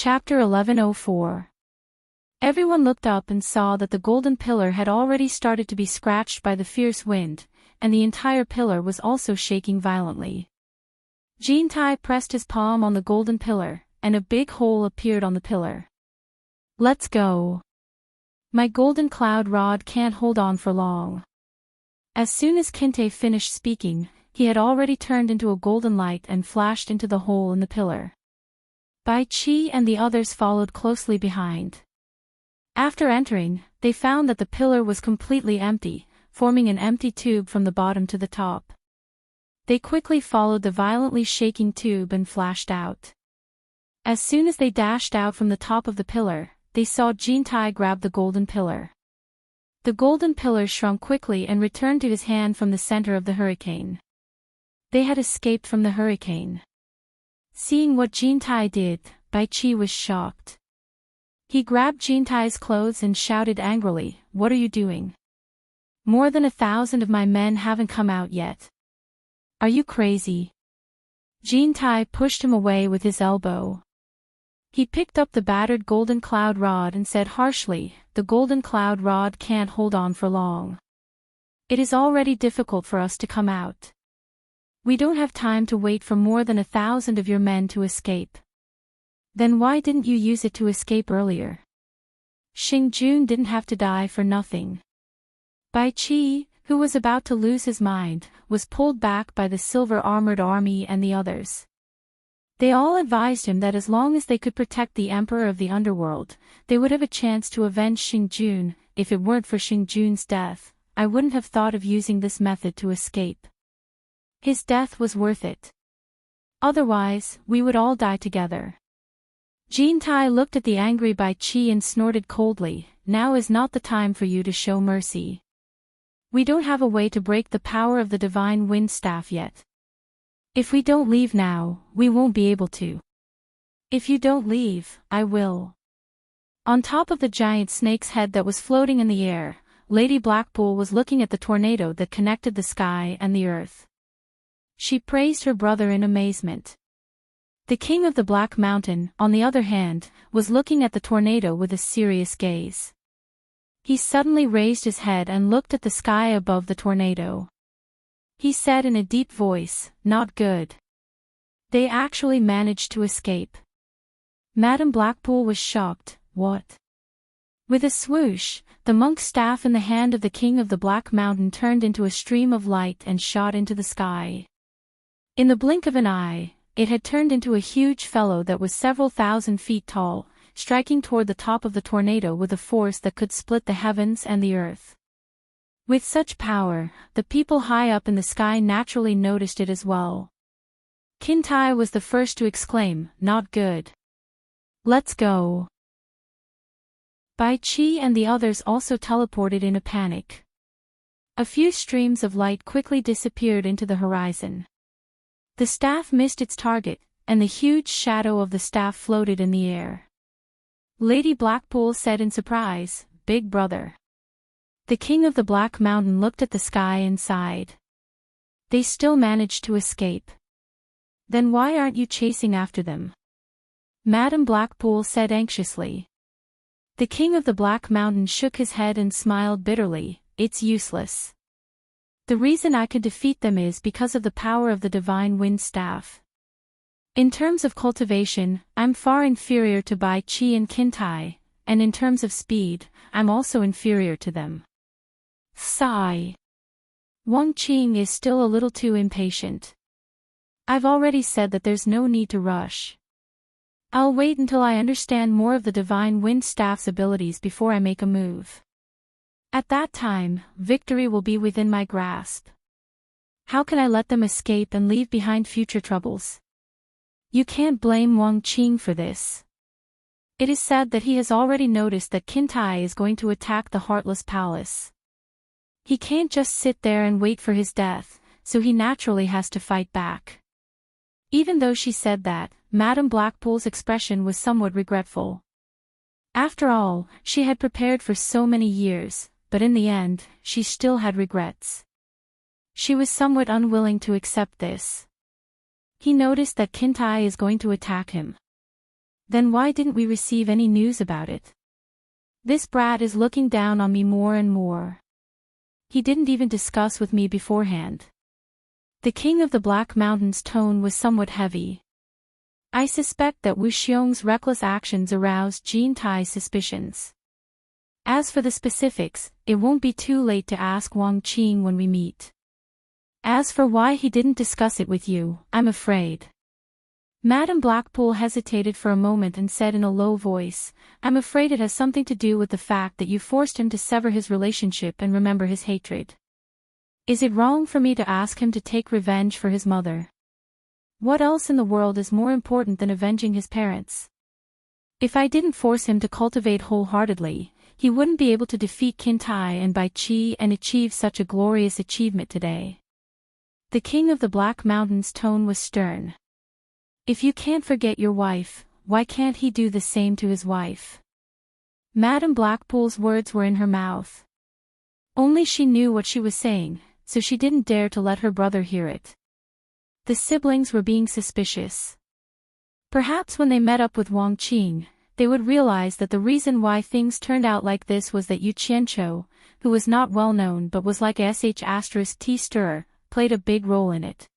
Chapter 1104. Everyone looked up and saw that the golden pillar had already started to be scratched by the fierce wind, and the entire pillar was also shaking violently. Jintai pressed his palm on the golden pillar, and a big hole appeared on the pillar. "Let's go. My golden cloud rod can't hold on for long." As soon as Kinte finished speaking, he had already turned into a golden light and flashed into the hole in the pillar. Bai Qi and the others followed closely behind. After entering, they found that the pillar was completely empty, forming an empty tube from the bottom to the top. They quickly followed the violently shaking tube and flashed out. As soon as they dashed out from the top of the pillar, they saw Jintai grab the golden pillar. The golden pillar shrunk quickly and returned to his hand from the center of the hurricane. They had escaped from the hurricane. Seeing what Jintai did, Bai Qi was shocked. He grabbed Jintai's clothes and shouted angrily, "What are you doing? More than 1,000 of my men haven't come out yet. Are you crazy?" Jintai pushed him away with his elbow. He picked up the battered golden cloud rod and said harshly, "The golden cloud rod can't hold on for long. It is already difficult for us to come out. We don't have time to wait for more than 1,000 of your men to escape." "Then why didn't you use it to escape earlier? Xing Jun didn't have to die for nothing." Bai Qi, who was about to lose his mind, was pulled back by the silver-armored army and the others. They all advised him that as long as they could protect the Emperor of the Underworld, they would have a chance to avenge Xing Jun. "If it weren't for Xing Jun's death, I wouldn't have thought of using this method to escape. His death was worth it. Otherwise, we would all die together." Jintai looked at the angry Bai Qi and snorted coldly, "Now is not the time for you to show mercy. We don't have a way to break the power of the divine wind staff yet. If we don't leave now, we won't be able to. If you don't leave, I will." On top of the giant snake's head that was floating in the air, Lady Blackpool was looking at the tornado that connected the sky and the earth. She praised her brother in amazement. The king of the Black Mountain, on the other hand, was looking at the tornado with a serious gaze. He suddenly raised his head and looked at the sky above the tornado. He said in a deep voice, "Not good. They actually managed to escape." Madame Blackpool was shocked. "What?" With a swoosh, the monk's staff in the hand of the king of the Black Mountain turned into a stream of light and shot into the sky. In the blink of an eye, it had turned into a huge fellow that was several thousand feet tall, striking toward the top of the tornado with a force that could split the heavens and the earth. With such power, the people high up in the sky naturally noticed it as well. Kintai was the first to exclaim, "Not good. Let's go." Bai Qi and the others also teleported in a panic. A few streams of light quickly disappeared into the horizon. The staff missed its target, and the huge shadow of the staff floated in the air. Lady Blackpool said in surprise, "Big brother." The king of the Black Mountain looked at the sky and sighed. "They still managed to escape. Then why aren't you chasing after them?" Madame Blackpool said anxiously. The king of the Black Mountain shook his head and smiled bitterly, "It's useless. The reason I could defeat them is because of the power of the divine wind staff. In terms of cultivation, I'm far inferior to Bai Qi and Kintai, and in terms of speed, I'm also inferior to them." Sigh. Wang Qing is still a little too impatient. "I've already said that there's no need to rush. I'll wait until I understand more of the divine wind staff's abilities before I make a move. At that time, victory will be within my grasp. How can I let them escape and leave behind future troubles?" You can't blame Wang Qing for this. It is said that he has already noticed that Kintai is going to attack the Heartless Palace. He can't just sit there and wait for his death, so he naturally has to fight back. Even though she said that, Madame Blackpool's expression was somewhat regretful. After all, she had prepared for so many years, but in the end, she still had regrets. She was somewhat unwilling to accept this. He noticed that Kintai is going to attack him. Then why didn't we receive any news about it? This brat is looking down on me more and more. He didn't even discuss with me beforehand. The king of the Black Mountain's tone was somewhat heavy. I suspect that Wu Xiong's reckless actions aroused Jin Tai's suspicions. As for the specifics, it won't be too late to ask Wang Qing when we meet. As for why he didn't discuss it with you, I'm afraid. Madame Blackpool hesitated for a moment and said in a low voice, I'm afraid it has something to do with the fact that you forced him to sever his relationship and remember his hatred. Is it wrong for me to ask him to take revenge for his mother? What else in the world is more important than avenging his parents? If I didn't force him to cultivate wholeheartedly, he wouldn't be able to defeat Qin Tai and Bai Qi and achieve such a glorious achievement today. The king of the Black Mountain's tone was stern. If you can't forget your wife, why can't he do the same to his wife? Madame Blackpool's words were in her mouth. Only she knew what she was saying, so she didn't dare to let her brother hear it. The siblings were being suspicious. Perhaps when they met up with Wang Qing, they would realize that the reason why things turned out like this was that Yu Qianqiu, who was not well known but was like a *T stirrer, played a big role in it.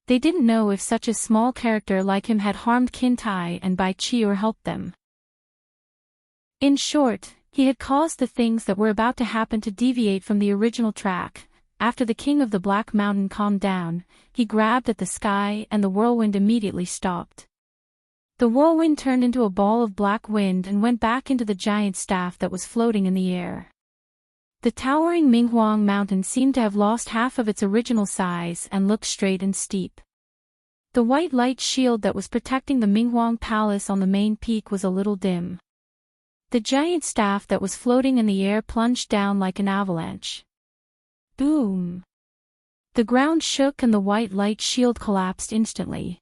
They didn't know if such a small character like him had harmed Qin Tai and Bai Qi or helped them. In short, he had caused the things that were about to happen to deviate from the original track. After the king of the Black Mountain calmed down, he grabbed at the sky and the whirlwind immediately stopped. The whirlwind turned into a ball of black wind and went back into the giant staff that was floating in the air. The towering Minghuang Mountain seemed to have lost half of its original size and looked straight and steep. The white light shield that was protecting the Minghuang Palace on the main peak was a little dim. The giant staff that was floating in the air plunged down like an avalanche. Boom! The ground shook and the white light shield collapsed instantly.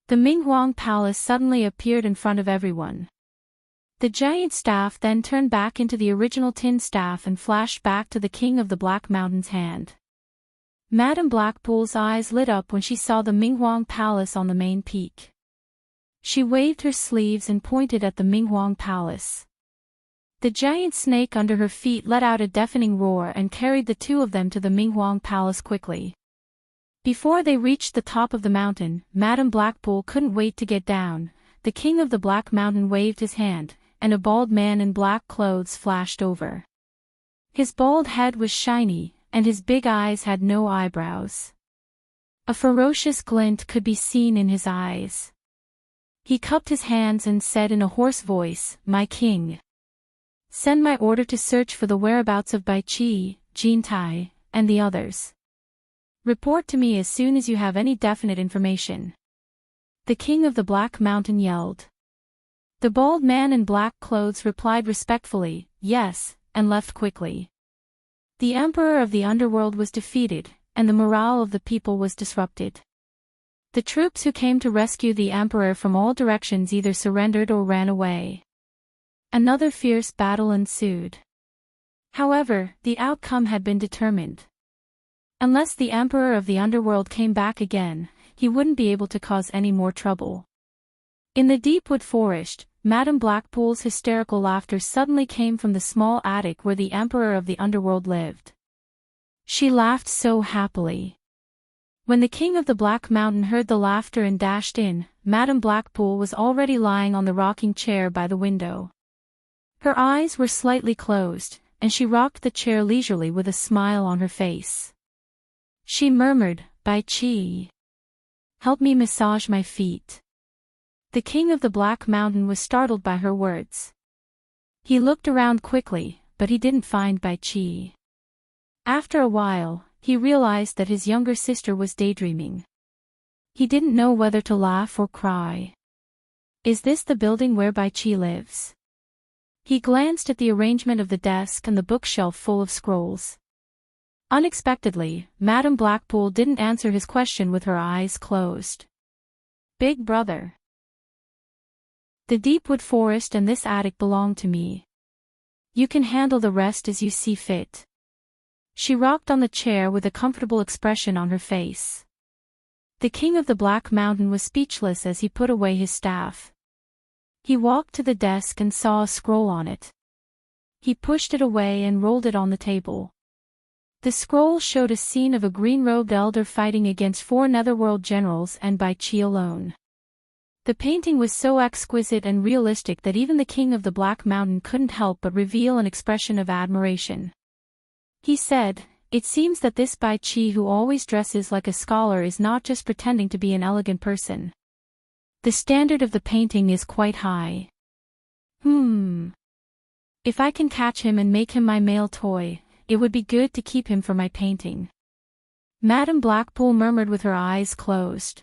The Minghuang Palace suddenly appeared in front of everyone. The giant staff then turned back into the original tin staff and flashed back to the king of the Black Mountain's hand. Madame Blackpool's eyes lit up when she saw the Minghuang Palace on the main peak. She waved her sleeves and pointed at the Minghuang Palace. The giant snake under her feet let out a deafening roar and carried the two of them to the Minghuang Palace quickly. Before they reached the top of the mountain, Madame Blackpool couldn't wait to get down. The king of the Black Mountain waved his hand, and a bald man in black clothes flashed over. His bald head was shiny, and his big eyes had no eyebrows. A ferocious glint could be seen in his eyes. He cupped his hands and said in a hoarse voice, "My king. Send my order to search for the whereabouts of Bai Qi, Jin Tai, and the others. Report to me as soon as you have any definite information." The king of the Black Mountain yelled. The bald man in black clothes replied respectfully, "Yes," and left quickly. The emperor of the underworld was defeated, and the morale of the people was disrupted. The troops who came to rescue the emperor from all directions either surrendered or ran away. Another fierce battle ensued. However, the outcome had been determined. Unless the emperor of the underworld came back again, he wouldn't be able to cause any more trouble. In the deep wood forest, Madame Blackpool's hysterical laughter suddenly came from the small attic where the emperor of the underworld lived. She laughed so happily. When the king of the Black Mountain heard the laughter and dashed in, Madame Blackpool was already lying on the rocking chair by the window. Her eyes were slightly closed, and she rocked the chair leisurely with a smile on her face. She murmured, "Bai Qi. Help me massage my feet." The king of the Black Mountain was startled by her words. He looked around quickly, but he didn't find Bai Qi. After a while, he realized that his younger sister was daydreaming. He didn't know whether to laugh or cry. Is this the building where Bai Qi lives? He glanced at the arrangement of the desk and the bookshelf full of scrolls. Unexpectedly, Madame Blackpool didn't answer his question with her eyes closed. "Big brother. The deepwood forest and this attic belong to me. You can handle the rest as you see fit." She rocked on the chair with a comfortable expression on her face. The king of the Black Mountain was speechless as he put away his staff. He walked to the desk and saw a scroll on it. He pushed it away and rolled it on the table. The scroll showed a scene of a green-robed elder fighting against 4 netherworld generals and Bai Chi alone. The painting was so exquisite and realistic that even the king of the Black Mountain couldn't help but reveal an expression of admiration. He said, "It seems that this Bai Chi who always dresses like a scholar is not just pretending to be an elegant person. The standard of the painting is quite high. If I can catch him and make him my male toy, it would be good to keep him for my painting." Madame Blackpool murmured with her eyes closed.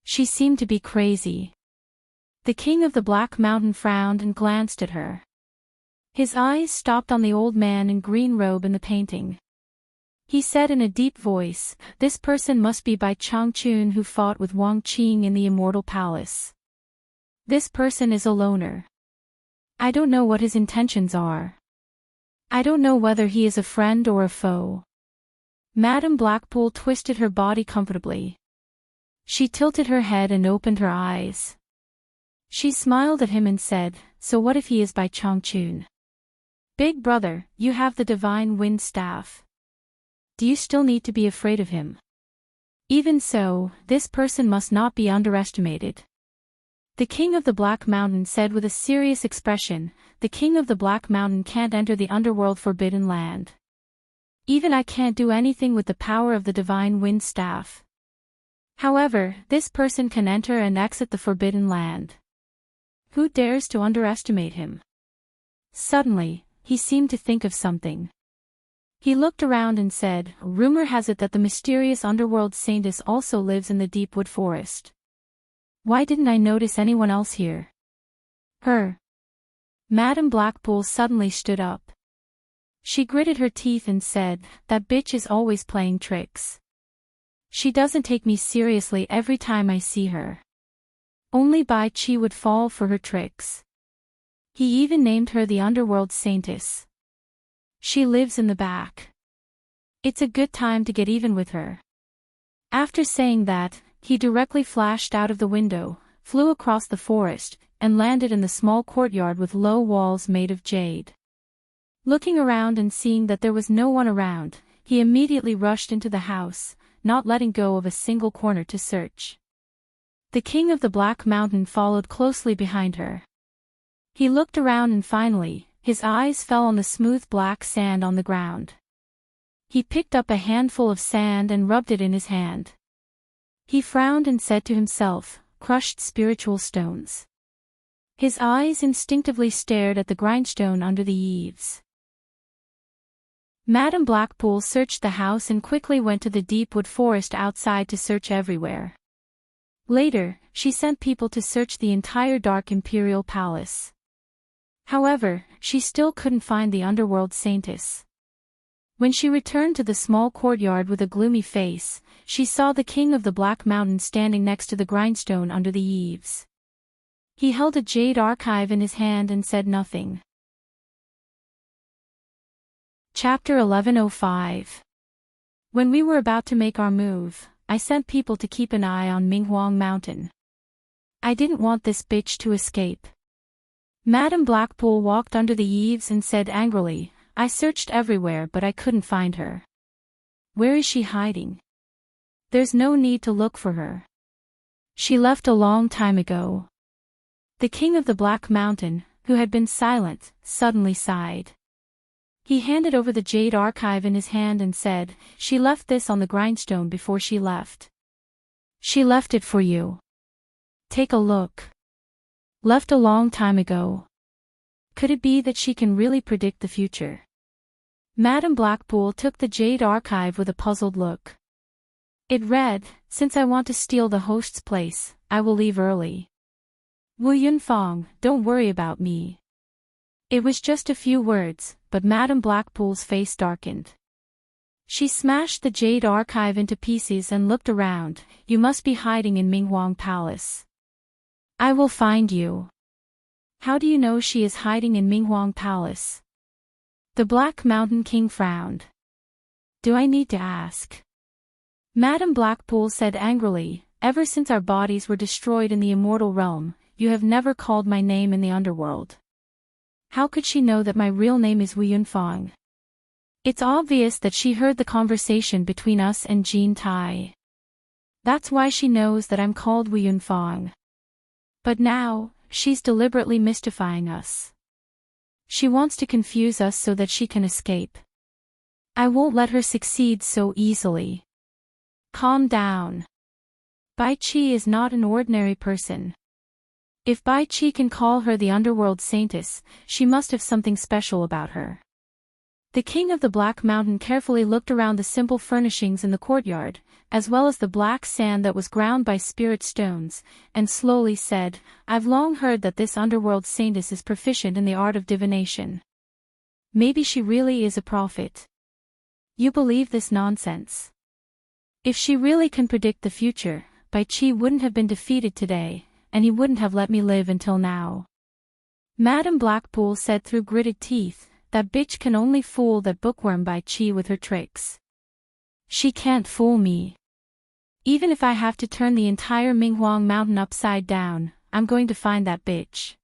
She seemed to be crazy. The king of the Black Mountain frowned and glanced at her. His eyes stopped on the old man in green robe in the painting. He said in a deep voice, "This person must be Bai Changchun who fought with Wang Qing in the Immortal Palace. This person is a loner. I don't know what his intentions are. I don't know whether he is a friend or a foe." Madame Blackpool twisted her body comfortably. She tilted her head and opened her eyes. She smiled at him and said, "So what if he is Bai Changchun? Big brother, you have the divine wind staff. Do you still need to be afraid of him? Even so, this person must not be underestimated." The king of the Black Mountain said with a serious expression, "The king of the Black Mountain can't enter the underworld forbidden land. Even I can't do anything with the power of the divine wind staff. However, this person can enter and exit the forbidden land. Who dares to underestimate him?" Suddenly, he seemed to think of something. He looked around and said, "Rumor has it that the mysterious underworld saintess also lives in the deep wood forest. Why didn't I notice anyone else here?" "Her." Madame Blackpool suddenly stood up. She gritted her teeth and said, "That bitch is always playing tricks. She doesn't take me seriously every time I see her. Only Bai Chi would fall for her tricks. He even named her the underworld saintess. She lives in the back. It's a good time to get even with her." After saying that, he directly flashed out of the window, flew across the forest, and landed in the small courtyard with low walls made of jade. Looking around and seeing that there was no one around, he immediately rushed into the house, not letting go of a single corner to search. The king of the Black Mountain followed closely behind her. He looked around and finally, his eyes fell on the smooth black sand on the ground. He picked up a handful of sand and rubbed it in his hand. He frowned and said to himself, "Crushed spiritual stones." His eyes instinctively stared at the grindstone under the eaves. Madame Blackpool searched the house and quickly went to the deep wood forest outside to search everywhere. Later, she sent people to search the entire dark imperial palace. However, she still couldn't find the underworld saintess. When she returned to the small courtyard with a gloomy face, she saw the king of the Black Mountain standing next to the grindstone under the eaves. He held a jade archive in his hand and said nothing. Chapter 1105. When we were about to make our move, I sent people to keep an eye on Minghuang Mountain. I didn't want this bitch to escape. Madame Blackpool walked under the eaves and said angrily, "I searched everywhere but I couldn't find her. Where is she hiding? There's no need to look for her. She left a long time ago." The king of the Black Mountain, who had been silent, suddenly sighed. He handed over the jade archive in his hand and said, "She left this on the grindstone before she left. She left it for you. Take a look. Left a long time ago. Could it be that she can really predict the future?" Madame Blackpool took the jade archive with a puzzled look. It read, "Since I want to steal the host's place, I will leave early. Wu Yunfang, don't worry about me." It was just a few words, but Madame Blackpool's face darkened. She smashed the jade archive into pieces and looked around. "You must be hiding in Minghuang Palace. I will find you." "How do you know she is hiding in Minghuang Palace?" The Black Mountain King frowned. "Do I need to ask?" Madame Blackpool said angrily, "Ever since our bodies were destroyed in the immortal realm, you have never called my name in the underworld. How could she know that my real name is Wu Yunfang? It's obvious that she heard the conversation between us and Jin Tai. That's why she knows that I'm called Wu Yunfang. But now, she's deliberately mystifying us. She wants to confuse us so that she can escape. I won't let her succeed so easily. Calm down. Bai Qi is not an ordinary person. If Bai Qi can call her the underworld saintess, she must have something special about her. The king of the Black Mountain carefully looked around the simple furnishings in the courtyard, as well as the black sand that was ground by spirit stones, and slowly said, I've long heard that this underworld saintess is proficient in the art of divination. Maybe she really is a prophet. You believe this nonsense? If she really can predict the future, Bai Qi wouldn't have been defeated today, and he wouldn't have let me live until now. Madame Blackpool said through gritted teeth, that bitch can only fool that bookworm Bai Qi with her tricks. She can't fool me. Even if I have to turn the entire Minghuang Mountain upside down, I'm going to find that bitch.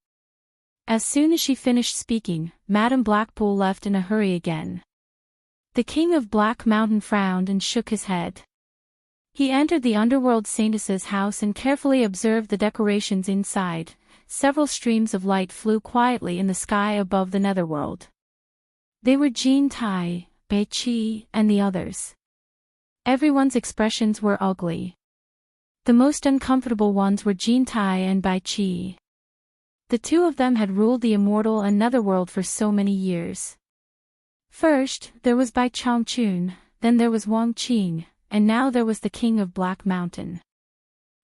As soon as she finished speaking, Madame Blackpool left in a hurry again. The king of Black Mountain frowned and shook his head. He entered the underworld saintess's house and carefully observed the decorations inside. Several streams of light flew quietly in the sky above the netherworld. They were Jin Tai, Bai Qi, and the others. Everyone's expressions were ugly. The most uncomfortable ones were Jin Tai and Bai Qi. The two of them had ruled the immortal and netherworld for so many years. First, there was Bai Changchun, then there was Wang Qing, and now there was the king of Black Mountain.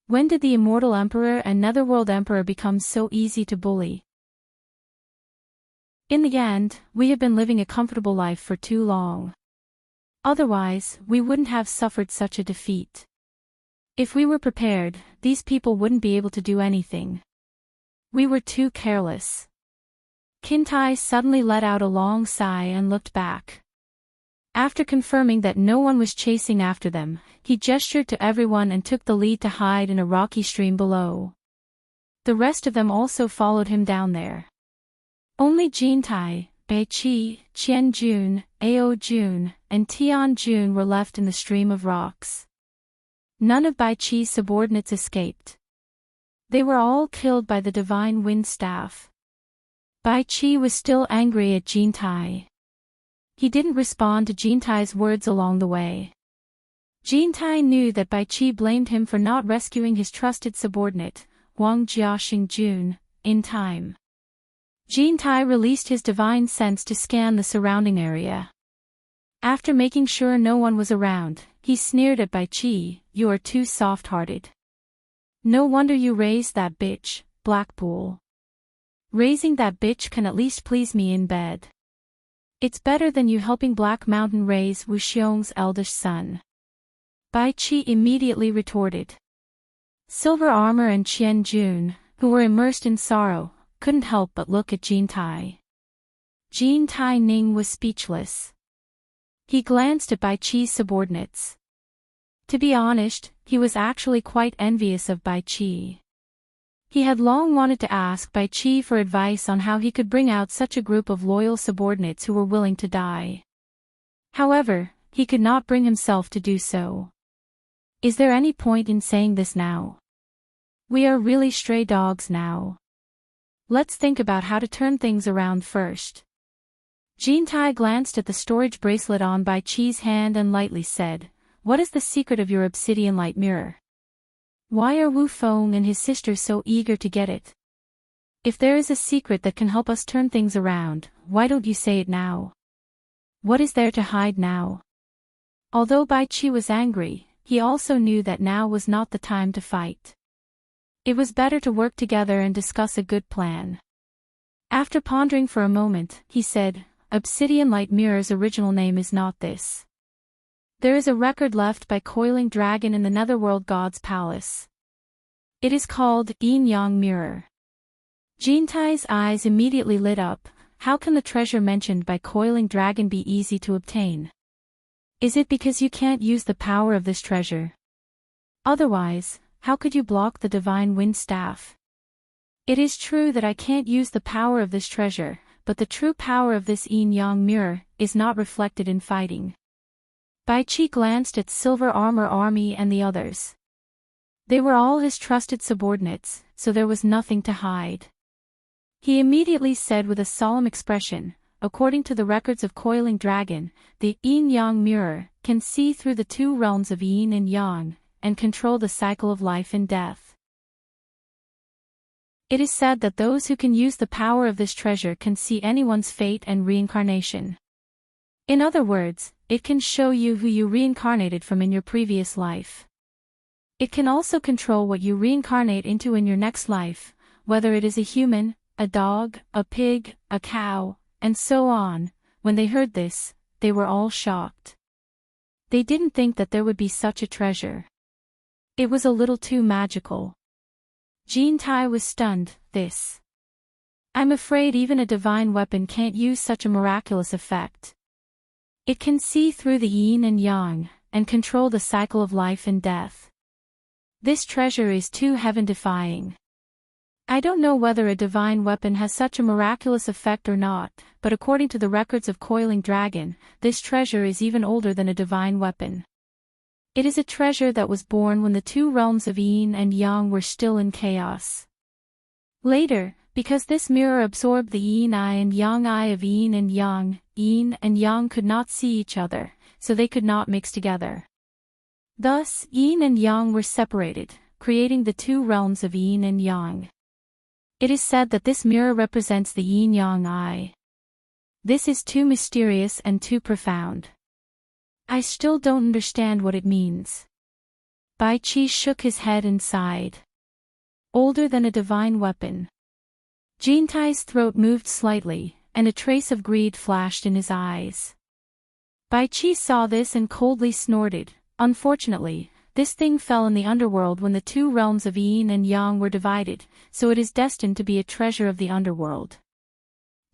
When did the immortal emperor and netherworld emperor become so easy to bully? In the end, we have been living a comfortable life for too long. Otherwise, we wouldn't have suffered such a defeat. If we were prepared, these people wouldn't be able to do anything. We were too careless. Qin Tai suddenly let out a long sigh and looked back. After confirming that no one was chasing after them, he gestured to everyone and took the lead to hide in a rocky stream below. The rest of them also followed him down there. Only Jin Tai, Bai Qi, Qian Jun, Ao Jun, and Tian Jun were left in the stream of rocks. None of Bai Qi's subordinates escaped. They were all killed by the divine wind staff. Bai Qi was still angry at Jin Tai. He didn't respond to Jin Tai's words along the way. Jin Tai knew that Bai Qi blamed him for not rescuing his trusted subordinate, Wang Jiaxing Jun, in time. Jin Tai released his divine sense to scan the surrounding area. After making sure no one was around, he sneered at Bai Qi, "You are too soft-hearted. No wonder you raised that bitch, Blackpool. Raising that bitch can at least please me in bed. It's better than you helping Black Mountain raise Wu Xiong's eldest son." Bai Qi immediately retorted. Silver Armor and Qian Jun, who were immersed in sorrow, couldn't help but look at Jin Tai. Jin Tai Ning was speechless. He glanced at Bai Qi's subordinates. To be honest, he was actually quite envious of Bai Qi. He had long wanted to ask Bai Qi for advice on how he could bring out such a group of loyal subordinates who were willing to die. However, he could not bring himself to do so. Is there any point in saying this now? We are really stray dogs now. Let's think about how to turn things around first. Jin Tai glanced at the storage bracelet on Bai Qi's hand and lightly said, "What is the secret of your obsidian light mirror? Why are Wu Feng and his sister so eager to get it? If there is a secret that can help us turn things around, why don't you say it now? What is there to hide now?" Although Bai Qi was angry, he also knew that now was not the time to fight. It was better to work together and discuss a good plan. After pondering for a moment, he said, "Obsidian Light Mirror's original name is not this. There is a record left by Coiling Dragon in the Netherworld God's Palace. It is called Yin Yang Mirror." Jin Tai's eyes immediately lit up. How can the treasure mentioned by Coiling Dragon be easy to obtain? Is it because you can't use the power of this treasure? Otherwise, how could you block the divine wind staff? It is true that I can't use the power of this treasure, but the true power of this yin-yang mirror is not reflected in fighting. Bai Qi glanced at Silver Armor Army and the others. They were all his trusted subordinates, so there was nothing to hide. He immediately said with a solemn expression, according to the records of Coiling Dragon, the yin-yang mirror can see through the two realms of yin and yang, and control the cycle of life and death. It is said that those who can use the power of this treasure can see anyone's fate and reincarnation. In other words, it can show you who you reincarnated from in your previous life. It can also control what you reincarnate into in your next life, whether it is a human, a dog, a pig, a cow, and so on. When they heard this, they were all shocked. They didn't think that there would be such a treasure. It was a little too magical. Jean Tai was stunned. I'm afraid even a divine weapon can't use such a miraculous effect. It can see through the yin and yang, and control the cycle of life and death. This treasure is too heaven-defying. I don't know whether a divine weapon has such a miraculous effect or not, but according to the records of Coiling Dragon, this treasure is even older than a divine weapon. It is a treasure that was born when the two realms of yin and yang were still in chaos. Later, because this mirror absorbed the yin eye and yang eye of yin and yang could not see each other, so they could not mix together. Thus, yin and yang were separated, creating the two realms of yin and yang. It is said that this mirror represents the yin-yang eye. This is too mysterious and too profound. I still don't understand what it means. Bai Qi shook his head and sighed. Older than a divine weapon. Jean Tai's throat moved slightly, and a trace of greed flashed in his eyes. Bai Qi saw this and coldly snorted. Unfortunately, this thing fell in the underworld when the two realms of yin and yang were divided, so it is destined to be a treasure of the underworld.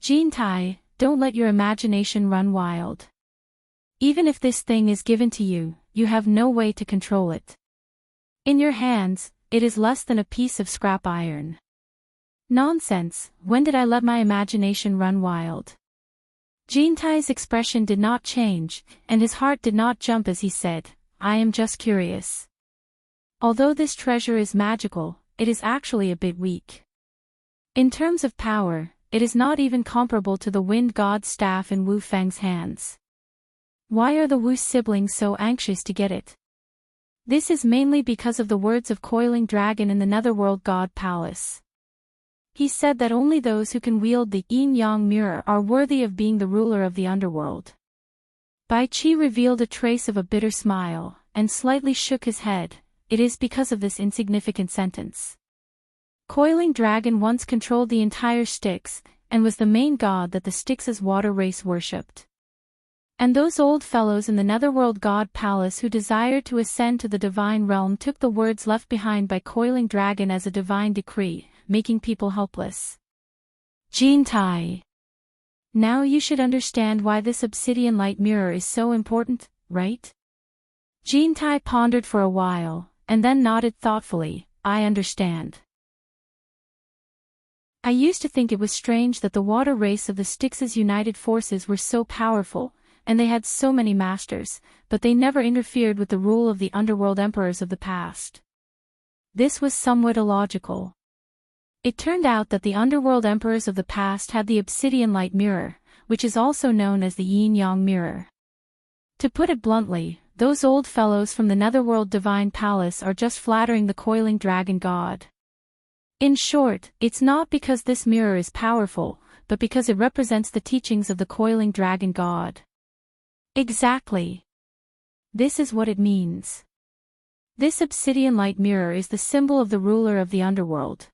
Jean Tai, don't let your imagination run wild. Even if this thing is given to you, you have no way to control it. In your hands, it is less than a piece of scrap iron. Nonsense, when did I let my imagination run wild? Jean Tai's expression did not change, and his heart did not jump as he said, I am just curious. Although this treasure is magical, it is actually a bit weak. In terms of power, it is not even comparable to the Wind God's staff in Wu Feng's hands. Why are the Wu siblings so anxious to get it? This is mainly because of the words of Coiling Dragon in the Netherworld God Palace. He said that only those who can wield the yin-yang mirror are worthy of being the ruler of the underworld. Bai Qi revealed a trace of a bitter smile, and slightly shook his head. It is because of this insignificant sentence. Coiling Dragon once controlled the entire Styx, and was the main god that the Styx's water race worshipped. And those old fellows in the Netherworld God Palace who desired to ascend to the divine realm took the words left behind by Coiling Dragon as a divine decree, making people helpless. Jean Tai. Now you should understand why this obsidian light mirror is so important, right? Jean Tai pondered for a while, and then nodded thoughtfully. I understand. I used to think it was strange that the water race of the Styx's united forces were so powerful, and they had so many masters, but they never interfered with the rule of the underworld emperors of the past. This was somewhat illogical. It turned out that the underworld emperors of the past had the obsidian light mirror, which is also known as the yin-yang mirror. To put it bluntly, those old fellows from the Netherworld Divine Palace are just flattering the Coiling Dragon god. In short, it's not because this mirror is powerful, but because it represents the teachings of the Coiling Dragon god. Exactly. This is what it means. This obsidian light mirror is the symbol of the ruler of the underworld.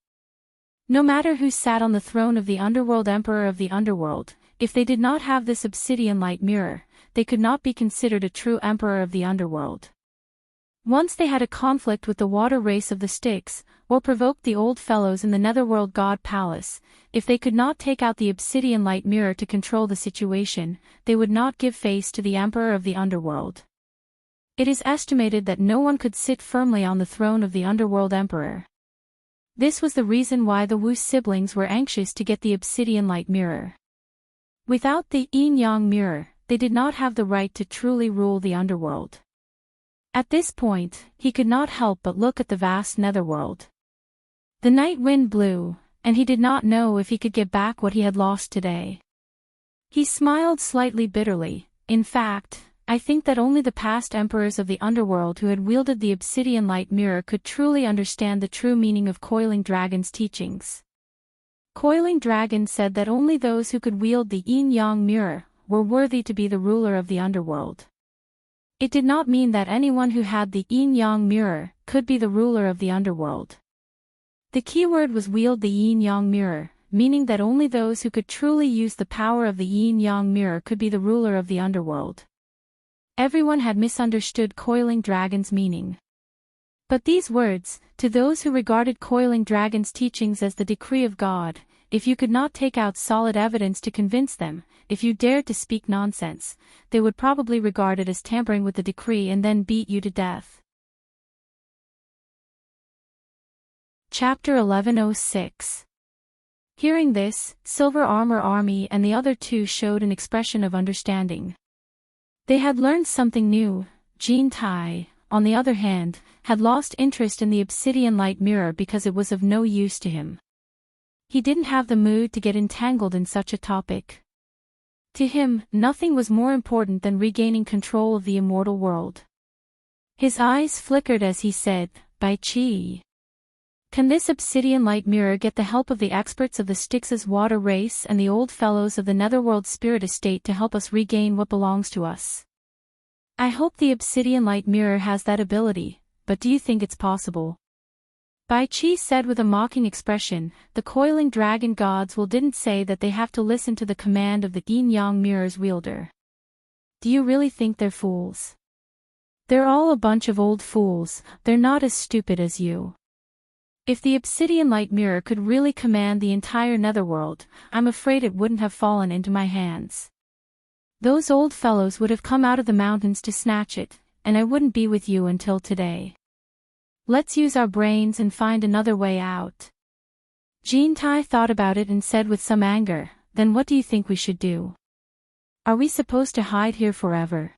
No matter who sat on the throne of the underworld emperor of the underworld, if they did not have this obsidian light mirror, they could not be considered a true emperor of the underworld. Once they had a conflict with the water race of the Styx, or provoked the old fellows in the Netherworld God Palace, if they could not take out the obsidian light mirror to control the situation, they would not give face to the emperor of the underworld. It is estimated that no one could sit firmly on the throne of the underworld emperor. This was the reason why the Wu siblings were anxious to get the obsidian light mirror. Without the yin-yang mirror, they did not have the right to truly rule the underworld. At this point, he could not help but look at the vast netherworld. The night wind blew, and he did not know if he could get back what he had lost today. He smiled slightly bitterly. In fact, I think that only the past emperors of the underworld who had wielded the obsidian light mirror could truly understand the true meaning of Coiling Dragon's teachings. Coiling Dragon said that only those who could wield the yin-yang mirror were worthy to be the ruler of the underworld. It did not mean that anyone who had the yin-yang mirror could be the ruler of the underworld. The keyword was wield the yin-yang mirror, meaning that only those who could truly use the power of the yin-yang mirror could be the ruler of the underworld. Everyone had misunderstood Coiling Dragon's meaning. But these words, to those who regarded Coiling Dragon's teachings as the decree of God, if you could not take out solid evidence to convince them, if you dared to speak nonsense, they would probably regard it as tampering with the decree and then beat you to death. Chapter 1106. Hearing this, Silver Armor Army and the other two showed an expression of understanding. They had learned something new. Jean Tai, on the other hand, had lost interest in the obsidian light mirror because it was of no use to him. He didn't have the mood to get entangled in such a topic. To him, nothing was more important than regaining control of the immortal world. His eyes flickered as he said, "Bai Qi. Can this obsidian light mirror get the help of the experts of the Styx's water race and the old fellows of the Netherworld Spirit Estate to help us regain what belongs to us? I hope the obsidian light mirror has that ability, but do you think it's possible?" Bai Qi said with a mocking expression. The Coiling Dragon gods didn't say that they have to listen to the command of the yin-yang mirror's wielder. Do you really think they're fools? They're all a bunch of old fools. They're not as stupid as you. If the obsidian light mirror could really command the entire netherworld, I'm afraid it wouldn't have fallen into my hands. Those old fellows would have come out of the mountains to snatch it, and I wouldn't be with you until today. Let's use our brains and find another way out. Jean Tai thought about it and said with some anger, "Then what do you think we should do? Are we supposed to hide here forever?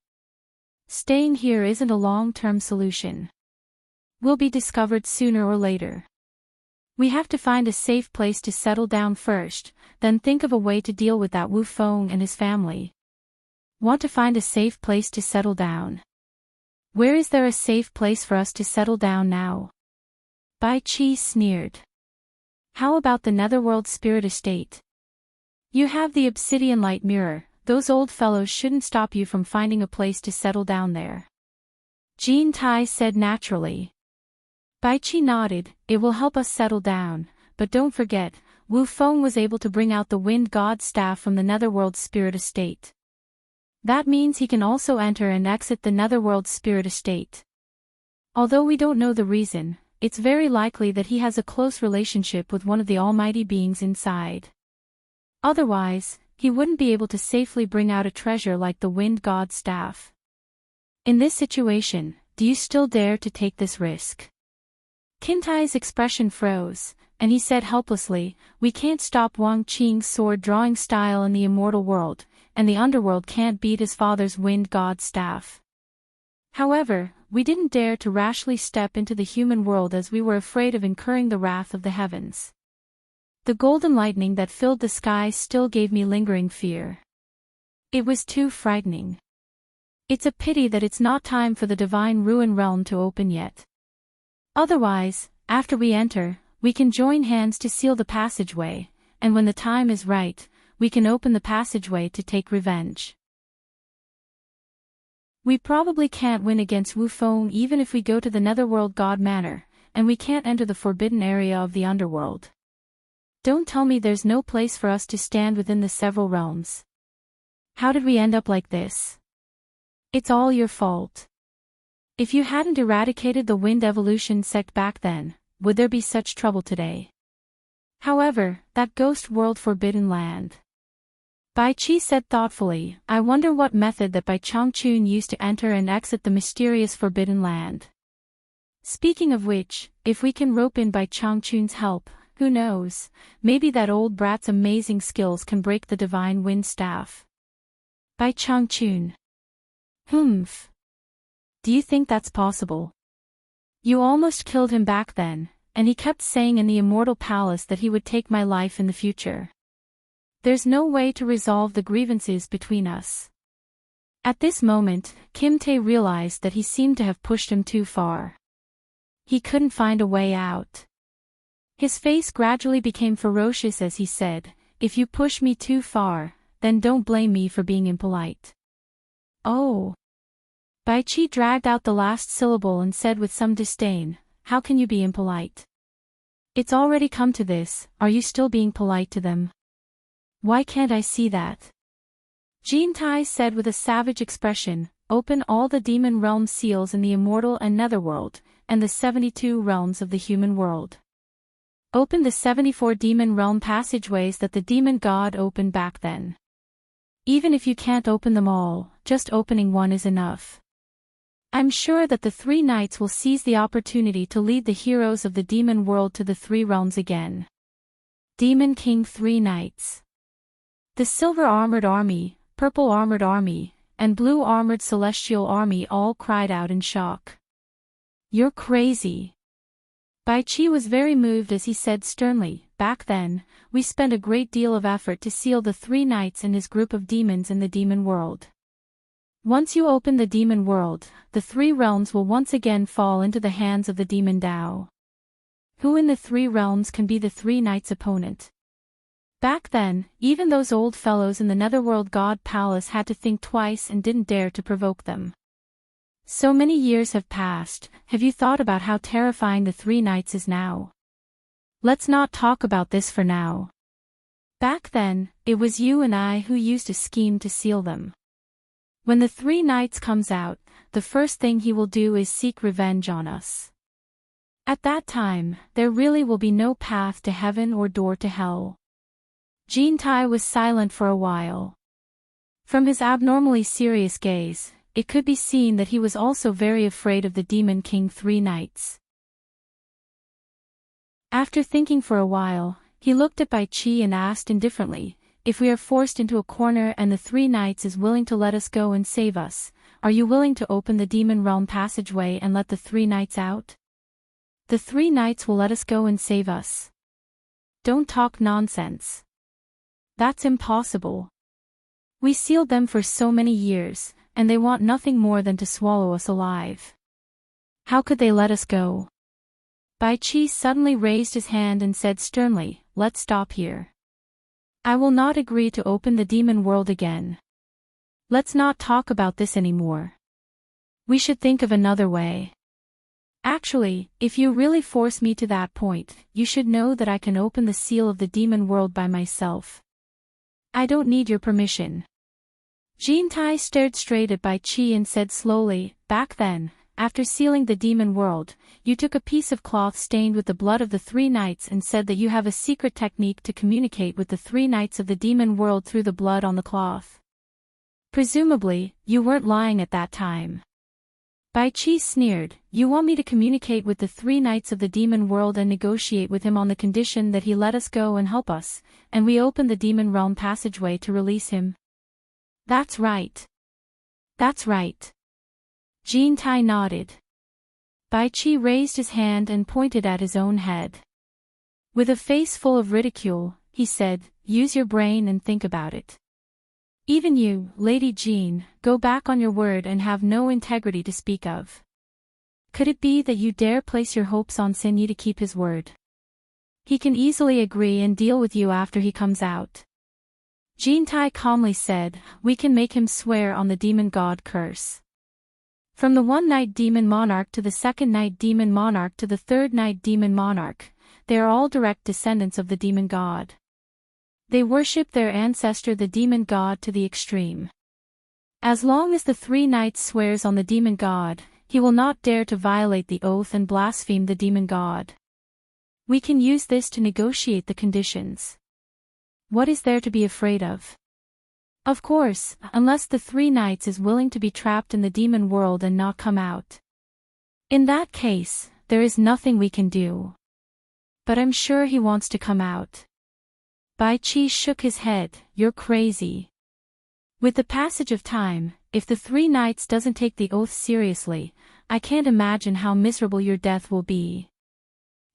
Staying here isn't a long-term solution. We'll be discovered sooner or later. We have to find a safe place to settle down first, then think of a way to deal with that Wu Feng and his family." Want to find a safe place to settle down? Where is there a safe place for us to settle down now? Bai Qi sneered. How about the Netherworld Spirit Estate? You have the obsidian light mirror. Those old fellows shouldn't stop you from finding a place to settle down there. Jean Tai said naturally. Bai Qi nodded. It will help us settle down, but don't forget, Wu Feng was able to bring out the Wind God staff from the Netherworld Spirit Estate. That means he can also enter and exit the Netherworld Spirit Estate. Although we don't know the reason, it's very likely that he has a close relationship with one of the almighty beings inside. Otherwise, he wouldn't be able to safely bring out a treasure like the Wind God staff. In this situation, do you still dare to take this risk? Qintai's expression froze, and he said helplessly, "We can't stop Wang Qing's sword-drawing style in the immortal world, and the underworld can't beat his father's Wind God staff. However, we didn't dare to rashly step into the human world as we were afraid of incurring the wrath of the heavens. The golden lightning that filled the sky still gave me lingering fear. It was too frightening. It's a pity that it's not time for the divine ruin realm to open yet. Otherwise, after we enter, we can join hands to seal the passageway, and when the time is right, we can open the passageway to take revenge. We probably can't win against Wu Feng even if we go to the Netherworld God Manor, and we can't enter the forbidden area of the underworld. Don't tell me there's no place for us to stand within the several realms. How did we end up like this? It's all your fault. If you hadn't eradicated the wind evolution sect back then, would there be such trouble today? However, that ghost world forbidden land. Bai Qi said thoughtfully, I wonder what method that Bai Changchun used to enter and exit the mysterious forbidden land. Speaking of which, if we can rope in Bai Changchun's help, who knows, maybe that old brat's amazing skills can break the divine wind staff. Bai Changchun. Humph. Do you think that's possible? You almost killed him back then, and he kept saying in the immortal palace that he would take my life in the future. There's no way to resolve the grievances between us. At this moment, Kim Tae realized that he seemed to have pushed him too far. He couldn't find a way out. His face gradually became ferocious as he said, "If you push me too far, then don't blame me for being impolite." Oh. Bai Chi dragged out the last syllable and said with some disdain, "How can you be impolite? It's already come to this, are you still being polite to them? Why can't I see that?" Jean Tai said with a savage expression, "Open all the demon realm seals in the immortal and netherworld, and the 72 realms of the human world. Open the 74 demon realm passageways that the demon god opened back then. Even if you can't open them all, just opening one is enough. I'm sure that the three knights will seize the opportunity to lead the heroes of the demon world to the three realms again." Demon King 3 Knights. The silver-armored army, purple-armored army, and blue-armored celestial army all cried out in shock. "You're crazy." Bai Chi was very moved as he said sternly, "Back then, we spent a great deal of effort to seal the three knights and his group of demons in the demon world. Once you open the demon world, the three realms will once again fall into the hands of the demon Dao. Who in the three realms can be the three knights' opponent?" Back then, even those old fellows in the Netherworld God Palace had to think twice and didn't dare to provoke them. So many years have passed, have you thought about how terrifying the three knights is now? Let's not talk about this for now. Back then, it was you and I who used a scheme to seal them. When the three knights comes out, the first thing he will do is seek revenge on us. At that time, there really will be no path to heaven or door to hell. Jean Tai was silent for a while. From his abnormally serious gaze, it could be seen that he was also very afraid of the Demon King 3 Knights. After thinking for a while, he looked at Bai Chi and asked indifferently, "If we are forced into a corner and the 3 Knights is willing to let us go and save us, are you willing to open the Demon Realm passageway and let the 3 Knights out?" "The 3 Knights will let us go and save us." "Don't talk nonsense. That's impossible. We sealed them for so many years, and they want nothing more than to swallow us alive. How could they let us go?" Bai Chi suddenly raised his hand and said sternly, "Let's stop here. I will not agree to open the demon world again. Let's not talk about this anymore. We should think of another way. Actually, if you really force me to that point, you should know that I can open the seal of the demon world by myself. I don't need your permission." Jean Tai stared straight at Bai Chi and said slowly, "Back then, after sealing the demon world, you took a piece of cloth stained with the blood of the 3 Knights and said that you have a secret technique to communicate with the 3 Knights of the demon world through the blood on the cloth. Presumably, you weren't lying at that time." Bai Chi sneered, "You want me to communicate with the 3 Knights of the demon world and negotiate with him on the condition that he let us go and help us, and we open the demon realm passageway to release him?" "That's right. That's right." Jean Tai nodded. Bai Chi raised his hand and pointed at his own head. With a face full of ridicule, he said, "Use your brain and think about it. Even you, Lady Jean, go back on your word and have no integrity to speak of. Could it be that you dare place your hopes on Xin Yi to keep his word? He can easily agree and deal with you after he comes out." Jean Tai calmly said, "We can make him swear on the demon god curse. From the 1 Night Demon Monarch to the 2nd Night Demon Monarch to the 3rd Night Demon Monarch, they are all direct descendants of the demon god. They worship their ancestor the demon god to the extreme. As long as the 3 Knights swears on the demon god, he will not dare to violate the oath and blaspheme the demon god. We can use this to negotiate the conditions. What is there to be afraid of? Of course, unless the 3 Knights is willing to be trapped in the demon world and not come out. In that case, there is nothing we can do. But I'm sure he wants to come out. Bai Qi shook his head, you're crazy. With the passage of time, if the 3 Knights doesn't take the oath seriously, I can't imagine how miserable your death will be.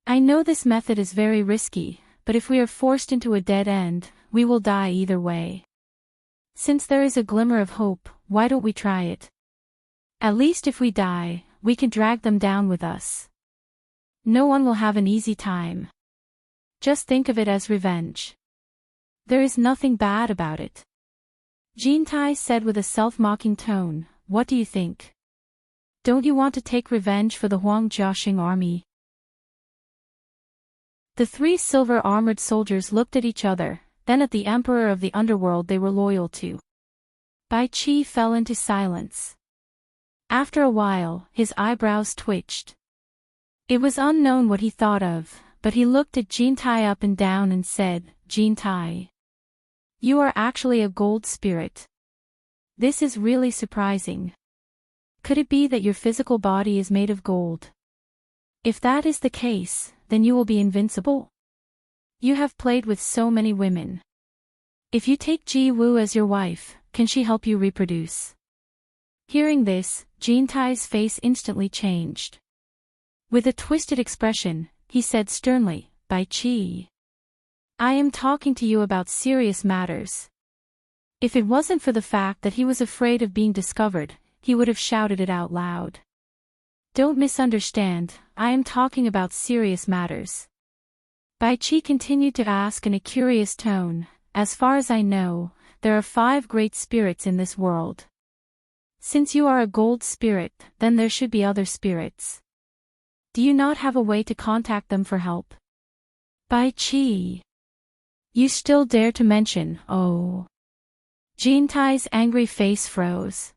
I know this method is very risky, but if we are forced into a dead end, we will die either way. Since there is a glimmer of hope, why don't we try it? At least if we die, we can drag them down with us. No one will have an easy time. Just think of it as revenge. There is nothing bad about it. Jintai said with a self-mocking tone, what do you think? Don't you want to take revenge for the Huang Jiaxing army? The 3 silver-armored soldiers looked at each other, then at the emperor of the underworld they were loyal to. Bai Qi fell into silence. After a while, his eyebrows twitched. It was unknown what he thought of, but he looked at Jintai up and down and said, Jintai, you are actually a gold spirit. This is really surprising. Could it be that your physical body is made of gold? If that is the case, then you will be invincible. You have played with so many women. If you take Ji Wu as your wife, can she help you reproduce? Hearing this, Jintai's face instantly changed. With a twisted expression, he said sternly, Bai Qi, I am talking to you about serious matters. If it wasn't for the fact that he was afraid of being discovered, he would have shouted it out loud. Don't misunderstand, I am talking about serious matters. Bai Qi continued to ask in a curious tone, as far as I know, there are 5 great spirits in this world. Since you are a gold spirit, then there should be other spirits. Do you not have a way to contact them for help? Bai Qi, you still dare to mention, oh. Jintai's angry face froze.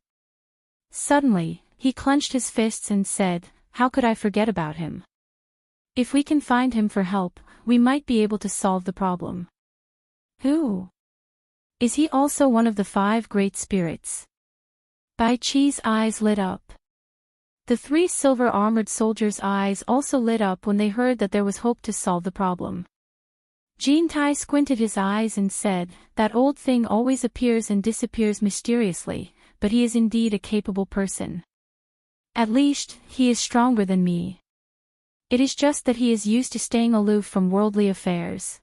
Suddenly, he clenched his fists and said, how could I forget about him? If we can find him for help, we might be able to solve the problem. Who? Is he also one of the 5 great spirits? Bai Qi's eyes lit up. The 3 silver-armored soldiers' eyes also lit up when they heard that there was hope to solve the problem. Jintai squinted his eyes and said, that old thing always appears and disappears mysteriously, but he is indeed a capable person. At least, he is stronger than me. It is just that he is used to staying aloof from worldly affairs.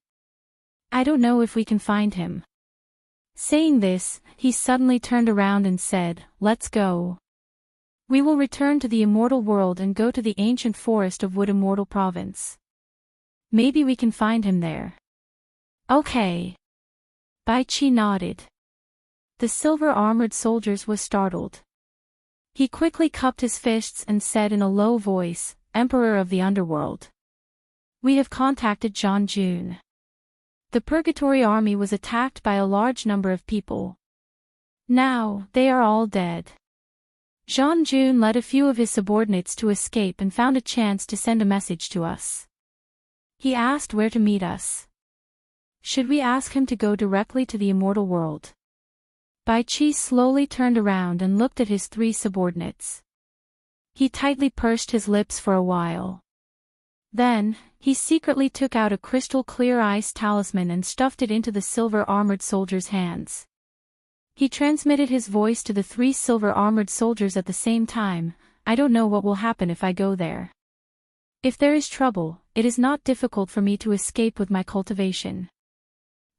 I don't know if we can find him. Saying this, he suddenly turned around and said, let's go. We will return to the immortal world and go to the ancient forest of Wood Immortal Province. Maybe we can find him there. Okay. Bai Qi nodded. The silver-armored soldiers was startled. He quickly cupped his fists and said in a low voice, Emperor of the Underworld. We have contacted Zhang Jun. The Purgatory Army was attacked by a large number of people. Now, they are all dead. Zhang Jun led a few of his subordinates to escape and found a chance to send a message to us. He asked where to meet us. Should we ask him to go directly to the immortal world? Bai Qi slowly turned around and looked at his 3 subordinates. He tightly pursed his lips for a while. Then, he secretly took out a crystal-clear ice talisman and stuffed it into the silver-armored soldier's hands. He transmitted his voice to the 3 silver-armored soldiers at the same time, I don't know what will happen if I go there. If there is trouble, it is not difficult for me to escape with my cultivation.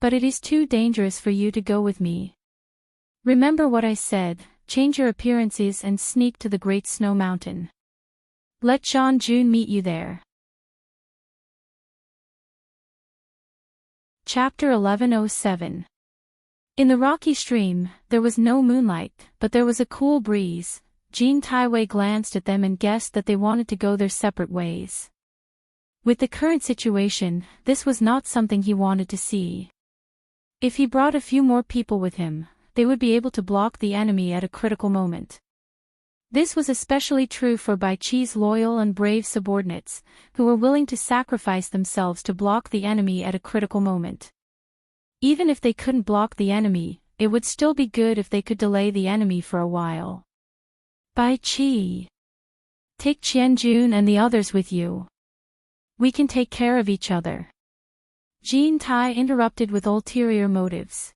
But it is too dangerous for you to go with me. Remember what I said, change your appearances and sneak to the Great Snow Mountain. Let Zhang Jun meet you there. Chapter 1107. In the rocky stream, there was no moonlight, but there was a cool breeze. Jin Taiwei glanced at them and guessed that they wanted to go their separate ways. With the current situation, this was not something he wanted to see. If he brought a few more people with him, they would be able to block the enemy at a critical moment. This was especially true for Bai Qi's loyal and brave subordinates, who were willing to sacrifice themselves to block the enemy at a critical moment. Even if they couldn't block the enemy, it would still be good if they could delay the enemy for a while. Bai Qi. Take Qianjun and the others with you. We can take care of each other. Jean Tai interrupted with ulterior motives.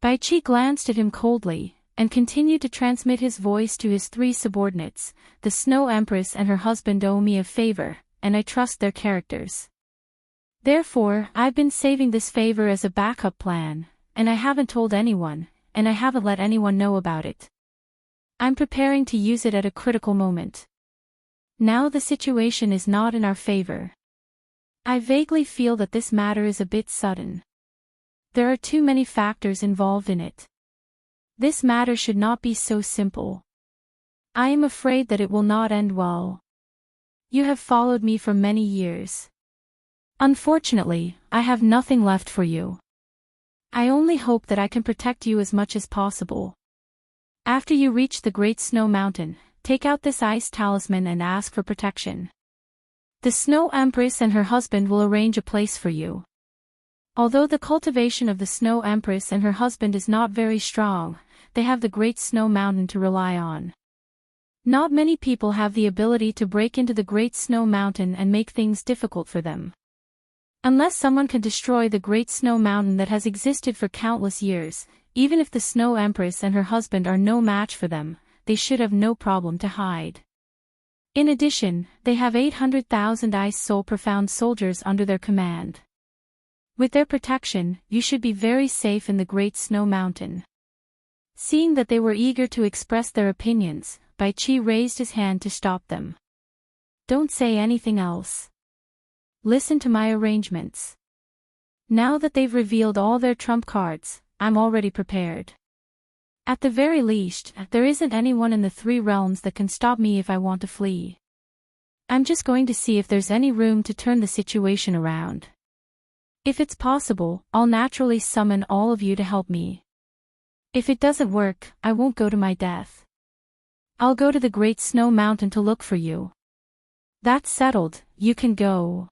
Bai Qi glanced at him coldly, and continued to transmit his voice to his three subordinates. The Snow Empress and her husband owe me a favor, and I trust their characters. Therefore, I've been saving this favor as a backup plan, and I haven't told anyone, and I haven't let anyone know about it. I'm preparing to use it at a critical moment. Now the situation is not in our favor. I vaguely feel that this matter is a bit sudden. There are too many factors involved in it. This matter should not be so simple. I am afraid that it will not end well. You have followed me for many years. Unfortunately, I have nothing left for you. I only hope that I can protect you as much as possible. After you reach the Great Snow Mountain, take out this ice talisman and ask for protection. The Snow Empress and her husband will arrange a place for you. Although the cultivation of the Snow Empress and her husband is not very strong, they have the Great Snow Mountain to rely on. Not many people have the ability to break into the Great Snow Mountain and make things difficult for them. Unless someone can destroy the Great Snow Mountain that has existed for countless years, even if the Snow Empress and her husband are no match for them, they should have no problem to hide. In addition, they have 800,000 Ice Soul Profound soldiers under their command. With their protection, you should be very safe in the Great Snow Mountain. Seeing that they were eager to express their opinions, Bai Qi raised his hand to stop them. Don't say anything else. Listen to my arrangements. Now that they've revealed all their trump cards, I'm already prepared. At the very least, there isn't anyone in the three realms that can stop me if I want to flee. I'm just going to see if there's any room to turn the situation around. If it's possible, I'll naturally summon all of you to help me. If it doesn't work, I won't go to my death. I'll go to the Great Snow Mountain to look for you. That's settled, you can go.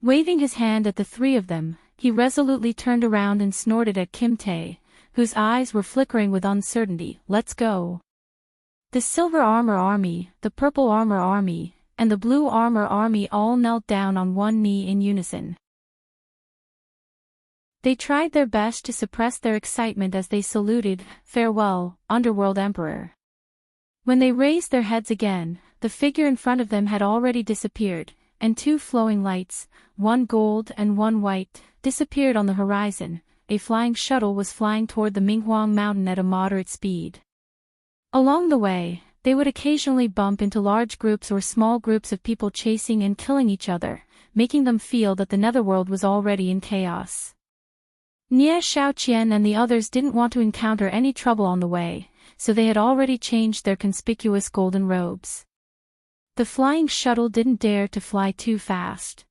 Waving his hand at the three of them, he resolutely turned around and snorted at Kim Tae, whose eyes were flickering with uncertainty. Let's go. The Silver Armor Army, the Purple Armor Army, and the Blue Armor Army all knelt down on one knee in unison. They tried their best to suppress their excitement as they saluted, "Farewell, Underworld Emperor." When they raised their heads again, the figure in front of them had already disappeared, and two flowing lights, one gold and one white, disappeared on the horizon. A flying shuttle was flying toward the Minghuang Mountain at a moderate speed. Along the way, they would occasionally bump into large groups or small groups of people chasing and killing each other, making them feel that the netherworld was already in chaos. Nie Xiaoqian and the others didn't want to encounter any trouble on the way, so they had already changed their conspicuous golden robes. The flying shuttle didn't dare to fly too fast.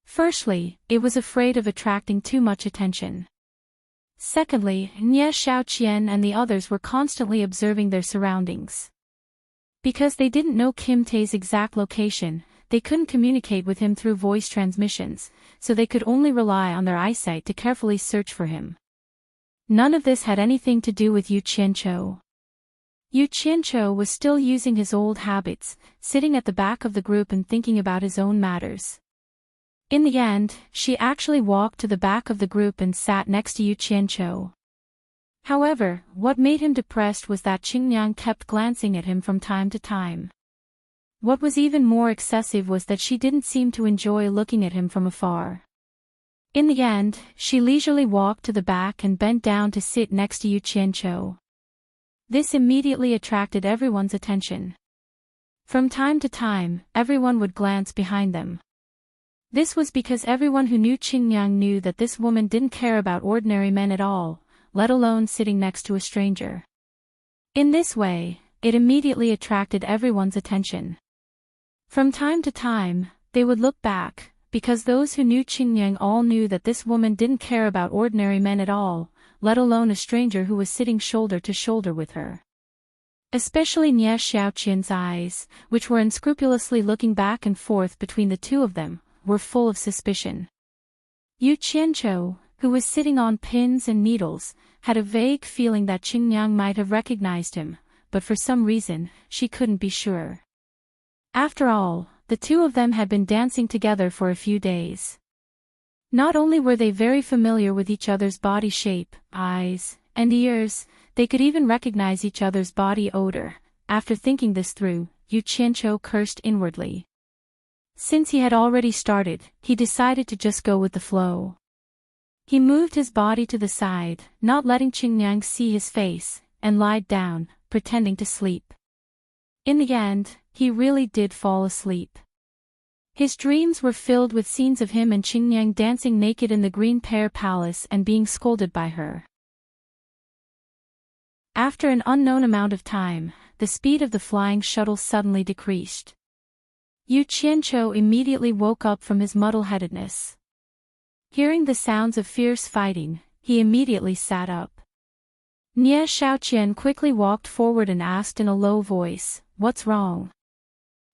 Firstly, it was afraid of attracting too much attention. Secondly, Nie Xiaoqian and the others were constantly observing their surroundings. Because they didn't know Kim Tae's exact location, they couldn't communicate with him through voice transmissions, so they could only rely on their eyesight to carefully search for him. None of this had anything to do with Yu Qianqiu. Yu Qianqiu was still using his old habits, sitting at the back of the group and thinking about his own matters. In the end, she actually walked to the back of the group and sat next to Yu Qianqiu. However, what made him depressed was that Qingyang kept glancing at him from time to time. What was even more excessive was that she didn't seem to enjoy looking at him from afar. In the end, she leisurely walked to the back and bent down to sit next to Yu Qianqiu. This immediately attracted everyone's attention. From time to time, everyone would glance behind them. This was because everyone who knew Qingyang knew that this woman didn't care about ordinary men at all, let alone sitting next to a stranger. In this way, it immediately attracted everyone's attention. From time to time, they would look back, because those who knew Qingyang all knew that this woman didn't care about ordinary men at all, let alone a stranger who was sitting shoulder to shoulder with her. Especially Nie Xiaoqian's eyes, which were unscrupulously looking back and forth between the two of them, were full of suspicion. Yu Qianqiu, who was sitting on pins and needles, had a vague feeling that Qingyang might have recognized him, but for some reason, she couldn't be sure. After all, the two of them had been dancing together for a few days. Not only were they very familiar with each other's body shape, eyes, and ears, they could even recognize each other's body odor. After thinking this through, Yu Qianqiu cursed inwardly. Since he had already started, he decided to just go with the flow. He moved his body to the side, not letting Qingyang see his face, and lied down, pretending to sleep. In the end, he really did fall asleep. His dreams were filled with scenes of him and Qingyang dancing naked in the Green Pear Palace and being scolded by her. After an unknown amount of time, the speed of the flying shuttle suddenly decreased. Yu Qianqiu immediately woke up from his muddle-headedness. Hearing the sounds of fierce fighting, he immediately sat up. Nie Shaoqian quickly walked forward and asked in a low voice, "What's wrong?"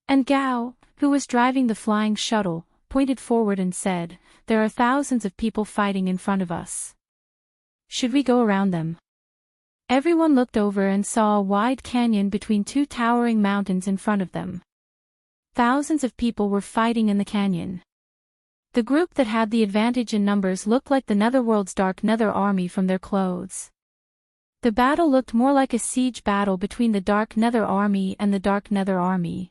And Gao, who was driving the flying shuttle, pointed forward and said, "There are thousands of people fighting in front of us. Should we go around them?" Everyone looked over and saw a wide canyon between two towering mountains in front of them. Thousands of people were fighting in the canyon. The group that had the advantage in numbers looked like the Netherworld's Dark Nether Army from their clothes. The battle looked more like a siege battle between the Dark Nether Army and the Dark Nether Army.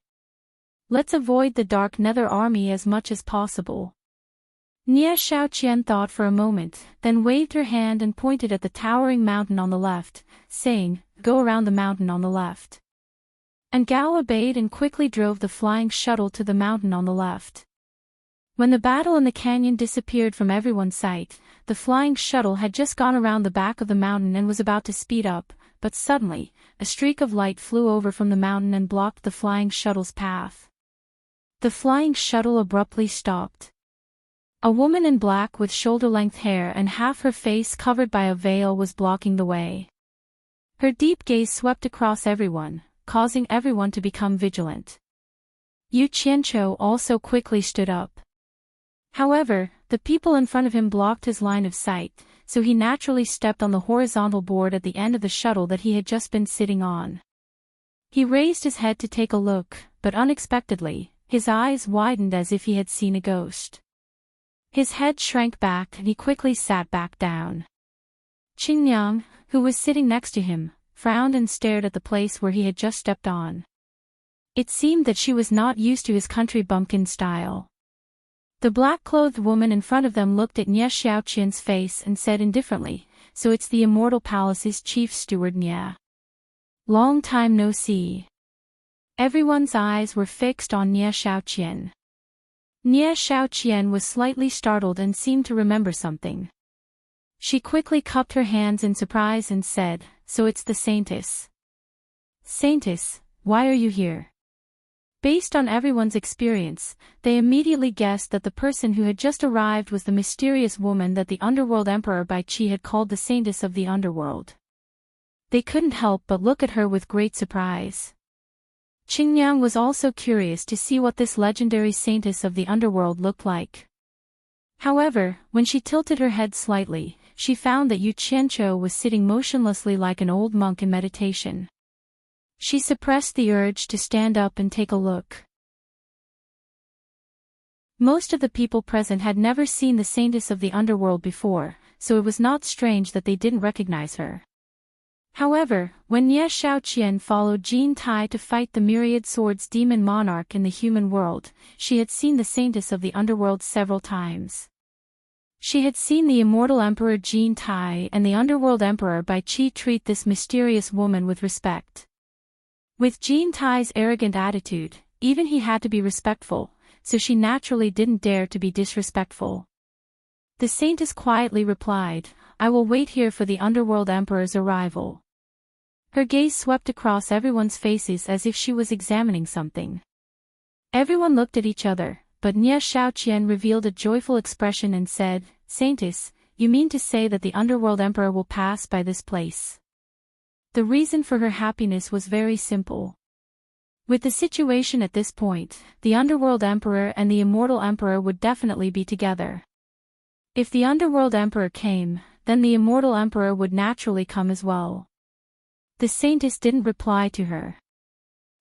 Let's avoid the Dark Nether Army as much as possible. Nie Shaoqian thought for a moment, then waved her hand and pointed at the towering mountain on the left, saying, "Go around the mountain on the left." And Gao obeyed and quickly drove the flying shuttle to the mountain on the left. When the battle in the canyon disappeared from everyone's sight, the flying shuttle had just gone around the back of the mountain and was about to speed up, but suddenly, a streak of light flew over from the mountain and blocked the flying shuttle's path. The flying shuttle abruptly stopped. A woman in black with shoulder-length hair and half her face covered by a veil was blocking the way. Her deep gaze swept across everyone, causing everyone to become vigilant. Yu Qianqiu also quickly stood up. However, the people in front of him blocked his line of sight, so he naturally stepped on the horizontal board at the end of the shuttle that he had just been sitting on. He raised his head to take a look, but unexpectedly, his eyes widened as if he had seen a ghost. His head shrank back and he quickly sat back down. Qingyang, who was sitting next to him, frowned and stared at the place where he had just stepped on. It seemed that she was not used to his country bumpkin style. The black-clothed woman in front of them looked at Nie Xiaoqian's face and said indifferently, "So it's the Immortal Palace's chief steward Nie. Long time no see." Everyone's eyes were fixed on Nie Xiaoqian. Nie Xiaoqian was slightly startled and seemed to remember something. She quickly cupped her hands in surprise and said, "So it's the Saintess." "Saintess, why are you here?" Based on everyone's experience, they immediately guessed that the person who had just arrived was the mysterious woman that the Underworld Emperor Bai Qi had called the Saintess of the Underworld. They couldn't help but look at her with great surprise. Qingyang was also curious to see what this legendary Saintess of the Underworld looked like. However, when she tilted her head slightly, she found that Yu Qianqiu was sitting motionlessly like an old monk in meditation. She suppressed the urge to stand up and take a look. Most of the people present had never seen the Saintess of the Underworld before, so it was not strange that they didn't recognize her. However, when Nie Xiaoqian followed Jin Tai to fight the Myriad Swords demon monarch in the human world, she had seen the Saintess of the Underworld several times. She had seen the immortal Emperor Jin Tai and the Underworld Emperor Bai Qi treat this mysterious woman with respect. With Jin Tai's arrogant attitude, even he had to be respectful, so she naturally didn't dare to be disrespectful. The Saintess quietly replied, "I will wait here for the Underworld Emperor's arrival." Her gaze swept across everyone's faces as if she was examining something. Everyone looked at each other, but Nie Xiaoqian revealed a joyful expression and said, "Saintess, you mean to say that the Underworld Emperor will pass by this place?" The reason for her happiness was very simple. With the situation at this point, the Underworld Emperor and the Immortal Emperor would definitely be together. If the Underworld Emperor came, then the Immortal Emperor would naturally come as well. The Saintess didn't reply to her.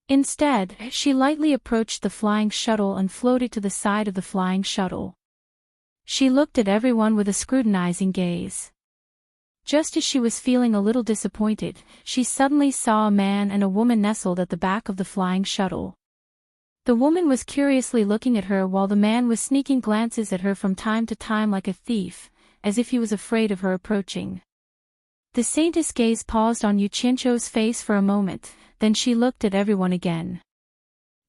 Instead, she lightly approached the flying shuttle and floated to the side of the flying shuttle. She looked at everyone with a scrutinizing gaze. Just as she was feeling a little disappointed, she suddenly saw a man and a woman nestled at the back of the flying shuttle. The woman was curiously looking at her while the man was sneaking glances at her from time to time like a thief, as if he was afraid of her approaching. The saintess' gaze paused on Yu Qianqiu's face for a moment, then she looked at everyone again.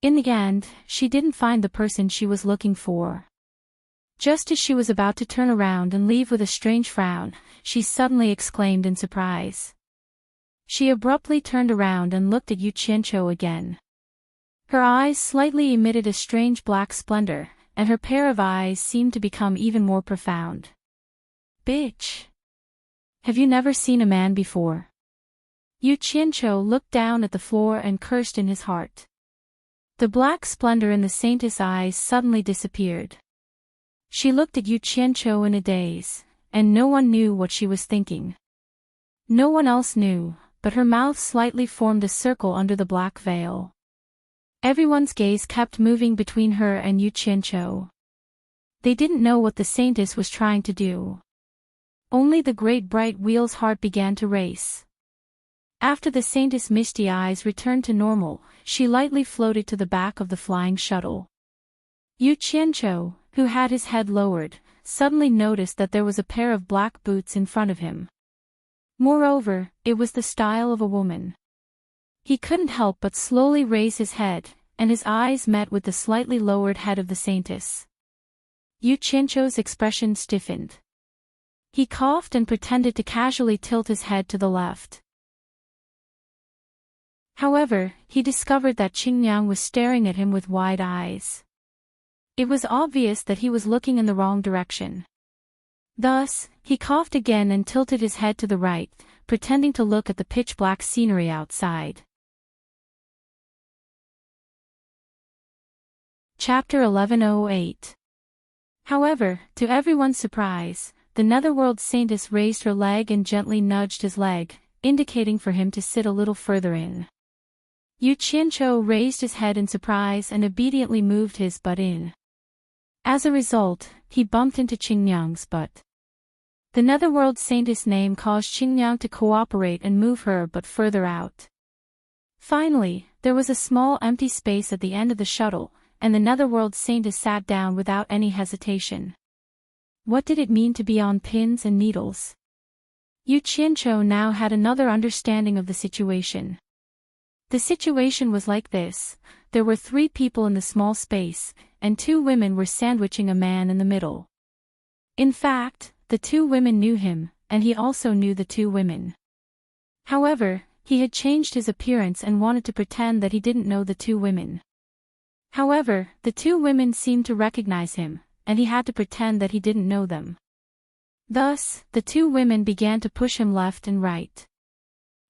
In the end, she didn't find the person she was looking for. Just as she was about to turn around and leave with a strange frown, she suddenly exclaimed in surprise. She abruptly turned around and looked at Yu Qianqiu again. Her eyes slightly emitted a strange black splendor, and her pair of eyes seemed to become even more profound. Bitch! Have you never seen a man before? Yu Qianqiu looked down at the floor and cursed in his heart. The black splendor in the saintess' eyes suddenly disappeared. She looked at Yu Qianqiu in a daze, and no one knew what she was thinking. No one else knew, but her mouth slightly formed a circle under the black veil. Everyone's gaze kept moving between her and Yu Qianqiu. They didn't know what the saintess was trying to do. Only the great bright wheel's heart began to race. After the saintess' misty eyes returned to normal, she lightly floated to the back of the flying shuttle. Yu Qianqiu, who had his head lowered, suddenly noticed that there was a pair of black boots in front of him. Moreover, it was the style of a woman. He couldn't help but slowly raise his head, and his eyes met with the slightly lowered head of the saintess. Yu Qianqiu's expression stiffened. He coughed and pretended to casually tilt his head to the left. However, he discovered that Qingyang was staring at him with wide eyes. It was obvious that he was looking in the wrong direction. Thus, he coughed again and tilted his head to the right, pretending to look at the pitch-black scenery outside. Chapter 1108. However, to everyone's surprise, the netherworld saintess raised her leg and gently nudged his leg, indicating for him to sit a little further in. Yu Qianqiu raised his head in surprise and obediently moved his butt in. As a result, he bumped into Qingyang's butt. The netherworld saintess' name caused Qingyang to cooperate and move her butt further out. Finally, there was a small empty space at the end of the shuttle, and the netherworld saintess sat down without any hesitation. What did it mean to be on pins and needles? Yu Qianqiu now had another understanding of the situation. The situation was like this: there were 3 people in the small space, and 2 women were sandwiching a man in the middle. In fact, the 2 women knew him, and he also knew the 2 women. However, he had changed his appearance and wanted to pretend that he didn't know the 2 women. However, the 2 women seemed to recognize him, and he had to pretend that he didn't know them. Thus, the 2 women began to push him left and right.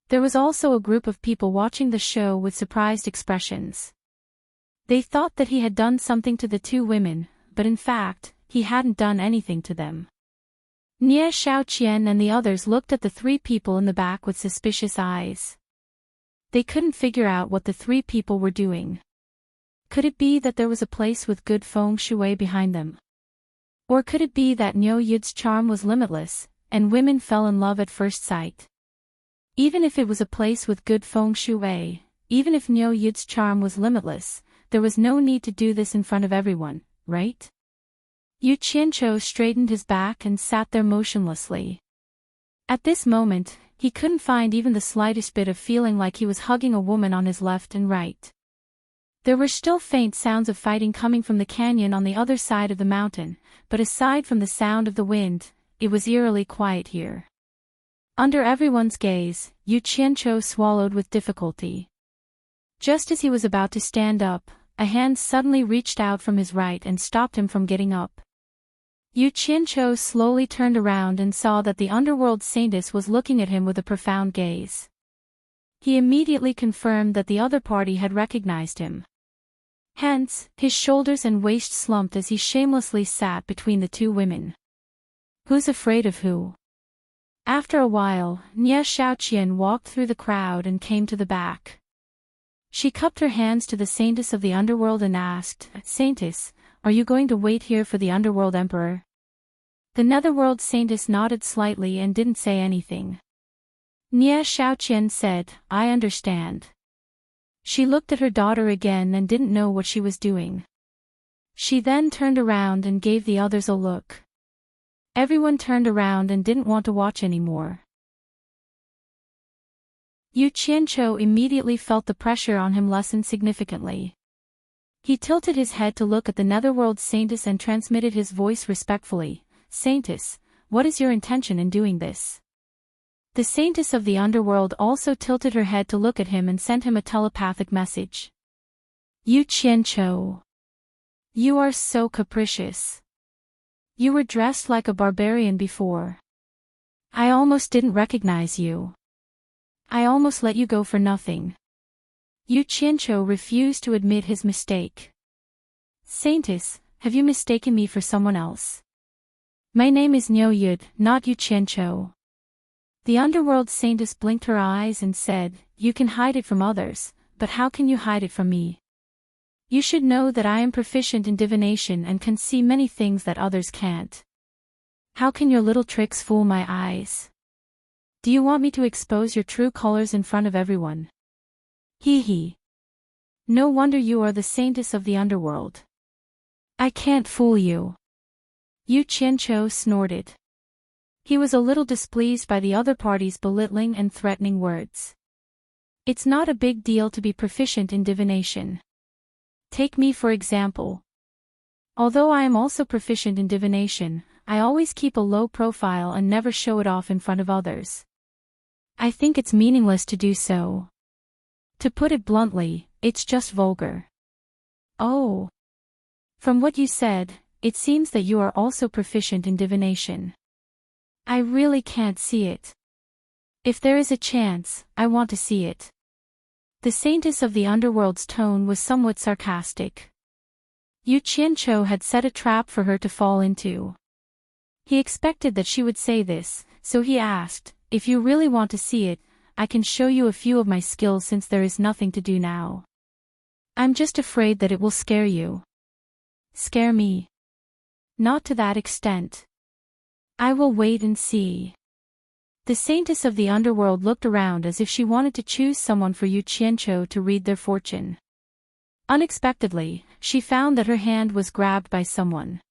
There was also a group of people watching the show with surprised expressions. They thought that he had done something to the 2 women, but in fact, he hadn't done anything to them. Nie Xiaoqian and the others looked at the 3 people in the back with suspicious eyes. They couldn't figure out what the 3 people were doing. Could it be that there was a place with good feng shui behind them? Or could it be that Niu Yid's charm was limitless, and women fell in love at first sight? Even if it was a place with good feng shui, even if Niu Yid's charm was limitless, there was no need to do this in front of everyone, right? Yu Qianqiu straightened his back and sat there motionlessly. At this moment, he couldn't find even the slightest bit of feeling like he was hugging a woman on his left and right. There were still faint sounds of fighting coming from the canyon on the other side of the mountain, but aside from the sound of the wind, it was eerily quiet here. Under everyone's gaze, Yu Qianqiu swallowed with difficulty. Just as he was about to stand up, a hand suddenly reached out from his right and stopped him from getting up. Yu Qianqiu slowly turned around and saw that the underworld saintess was looking at him with a profound gaze. He immediately confirmed that the other party had recognized him. Hence, his shoulders and waist slumped as he shamelessly sat between the 2 women. Who's afraid of who? After a while, Nie Xiaoqian walked through the crowd and came to the back. She cupped her hands to the Saintess of the Underworld and asked, "Saintess, are you going to wait here for the Underworld Emperor?" The Netherworld Saintess nodded slightly and didn't say anything. Nie Xiaoqian said, "I understand." She looked at her daughter again and didn't know what she was doing. She then turned around and gave the others a look. Everyone turned around and didn't want to watch anymore. Yu Qianqiu immediately felt the pressure on him lessen significantly. He tilted his head to look at the Netherworld Saintess and transmitted his voice respectfully, "Saintess, what is your intention in doing this?" The Saintess of the Underworld also tilted her head to look at him and sent him a telepathic message. "Yu Qianqiu. You are so capricious. You were dressed like a barbarian before. I almost didn't recognize you. I almost let you go for nothing." Yu Qianqiu refused to admit his mistake. "Saintess, have you mistaken me for someone else? My name is Niu Yud, not Yu Qianqiu." The Underworld Saintess blinked her eyes and said, "You can hide it from others, but how can you hide it from me? You should know that I am proficient in divination and can see many things that others can't. How can your little tricks fool my eyes? Do you want me to expose your true colors in front of everyone? Hee hee. No wonder you are the Saintess of the Underworld. I can't fool you." Yu Qianqiu snorted. He was a little displeased by the other party's belittling and threatening words. It's not a big deal to be proficient in divination. Take me for example. Although I am also proficient in divination, I always keep a low profile and never show it off in front of others. I think it's meaningless to do so. To put it bluntly, it's just vulgar. Oh. From what you said, it seems that you are also proficient in divination. I really can't see it. If there is a chance, I want to see it. The Saintess of the Underworld's tone was somewhat sarcastic. Yu Qianqiu had set a trap for her to fall into. He expected that she would say this, so he asked, "If you really want to see it, I can show you a few of my skills since there is nothing to do now. I'm just afraid that it will scare you." "Scare me? Not to that extent. I will wait and see." The Saintess of the Underworld looked around as if she wanted to choose someone for Yu Qianqiu to read their fortune. Unexpectedly, she found that her hand was grabbed by someone.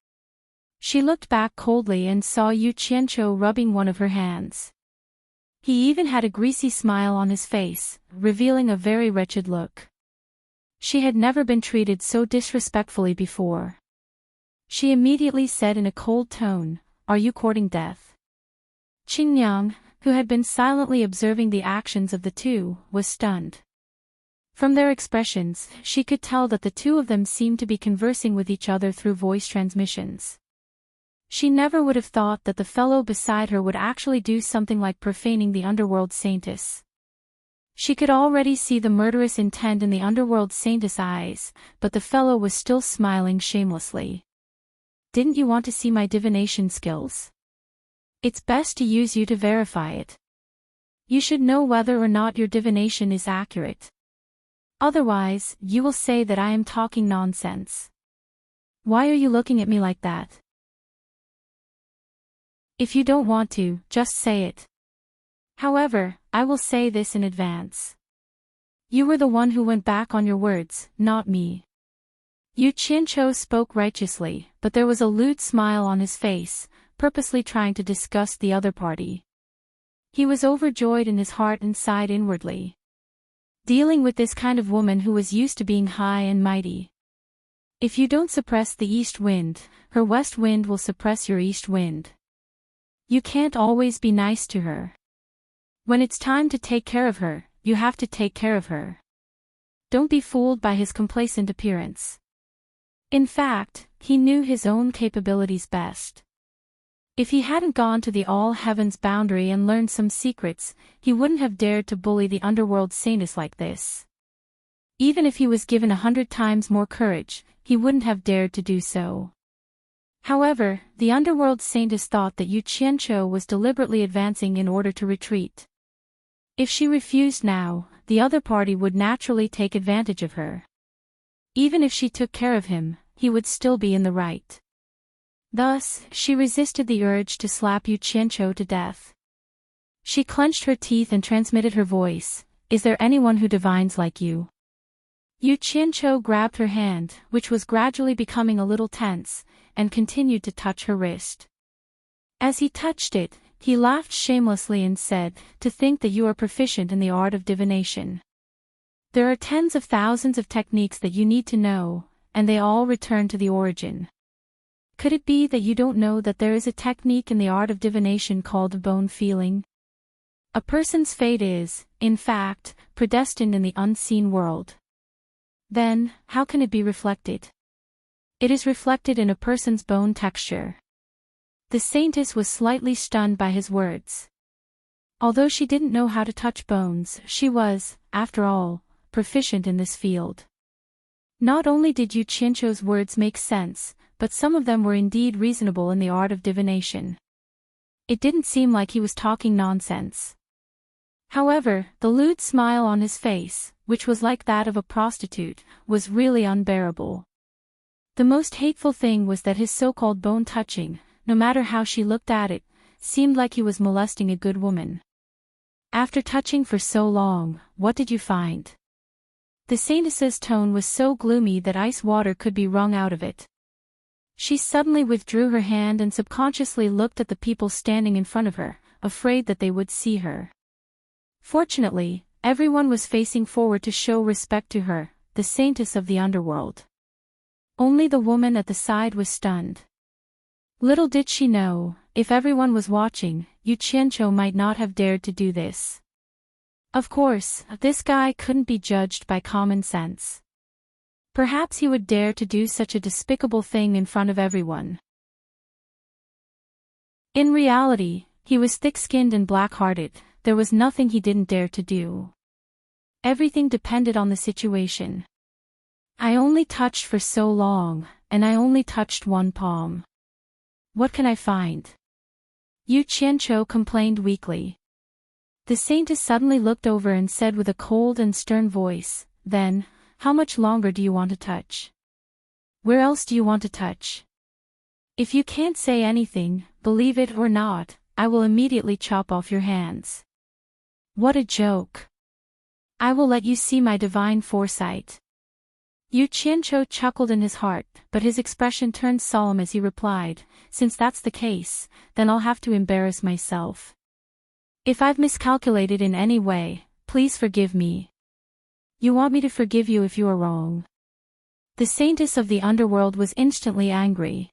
She looked back coldly and saw Yu Qianqiu rubbing one of her hands. He even had a greasy smile on his face, revealing a very wretched look. She had never been treated so disrespectfully before. She immediately said in a cold tone, "Are you courting death?" Qingyang, who had been silently observing the actions of the two, was stunned. From their expressions, she could tell that the two of them seemed to be conversing with each other through voice transmissions. She never would have thought that the fellow beside her would actually do something like profaning the Underworld Saintess. She could already see the murderous intent in the Underworld Saintess' eyes, but the fellow was still smiling shamelessly. "Didn't you want to see my divination skills? It's best to use you to verify it. You should know whether or not your divination is accurate. Otherwise, you will say that I am talking nonsense. Why are you looking at me like that? If you don't want to, just say it. However, I will say this in advance. You were the one who went back on your words, not me." Yu Qianqiu spoke righteously, but there was a lewd smile on his face, purposely trying to disgust the other party. He was overjoyed in his heart and sighed inwardly. Dealing with this kind of woman who was used to being high and mighty. If you don't suppress the east wind, her west wind will suppress your east wind. You can't always be nice to her. When it's time to take care of her, you have to take care of her. Don't be fooled by his complacent appearance. In fact, he knew his own capabilities best. If he hadn't gone to the all-heavens boundary and learned some secrets, he wouldn't have dared to bully the Underworld Saintess like this. Even if he was given 100 times more courage, he wouldn't have dared to do so. However, the Underworld Saintess thought that Yu Qianqiu was deliberately advancing in order to retreat. If she refused now, the other party would naturally take advantage of her. Even if she took care of him, he would still be in the right. Thus, she resisted the urge to slap Yu Qianqiu to death. She clenched her teeth and transmitted her voice, "Is there anyone who divines like you?" Yu Qianqiu grabbed her hand, which was gradually becoming a little tense, and continued to touch her wrist. As he touched it, he laughed shamelessly and said, "To think that you are proficient in the art of divination. There are tens of thousands of techniques that you need to know, and they all return to the origin. Could it be that you don't know that there is a technique in the art of divination called bone feeling? A person's fate is, in fact, predestined in the unseen world. Then, how can it be reflected? It is reflected in a person's bone texture." The saintess was slightly stunned by his words. Although she didn't know how to touch bones, she was, after all, proficient in this field. Not only did Yu Qianqiu's words make sense, but some of them were indeed reasonable in the art of divination. It didn't seem like he was talking nonsense. However, the lewd smile on his face, which was like that of a prostitute, was really unbearable. The most hateful thing was that his so-called bone-touching, no matter how she looked at it, seemed like he was molesting a good woman. "After touching for so long, what did you find?" The saintess's tone was so gloomy that ice water could be wrung out of it. She suddenly withdrew her hand and subconsciously looked at the people standing in front of her, afraid that they would see her. Fortunately, everyone was facing forward to show respect to her, the saintess of the underworld. Only the woman at the side was stunned. Little did she know, if everyone was watching, Yu Qianqiu might not have dared to do this. Of course, this guy couldn't be judged by common sense. Perhaps he would dare to do such a despicable thing in front of everyone. In reality, he was thick-skinned and black-hearted. There was nothing he didn't dare to do. Everything depended on the situation. "I only touched for so long, and I only touched one palm. What can I find?" Yu Qianqiu complained weakly. The saintess suddenly looked over and said with a cold and stern voice, "Then, how much longer do you want to touch? Where else do you want to touch? If you can't say anything, believe it or not, I will immediately chop off your hands." What a joke. I will let you see my divine foresight. Yu Qianqiu chuckled in his heart, but his expression turned solemn as he replied, "Since that's the case, then I'll have to embarrass myself. If I've miscalculated in any way, please forgive me." "You want me to forgive you if you are wrong?" The saintess of the underworld was instantly angry.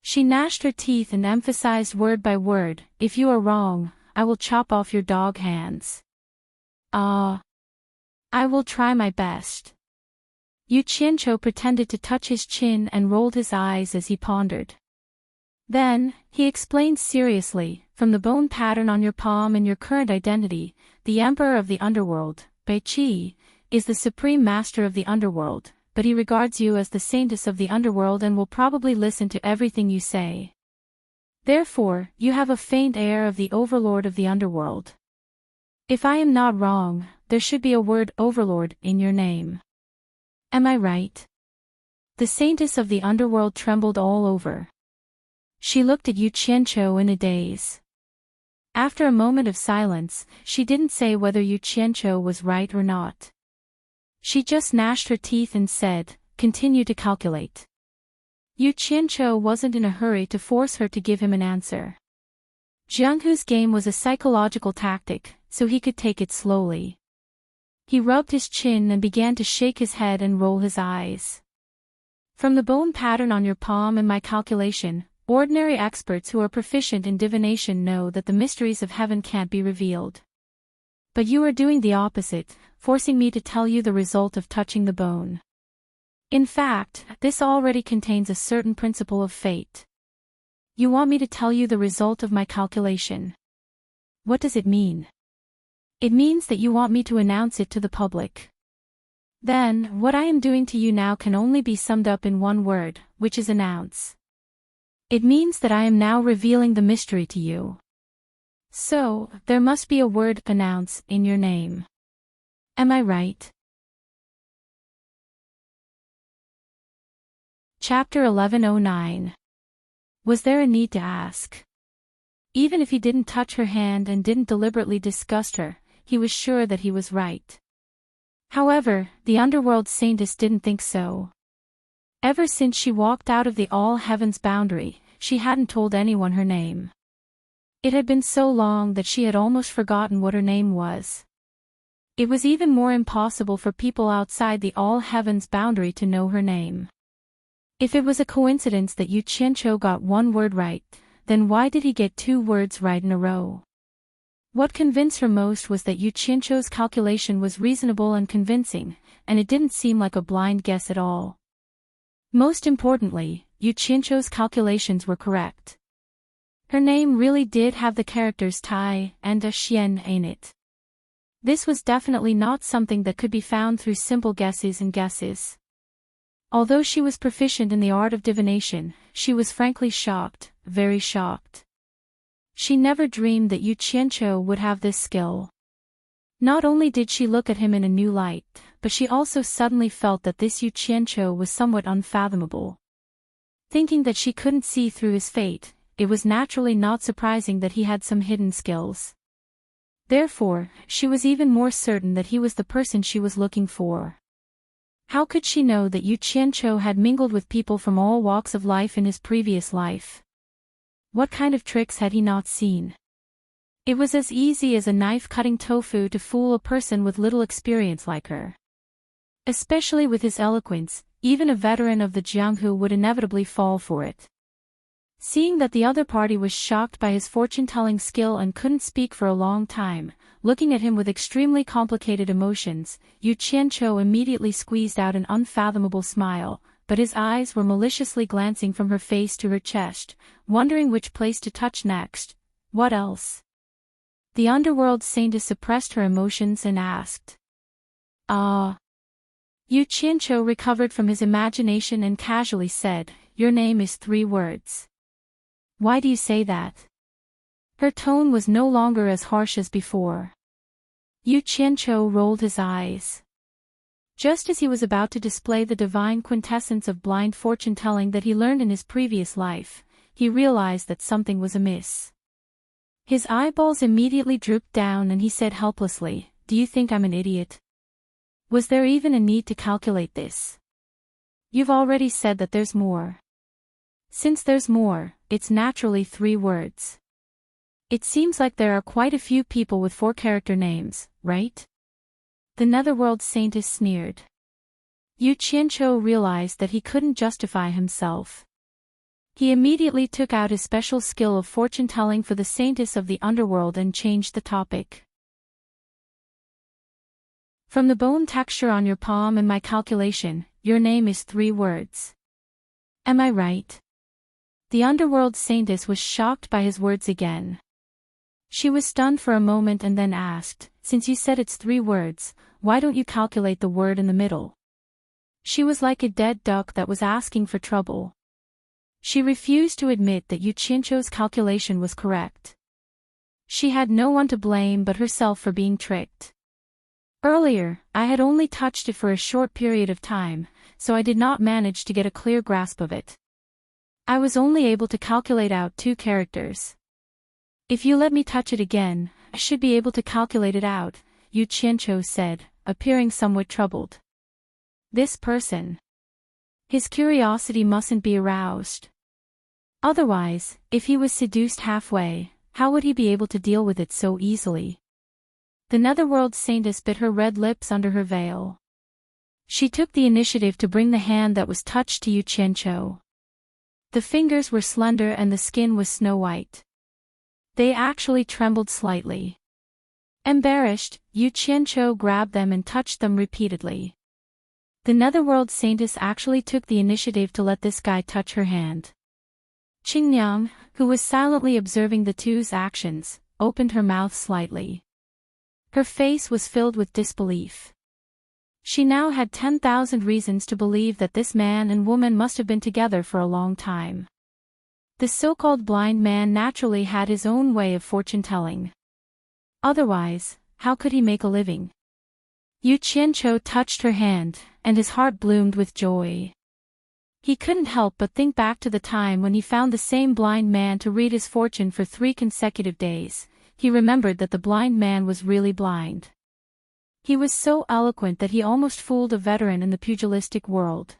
She gnashed her teeth and emphasized word by word, "If you are wrong, I will chop off your dog hands." "Ah. I will try my best." Yu Qianqiu pretended to touch his chin and rolled his eyes as he pondered. Then, he explained seriously, "From the bone pattern on your palm and your current identity, the Emperor of the Underworld, Bei Qi, is the Supreme Master of the Underworld, but he regards you as the Saintess of the Underworld and will probably listen to everything you say. Therefore, you have a faint air of the Overlord of the Underworld. If I am not wrong, there should be a word Overlord in your name. Am I right?" The Saintess of the Underworld trembled all over. She looked at Yu Qianqiu in a daze. After a moment of silence, she didn't say whether Yu Qianqiu was right or not. She just gnashed her teeth and said, "Continue to calculate." Yu Qianqiu wasn't in a hurry to force her to give him an answer. Jianghu's game was a psychological tactic, so he could take it slowly. He rubbed his chin and began to shake his head and roll his eyes. "From the bone pattern on your palm and my calculation, ordinary experts who are proficient in divination know that the mysteries of heaven can't be revealed. But you are doing the opposite, forcing me to tell you the result of touching the bone. In fact, this already contains a certain principle of fate. You want me to tell you the result of my calculation. What does it mean?" "It means that you want me to announce it to the public. Then, what I am doing to you now can only be summed up in one word, which is announce. It means that I am now revealing the mystery to you. So, there must be a word announce in your name. Am I right? Chapter 1109. Was there a need to ask? Even if he didn't touch her hand and didn't deliberately disgust her, he was sure that he was right. However, the underworld saintess didn't think so. Ever since she walked out of the all-heavens boundary, she hadn't told anyone her name. It had been so long that she had almost forgotten what her name was. It was even more impossible for people outside the all-heavens boundary to know her name. If it was a coincidence that Yu Qianqiu got one word right, then why did he get 2 words right in a row? What convinced her most was that Yu Qianqiu's calculation was reasonable and convincing, and it didn't seem like a blind guess at all. Most importantly, Yu Qianqiu's calculations were correct. Her name really did have the characters Tai and Xian in it. This was definitely not something that could be found through simple guesses and guesses. Although she was proficient in the art of divination, she was frankly shocked, very shocked. She never dreamed that Yu Qianqiu would have this skill. Not only did she look at him in a new light, but she also suddenly felt that this Yu Qianqiu was somewhat unfathomable. Thinking that she couldn't see through his fate, it was naturally not surprising that he had some hidden skills. Therefore, she was even more certain that he was the person she was looking for. How could she know that Yu Qianqiu had mingled with people from all walks of life in his previous life? What kind of tricks had he not seen? It was as easy as a knife cutting tofu to fool a person with little experience like her. Especially with his eloquence, even a veteran of the Jianghu would inevitably fall for it. Seeing that the other party was shocked by his fortune-telling skill and couldn't speak for a long time, looking at him with extremely complicated emotions, Yu Qianqiu immediately squeezed out an unfathomable smile, but his eyes were maliciously glancing from her face to her chest, wondering which place to touch next. What else? The underworld saintess suppressed her emotions and asked. Ah. Yu Qianqiu recovered from his imagination and casually said, "Your name is 3 words. Why do you say that?" Her tone was no longer as harsh as before. Yu Qianqiu rolled his eyes. Just as he was about to display the divine quintessence of blind fortune-telling that he learned in his previous life, he realized that something was amiss. His eyeballs immediately drooped down and he said helplessly, "Do you think I'm an idiot? Was there even a need to calculate this? You've already said that there's more. Since there's more, it's naturally 3 words. It seems like there are quite a few people with 4 character names, right?" The netherworld saintess sneered. Yu Qianqiu realized that he couldn't justify himself. He immediately took out his special skill of fortune-telling for the saintess of the underworld and changed the topic. "From the bone texture on your palm and my calculation, your name is 3 words. Am I right?" The underworld saintess was shocked by his words again. She was stunned for a moment and then asked, "Since you said it's 3 words, why don't you calculate the word in the middle?" She was like a dead duck that was asking for trouble. She refused to admit that Yu Qianqiu's calculation was correct. She had no one to blame but herself for being tricked. Earlier, I had only touched it for a short period of time, so I did not manage to get a clear grasp of it. I was only able to calculate out 2 characters. If you let me touch it again, I should be able to calculate it out, Yu Qianqiu said, appearing somewhat troubled. This person. His curiosity mustn't be aroused. Otherwise, if he was seduced halfway, how would he be able to deal with it so easily? The netherworld saintess bit her red lips under her veil. She took the initiative to bring the hand that was touched to Yu Qianqiu. The fingers were slender and the skin was snow-white. They actually trembled slightly. Embarrassed, Yu Qianqiu grabbed them and touched them repeatedly. The netherworld saintess actually took the initiative to let this guy touch her hand. Qingniang, who was silently observing the two's actions, opened her mouth slightly. Her face was filled with disbelief. She now had 10,000 reasons to believe that this man and woman must have been together for a long time. The so-called blind man naturally had his own way of fortune-telling. Otherwise, how could he make a living? Yu Qianqiu touched her hand, and his heart bloomed with joy. He couldn't help but think back to the time when he found the same blind man to read his fortune for 3 consecutive days. He remembered that the blind man was really blind. He was so eloquent that he almost fooled a veteran in the pugilistic world.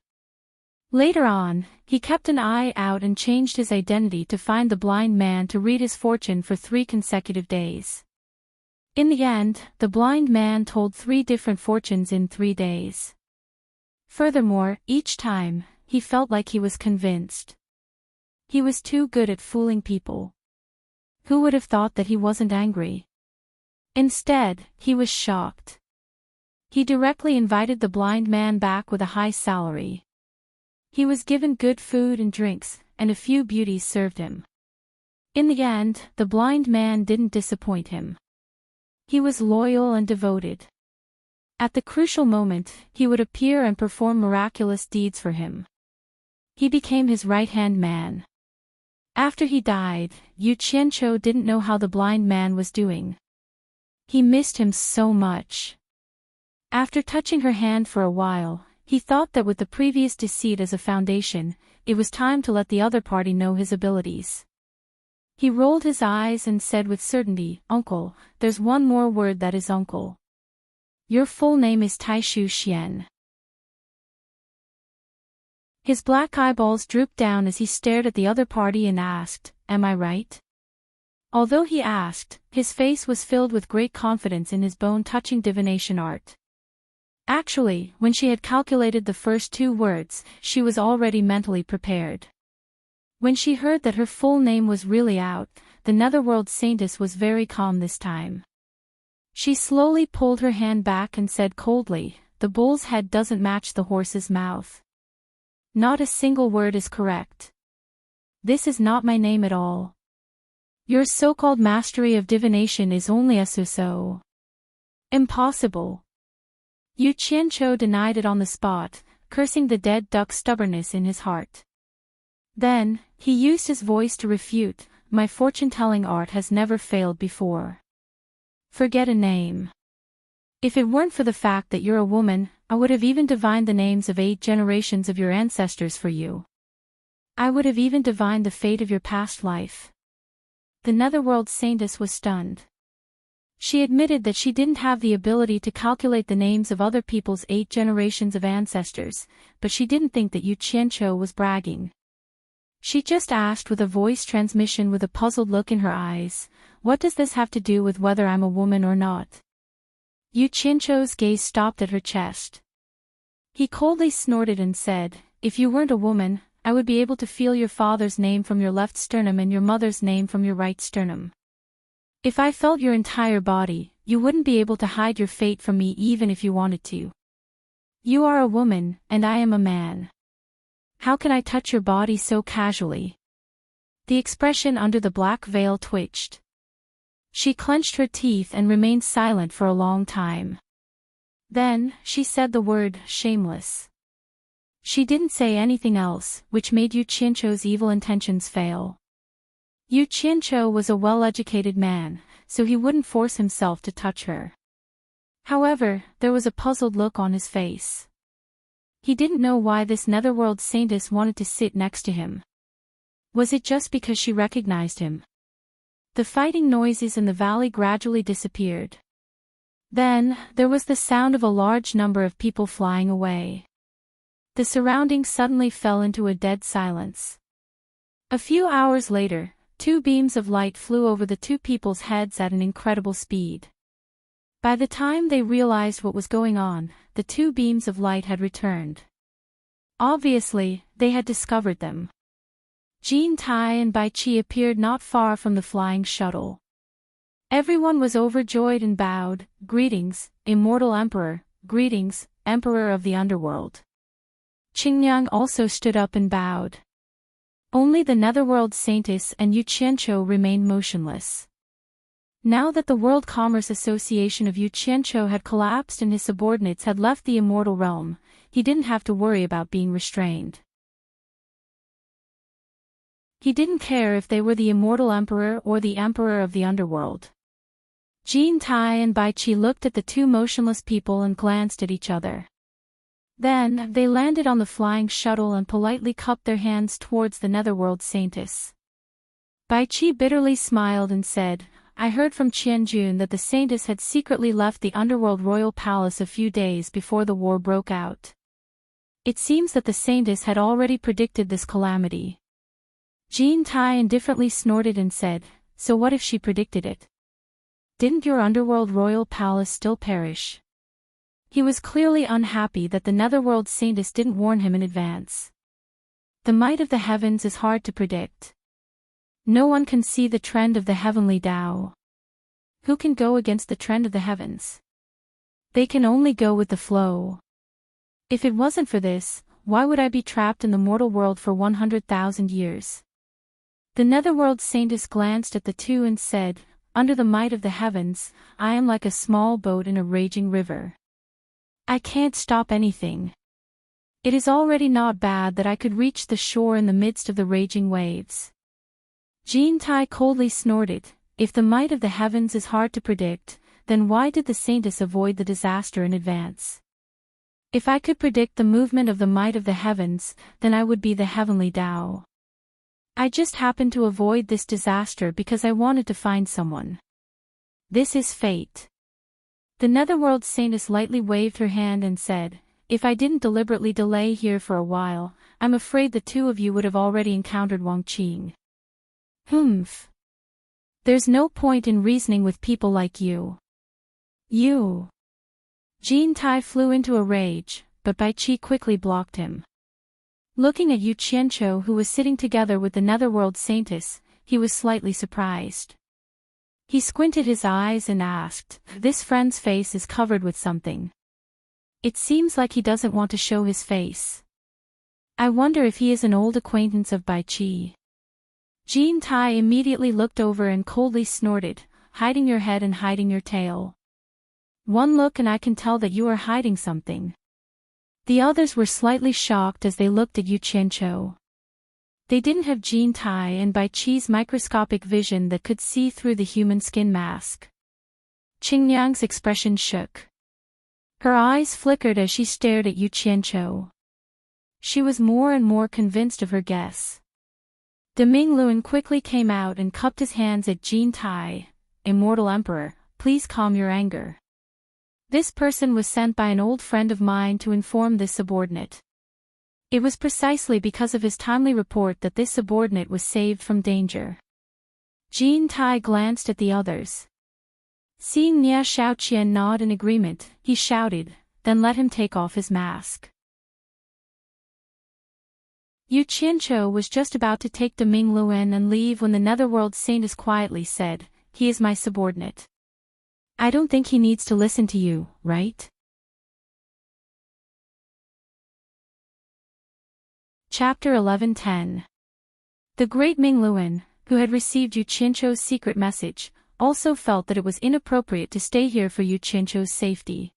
Later on, he kept an eye out and changed his identity to find the blind man to read his fortune for 3 consecutive days. In the end, the blind man told 3 different fortunes in 3 days. Furthermore, each time, he felt like he was convinced. He was too good at fooling people. Who would have thought that he wasn't angry? Instead, he was shocked. He directly invited the blind man back with a high salary. He was given good food and drinks, and a few beauties served him. In the end, the blind man didn't disappoint him. He was loyal and devoted. At the crucial moment, he would appear and perform miraculous deeds for him. He became his right-hand man. After he died, Yu Qianqiu didn't know how the blind man was doing. He missed him so much. After touching her hand for a while, he thought that with the previous deceit as a foundation, it was time to let the other party know his abilities. He rolled his eyes and said with certainty, "Uncle, there's one more word that is uncle. Your full name is Taishu Xian." His black eyeballs drooped down as he stared at the other party and asked, "Am I right?" Although he asked, his face was filled with great confidence in his bone-touching divination art. Actually, when she had calculated the first 2 words, she was already mentally prepared. When she heard that her full name was really out, the netherworld saintess was very calm this time. She slowly pulled her hand back and said coldly, "The bull's head doesn't match the horse's mouth. Not a single word is correct. This is not my name at all. Your so-called mastery of divination is only a so-so. Impossible." Yu Qianqiu denied it on the spot, cursing the dead duck's stubbornness in his heart. Then, he used his voice to refute, "My fortune-telling art has never failed before. Forget a name. If it weren't for the fact that you're a woman, I would have even divined the names of 8 generations of your ancestors for you. I would have even divined the fate of your past life." The netherworld saintess was stunned. She admitted that she didn't have the ability to calculate the names of other people's 8 generations of ancestors, but she didn't think that Yu Qianqiu was bragging. She just asked with a voice transmission with a puzzled look in her eyes, "What does this have to do with whether I'm a woman or not?" Yu Qianqiu's gaze stopped at her chest. He coldly snorted and said, "If you weren't a woman, I would be able to feel your father's name from your left sternum and your mother's name from your right sternum. If I felt your entire body, you wouldn't be able to hide your fate from me even if you wanted to. You are a woman, and I am a man. How can I touch your body so casually?" The expression under the black veil twitched. She clenched her teeth and remained silent for a long time. Then, she said the word, "shameless." She didn't say anything else, which made Yu Qianqiu's evil intentions fail. Yu Qianqiu was a well-educated man, so he wouldn't force himself to touch her. However, there was a puzzled look on his face. He didn't know why this netherworld saintess wanted to sit next to him. Was it just because she recognized him? The fighting noises in the valley gradually disappeared. Then, there was the sound of a large number of people flying away. The surroundings suddenly fell into a dead silence. A few hours later, 2 beams of light flew over the 2 people's heads at an incredible speed. By the time they realized what was going on, the 2 beams of light had returned. Obviously, they had discovered them. Jean Tai and Bai Qi appeared not far from the flying shuttle. Everyone was overjoyed and bowed, "Greetings, Immortal Emperor, greetings, Emperor of the Underworld." Qingyang also stood up and bowed. Only the netherworld saintess and Yu Qianqiu remained motionless. Now that the World Commerce Association of Yu Qianqiu had collapsed and his subordinates had left the immortal realm, he didn't have to worry about being restrained. He didn't care if they were the immortal emperor or the emperor of the underworld. Jean Tai and Bai Chi looked at the two motionless people and glanced at each other. Then, they landed on the flying shuttle and politely cupped their hands towards the Netherworld Saintess. Bai Chi bitterly smiled and said, I heard from Qianjun that the Saintess had secretly left the Underworld Royal Palace a few days before the war broke out. It seems that the Saintess had already predicted this calamity. Jean Tai indifferently snorted and said, So what if she predicted it? Didn't your Underworld Royal Palace still perish? He was clearly unhappy that the Netherworld Saintess didn't warn him in advance. The might of the heavens is hard to predict. No one can see the trend of the heavenly Tao. Who can go against the trend of the heavens? They can only go with the flow. If it wasn't for this, why would I be trapped in the mortal world for 100,000 years? The Netherworld Saintess glanced at the two and said, Under the might of the heavens, I am like a small boat in a raging river. I can't stop anything. It is already not bad that I could reach the shore in the midst of the raging waves. Jean Tai coldly snorted, If the might of the heavens is hard to predict, then why did the Saintess avoid the disaster in advance? If I could predict the movement of the might of the heavens, then I would be the heavenly Tao. I just happened to avoid this disaster because I wanted to find someone. This is fate. The Netherworld Saintess lightly waved her hand and said, If I didn't deliberately delay here for a while, I'm afraid the two of you would have already encountered Wang Qing. Humph. There's no point in reasoning with people like you. You. Jean Tai flew into a rage, but Bai Chi quickly blocked him. Looking at Yu Qianqiu, who was sitting together with the Netherworld Saintess, he was slightly surprised. He squinted his eyes and asked, This friend's face is covered with something. It seems like he doesn't want to show his face. I wonder if he is an old acquaintance of Bai Chi. Jean Tai immediately looked over and coldly snorted, Hiding your head and hiding your tail. One look and I can tell that you are hiding something. The others were slightly shocked as they looked at Yu Qianqiu. They didn't have Jean Tai and Bai Chi's microscopic vision that could see through the human skin mask. Qingyang's expression shook. Her eyes flickered as she stared at Yu Qianqiu. She was more and more convinced of her guess. De Mingluan quickly came out and cupped his hands at Jean Tai. Immortal Emperor, please calm your anger. This person was sent by an old friend of mine to inform this subordinate. It was precisely because of his timely report that this subordinate was saved from danger. Jean Tai glanced at the others. Seeing Nia Shaoqian nod in agreement, he shouted, Then let him take off his mask. Yu Qianqiu was just about to take De Mingluan and leave when the Netherworld Saintess quietly said, He is my subordinate. I don't think he needs to listen to you, right? Chapter 11:10. The great Mingluan, who had received Yu Qianqiu's secret message, also felt that it was inappropriate to stay here for Yu Qianqiu's safety.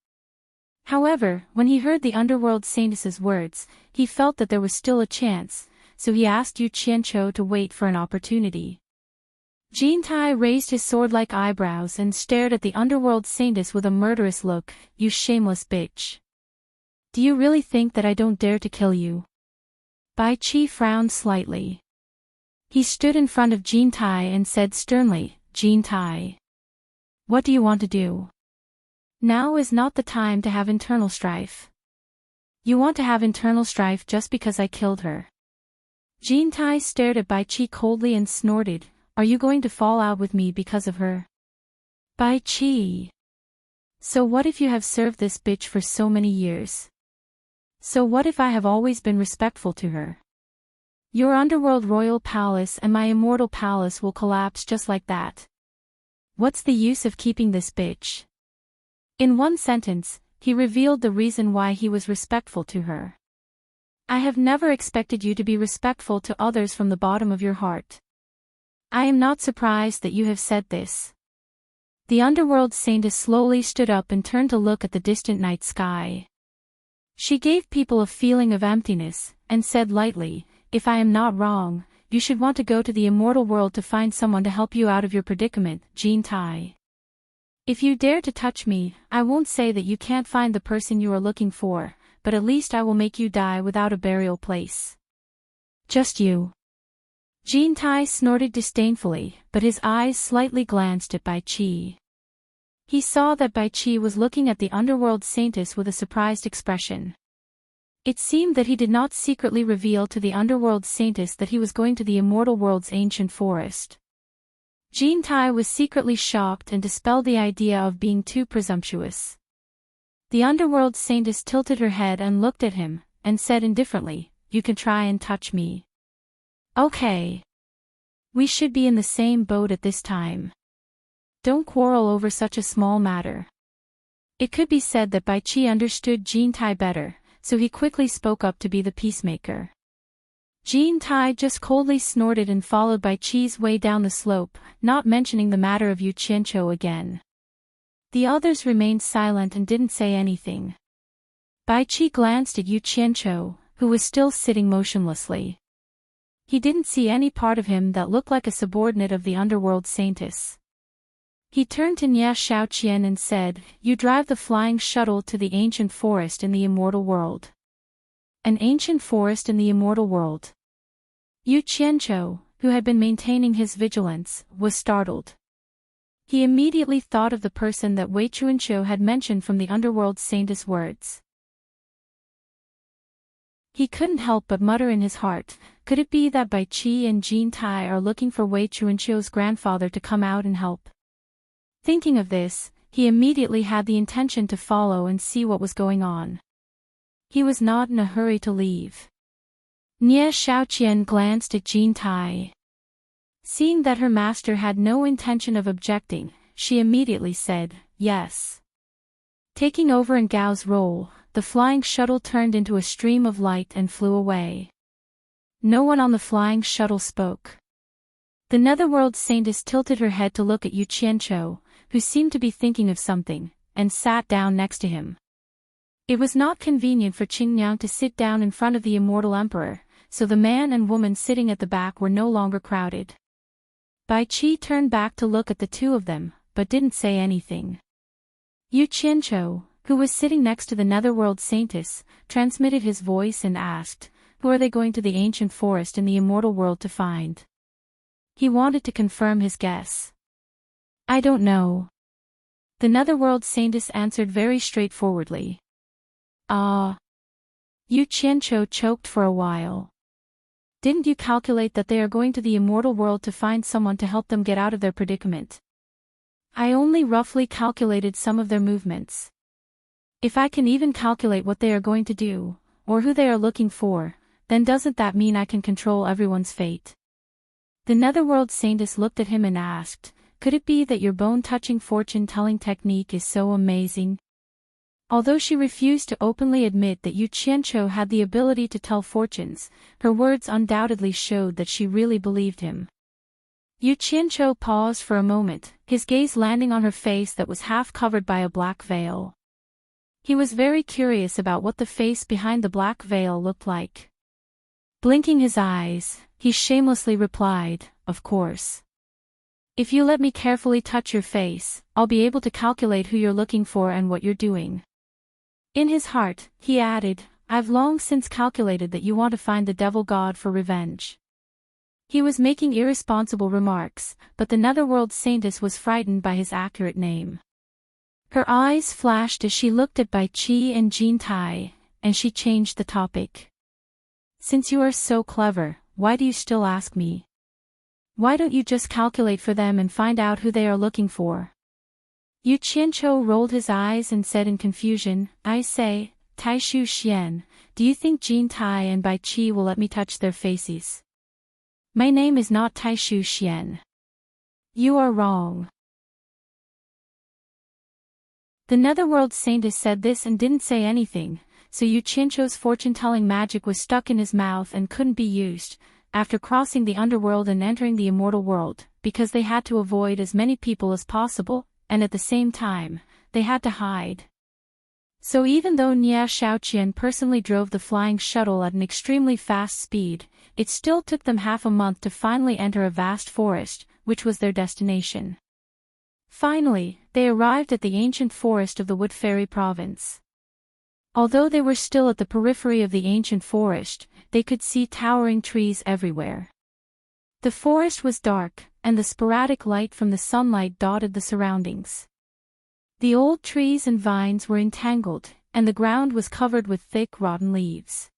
However, when he heard the Underworld Saintess's words, he felt that there was still a chance, so he asked Yu Qianqiu to wait for an opportunity. Jean Tai raised his sword-like eyebrows and stared at the Underworld Saintess with a murderous look, You shameless bitch. Do you really think that I don't dare to kill you? Bai Chi frowned slightly. He stood in front of Jean Tai and said sternly, Jean Tai. What do you want to do? Now is not the time to have internal strife. You want to have internal strife just because I killed her. Jean Tai stared at Bai Chi coldly and snorted, Are you going to fall out with me because of her? Bai Chi. So what if you have served this bitch for so many years? So what if I have always been respectful to her? Your Underworld Royal Palace and my Immortal Palace will collapse just like that. What's the use of keeping this bitch? In one sentence, he revealed the reason why he was respectful to her. I have never expected you to be respectful to others from the bottom of your heart. I am not surprised that you have said this. The Underworld Saintess slowly stood up and turned to look at the distant night sky. She gave people a feeling of emptiness, and said lightly, If I am not wrong, you should want to go to the immortal world to find someone to help you out of your predicament, Jean Tai. If you dare to touch me, I won't say that you can't find the person you are looking for, but at least I will make you die without a burial place. Just you. Jintai snorted disdainfully, but his eyes slightly glanced at Bai Qi. He saw that Bai Qi was looking at the underworld saintess with a surprised expression. It seemed that he did not secretly reveal to the underworld saintess that he was going to the immortal world's ancient forest. Jintai was secretly shocked and dispelled the idea of being too presumptuous. The underworld saintess tilted her head and looked at him, and said indifferently, "You can try and touch me. Okay. We should be in the same boat at this time. Don't quarrel over such a small matter." It could be said that Bai Qi understood Jintai better, so he quickly spoke up to be the peacemaker. Jintai just coldly snorted and followed Bai Qi's way down the slope, not mentioning the matter of Yu Qianqiu again. The others remained silent and didn't say anything. Bai Qi glanced at Yu Qianqiu, who was still sitting motionlessly. He didn't see any part of him that looked like a subordinate of the underworld saintess. He turned to Nia Shaoqian and said, "You drive the flying shuttle to the ancient forest in the immortal world." An ancient forest in the immortal world. Yu Qianqiu, who had been maintaining his vigilance, was startled. He immediately thought of the person that Wei Chuanqiu had mentioned from the underworld saintess' words. He couldn't help but mutter in his heart, could it be that Bai Qi and Jintai are looking for Wei Chuanqiu's grandfather to come out and help? Thinking of this, he immediately had the intention to follow and see what was going on. He was not in a hurry to leave. Nia Shaoqian glanced at Jintai. Seeing that her master had no intention of objecting, she immediately said, "Yes." Taking over in Gao's role, the flying shuttle turned into a stream of light and flew away. No one on the flying shuttle spoke. The netherworld saintess tilted her head to look at Yu Qianqiu, who seemed to be thinking of something, and sat down next to him. It was not convenient for Qingniang to sit down in front of the immortal emperor, so the man and woman sitting at the back were no longer crowded. Bai Qi turned back to look at the two of them, but didn't say anything. Yu Qianqiu, who was sitting next to the netherworld saintess, transmitted his voice and asked, "Who are they going to the ancient forest in the immortal world to find?" He wanted to confirm his guess. "I don't know." The netherworld saintess answered very straightforwardly. Yu Qianqiu choked for a while. "Didn't you calculate that they are going to the immortal world to find someone to help them get out of their predicament?" "I only roughly calculated some of their movements. If I can even calculate what they are going to do, or who they are looking for, then doesn't that mean I can control everyone's fate?" The netherworld saintess looked at him and asked, "Could it be that your bone-touching fortune-telling technique is so amazing?" Although she refused to openly admit that Yu Qianqiu had the ability to tell fortunes, her words undoubtedly showed that she really believed him. Yu Qianqiu paused for a moment, his gaze landing on her face that was half covered by a black veil. He was very curious about what the face behind the black veil looked like. Blinking his eyes, he shamelessly replied, "Of course. If you let me carefully touch your face, I'll be able to calculate who you're looking for and what you're doing." In his heart, he added, "I've long since calculated that you want to find the devil god for revenge." He was making irresponsible remarks, but the netherworld saintess was frightened by his accurate name. Her eyes flashed as she looked at Bai Qi and Jintai, and she changed the topic. "Since you are so clever, why do you still ask me? Why don't you just calculate for them and find out who they are looking for?" Yu Qianqiu rolled his eyes and said in confusion, "I say, Taishu Xian, do you think Jintai and Bai Qi will let me touch their faces? My name is not Taishu Xian. You are wrong." The netherworld saintess said this and didn't say anything, so Yu Qianqiu's fortune-telling magic was stuck in his mouth and couldn't be used, after crossing the underworld and entering the immortal world, because they had to avoid as many people as possible, and at the same time, they had to hide. So even though Nia Shaoqian personally drove the flying shuttle at an extremely fast speed, it still took them half a month to finally enter a vast forest, which was their destination. Finally, they arrived at the ancient forest of the Wood Fairy province. Although they were still at the periphery of the ancient forest, they could see towering trees everywhere. The forest was dark, and the sporadic light from the sunlight dotted the surroundings. The old trees and vines were entangled, and the ground was covered with thick rotten leaves.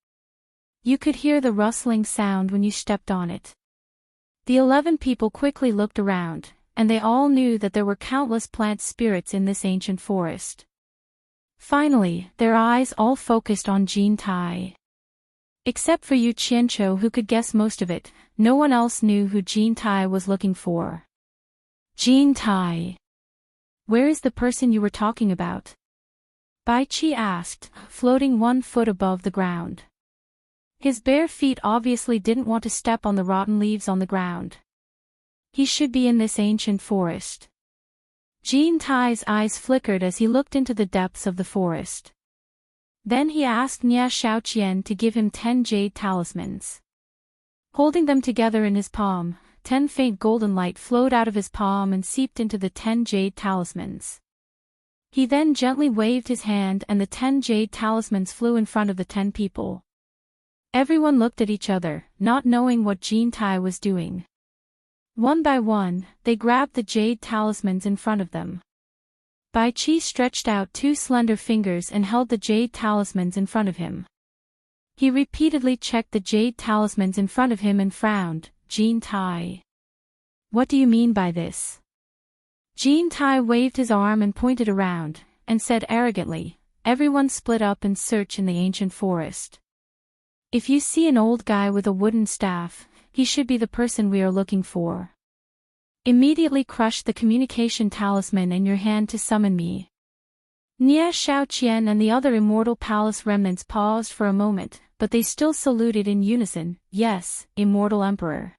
You could hear the rustling sound when you stepped on it. The 11 people quickly looked around, and they all knew that there were countless plant spirits in this ancient forest. Finally, their eyes all focused on Jean Tai. Except for Yu Qianqiu, who could guess most of it, no one else knew who Jean Tai was looking for. Jean Tai. Where is the person you were talking about? Bai Qi asked, floating 1 foot above the ground. His bare feet obviously didn't want to step on the rotten leaves on the ground. He should be in this ancient forest. Jean Tai's eyes flickered as he looked into the depths of the forest. Then he asked Nia Shaoqian to give him 10 jade talismans. Holding them together in his palm, 10 faint golden light flowed out of his palm and seeped into the 10 jade talismans. He then gently waved his hand and the 10 jade talismans flew in front of the 10 people. Everyone looked at each other, not knowing what Jean Tai was doing. One by one, they grabbed the jade talismans in front of them. Bai Qi stretched out 2 slender fingers and held the jade talismans in front of him. He repeatedly checked the jade talismans in front of him and frowned. Jean Tai. What do you mean by this? Jean Tai waved his arm and pointed around, and said arrogantly, everyone split up and search in the ancient forest. If you see an old guy with a wooden staff, he should be the person we are looking for. Immediately crush the communication talisman in your hand to summon me. Nia Shaoqian and the other immortal palace remnants paused for a moment, but they still saluted in unison, yes, immortal emperor.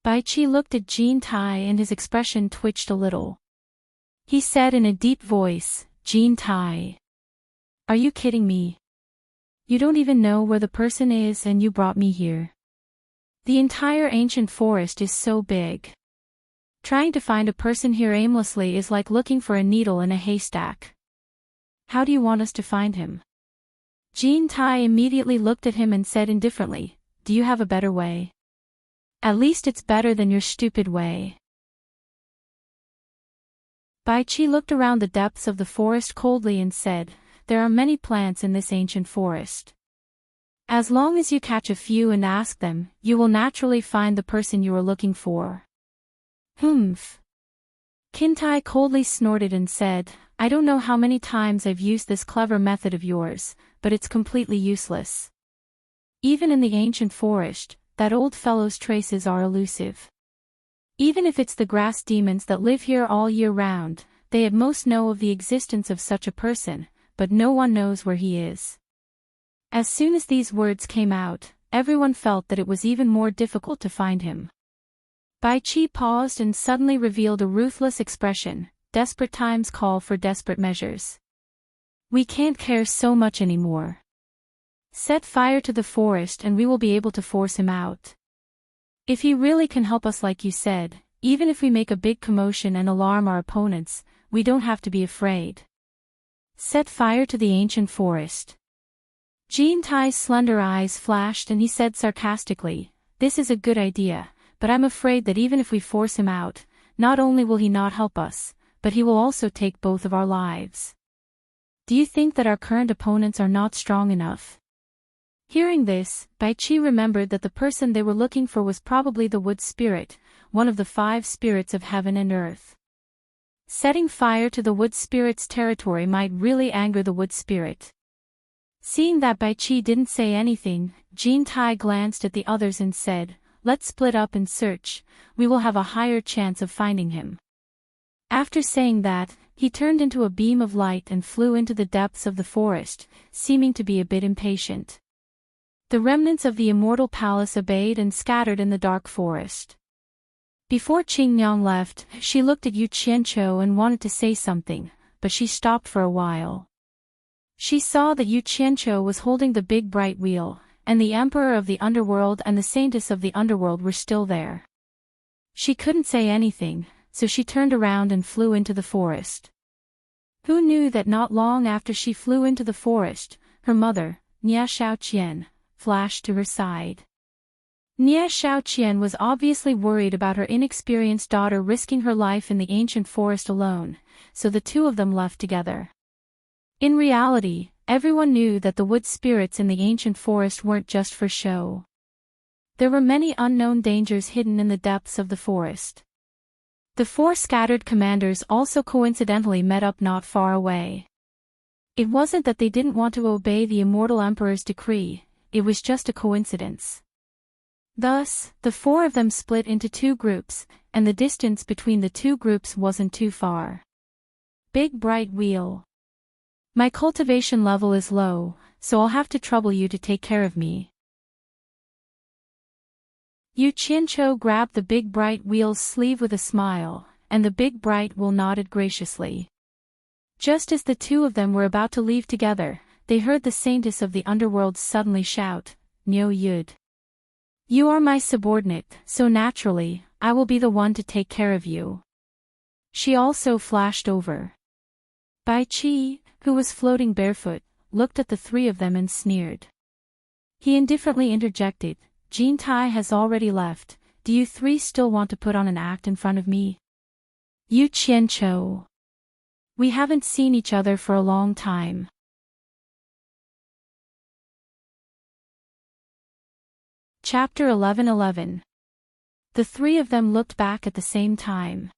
Bai Qi looked at Jean Tai and his expression twitched a little. He said in a deep voice, Jean Tai. Are you kidding me? You don't even know where the person is and you brought me here. The entire ancient forest is so big. Trying to find a person here aimlessly is like looking for a needle in a haystack. How do you want us to find him? Jean Tai immediately looked at him and said indifferently, do you have a better way? At least it's better than your stupid way. Bai Qi looked around the depths of the forest coldly and said, there are many plants in this ancient forest. As long as you catch a few and ask them, you will naturally find the person you are looking for. Humph. Qin coldly snorted and said, I don't know how many times I've used this clever method of yours, but it's completely useless. Even in the ancient forest, that old fellow's traces are elusive. Even if it's the grass demons that live here all year round, they at most know of the existence of such a person, but no one knows where he is. As soon as these words came out, everyone felt that it was even more difficult to find him. Bai Qi paused and suddenly revealed a ruthless expression, desperate times call for desperate measures. We can't care so much anymore. Set fire to the forest and we will be able to force him out. If he really can help us like you said, even if we make a big commotion and alarm our opponents, we don't have to be afraid. Set fire to the ancient forest. Jean Tai's slender eyes flashed and he said sarcastically, this is a good idea, but I'm afraid that even if we force him out, not only will he not help us, but he will also take both of our lives. Do you think that our current opponents are not strong enough? Hearing this, Bai Qi remembered that the person they were looking for was probably the wood spirit, one of the 5 spirits of heaven and earth. Setting fire to the wood spirit's territory might really anger the wood spirit. Seeing that Bai Qi didn't say anything, Jean Tai glanced at the others and said, let's split up and search, we will have a higher chance of finding him. After saying that, he turned into a beam of light and flew into the depths of the forest, seeming to be a bit impatient. The remnants of the immortal palace obeyed and scattered in the dark forest. Before Qingyang left, she looked at Yu Qianqiu and wanted to say something, but she stopped for a while. She saw that Yu Qianqiu was holding the big bright wheel, and the emperor of the underworld and the saintess of the underworld were still there. She couldn't say anything, so she turned around and flew into the forest. Who knew that not long after she flew into the forest, her mother, Nia Xiaoqian, flashed to her side. Nia Xiaoqian was obviously worried about her inexperienced daughter risking her life in the ancient forest alone, so the two of them left together. In reality, everyone knew that the wood spirits in the ancient forest weren't just for show. There were many unknown dangers hidden in the depths of the forest. The four scattered commanders also coincidentally met up not far away. It wasn't that they didn't want to obey the immortal emperor's decree, it was just a coincidence. Thus, the four of them split into two groups, and the distance between the two groups wasn't too far. Big bright wheel. My cultivation level is low, so I'll have to trouble you to take care of me. Yu Qianqiu grabbed the big bright wheel's sleeve with a smile, and the big bright wheel nodded graciously. Just as the two of them were about to leave together, they heard the saintess of the underworld suddenly shout, "Niu Yud. You are my subordinate, so naturally, I will be the one to take care of you." She also flashed over. Bai Qi, who was floating barefoot, looked at the three of them and sneered. He indifferently interjected, "Jean Tai has already left, do you three still want to put on an act in front of me?" Yu Qianqiu. We haven't seen each other for a long time. Chapter 11:11. The three of them looked back at the same time.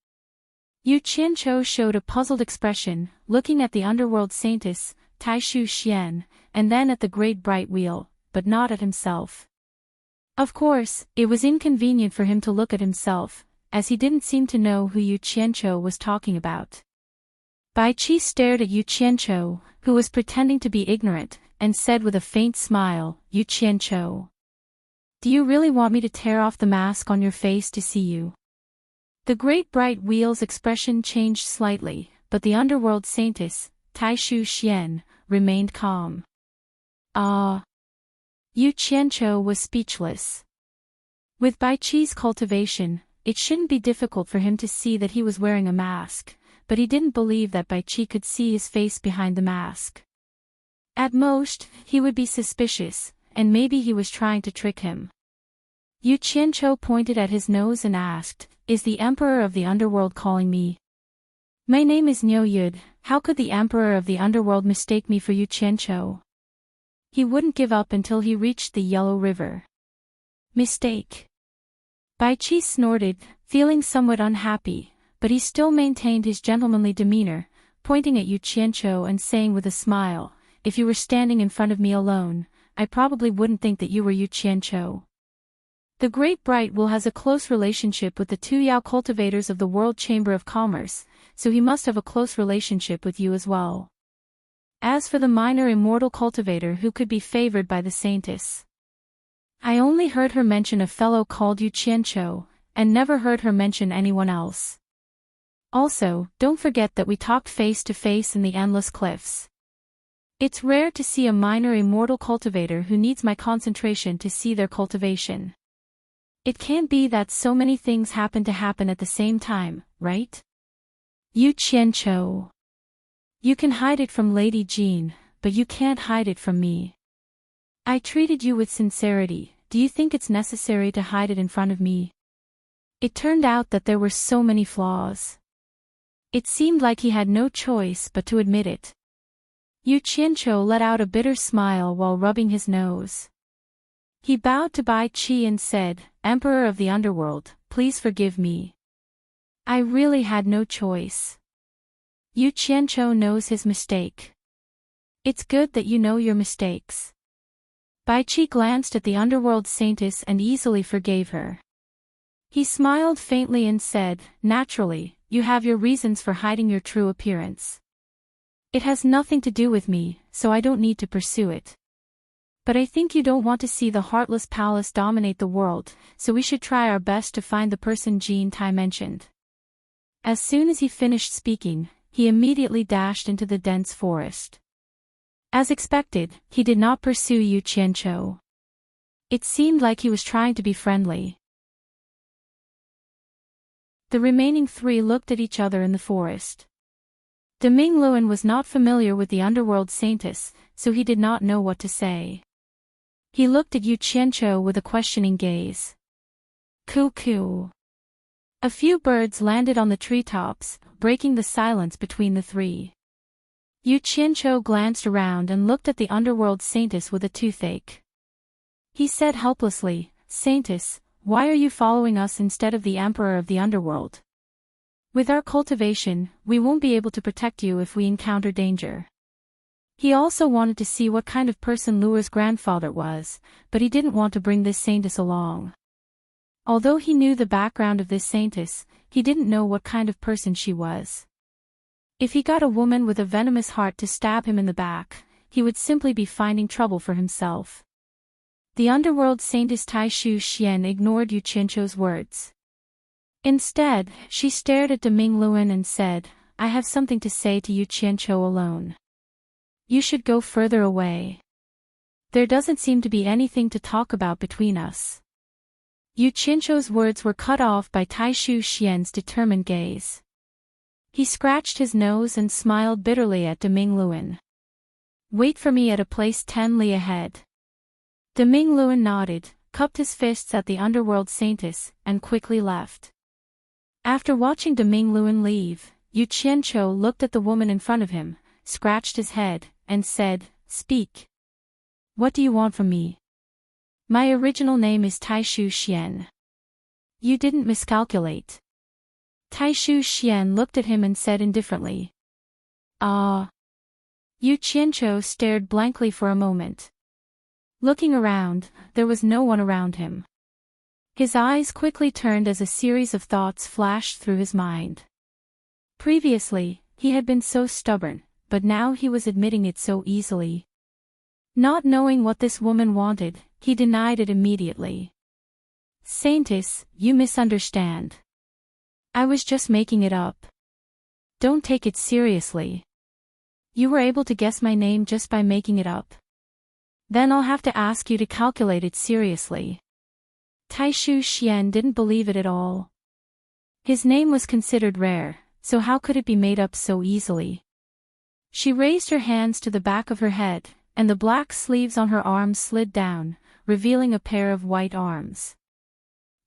Yu Qianqiu showed a puzzled expression, looking at the underworld saintess, Taishu Xian, and then at the great bright wheel, but not at himself. Of course, it was inconvenient for him to look at himself, as he didn't seem to know who Yu Qianqiu was talking about. Bai Qi stared at Yu Qianqiu, who was pretending to be ignorant, and said with a faint smile, "Yu Qianqiu. Do you really want me to tear off the mask on your face to see you?" The great bright wheel's expression changed slightly, but the underworld saintess, Taishu Xian, remained calm. Yu Qianqiu was speechless. With Bai Qi's cultivation, it shouldn't be difficult for him to see that he was wearing a mask, but he didn't believe that Bai Qi could see his face behind the mask. At most, he would be suspicious, and maybe he was trying to trick him. Yu Qianqiu pointed at his nose and asked, "Is the Emperor of the Underworld calling me?" "My name is Niu Yud, how could the Emperor of the Underworld mistake me for Yu Qianqiu?" He wouldn't give up until he reached the Yellow River. Mistake. Bai Qi snorted, feeling somewhat unhappy, but he still maintained his gentlemanly demeanor, pointing at Yu Qianqiu and saying with a smile, "If you were standing in front of me alone, I probably wouldn't think that you were Yu Qianqiu. The Great Bright Will has a close relationship with the two Yao cultivators of the World Chamber of Commerce, so he must have a close relationship with you as well. As for the minor immortal cultivator who could be favored by the saintess, I only heard her mention a fellow called Yu Qianqiu, and never heard her mention anyone else. Also, don't forget that we talked face to face in the Endless Cliffs. It's rare to see a minor immortal cultivator who needs my concentration to see their cultivation. It can't be that so many things happen at the same time, right? Yu Qianqiu. You can hide it from Lady Jean, but you can't hide it from me. I treated you with sincerity, do you think it's necessary to hide it in front of me?" It turned out that there were so many flaws. It seemed like he had no choice but to admit it. Yu Qianqiu let out a bitter smile while rubbing his nose. He bowed to Bai Qi and said, "Emperor of the Underworld, please forgive me. I really had no choice. Yu Qianqiu knows his mistake. It's good that you know your mistakes." Bai Qi glanced at the underworld saintess and easily forgave her. He smiled faintly and said, "Naturally, you have your reasons for hiding your true appearance. It has nothing to do with me, so I don't need to pursue it. But I think you don't want to see the Heartless Palace dominate the world, so we should try our best to find the person Jean Tai mentioned." As soon as he finished speaking, he immediately dashed into the dense forest. As expected, he did not pursue Yu Qianqiu. It seemed like he was trying to be friendly. The remaining three looked at each other in the forest. Deming Luan was not familiar with the underworld saintess, so he did not know what to say. He looked at Yu Qianqiu with a questioning gaze. Coo. A few birds landed on the treetops, breaking the silence between the three. Yu Qianqiu glanced around and looked at the underworld saintess with a toothache. He said helplessly, "Saintess, why are you following us instead of the emperor of the underworld? With our cultivation, we won't be able to protect you if we encounter danger." He also wanted to see what kind of person Luer's grandfather was, but he didn't want to bring this saintess along. Although he knew the background of this saintess, he didn't know what kind of person she was. If he got a woman with a venomous heart to stab him in the back, he would simply be finding trouble for himself. The underworld saintess Tai Shu Xian ignored Yu Qianqiu's words. Instead, she stared at Deming Luan and said, "I have something to say to Yu Qianqiu alone. You should go further away. There doesn't seem to be anything to talk about between us." Yu Qianqiu's words were cut off by Tai Shu Xian's determined gaze. He scratched his nose and smiled bitterly at Deming Luan. "Wait for me at a place 10 li ahead." Deming Luan nodded, cupped his fists at the underworld saintess, and quickly left. After watching Deming Luan leave, Yu Qianqiu looked at the woman in front of him, scratched his head, and said, "Speak. What do you want from me? My original name is Tai Shu Xian. You didn't miscalculate." Tai Shu Xian looked at him and said indifferently, "Ah." Yu Qianqiu stared blankly for a moment. Looking around, there was no one around him. His eyes quickly turned as a series of thoughts flashed through his mind. Previously, he had been so stubborn, but now he was admitting it so easily. Not knowing what this woman wanted, he denied it immediately. "Saintess, you misunderstand. I was just making it up. Don't take it seriously. You were able to guess my name just by making it up. Then I'll have to ask you to calculate it seriously." Tai Shu Xian didn't believe it at all. His name was considered rare, so how could it be made up so easily? She raised her hands to the back of her head, and the black sleeves on her arms slid down, revealing a pair of white arms.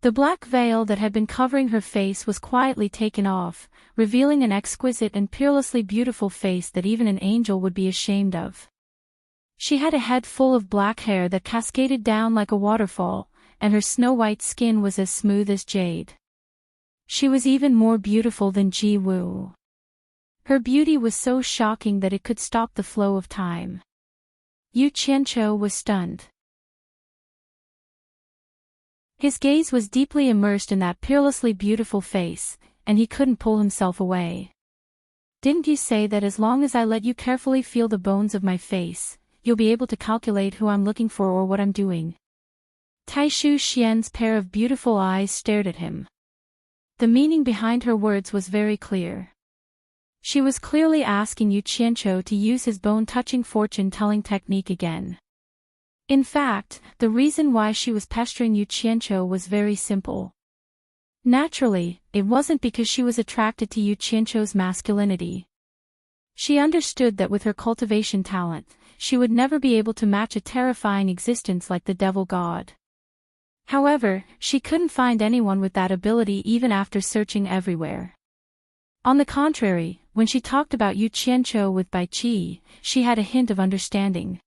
The black veil that had been covering her face was quietly taken off, revealing an exquisite and peerlessly beautiful face that even an angel would be ashamed of. She had a head full of black hair that cascaded down like a waterfall, and her snow-white skin was as smooth as jade. She was even more beautiful than Ji Wu. Her beauty was so shocking that it could stop the flow of time. Yu Qianqiu was stunned. His gaze was deeply immersed in that peerlessly beautiful face, and he couldn't pull himself away. "Didn't you say that as long as I let you carefully feel the bones of my face, you'll be able to calculate who I'm looking for or what I'm doing?" Tai Shu Xian's pair of beautiful eyes stared at him. The meaning behind her words was very clear. She was clearly asking Yu Qianqiu to use his bone-touching fortune-telling technique again. In fact, the reason why she was pestering Yu Qianqiu was very simple. Naturally, it wasn't because she was attracted to Yu Qianqiu's masculinity. She understood that with her cultivation talent, she would never be able to match a terrifying existence like the devil god. However, she couldn't find anyone with that ability even after searching everywhere. On the contrary, when she talked about Yu Qianqiu with Bai Qi, she had a hint of understanding.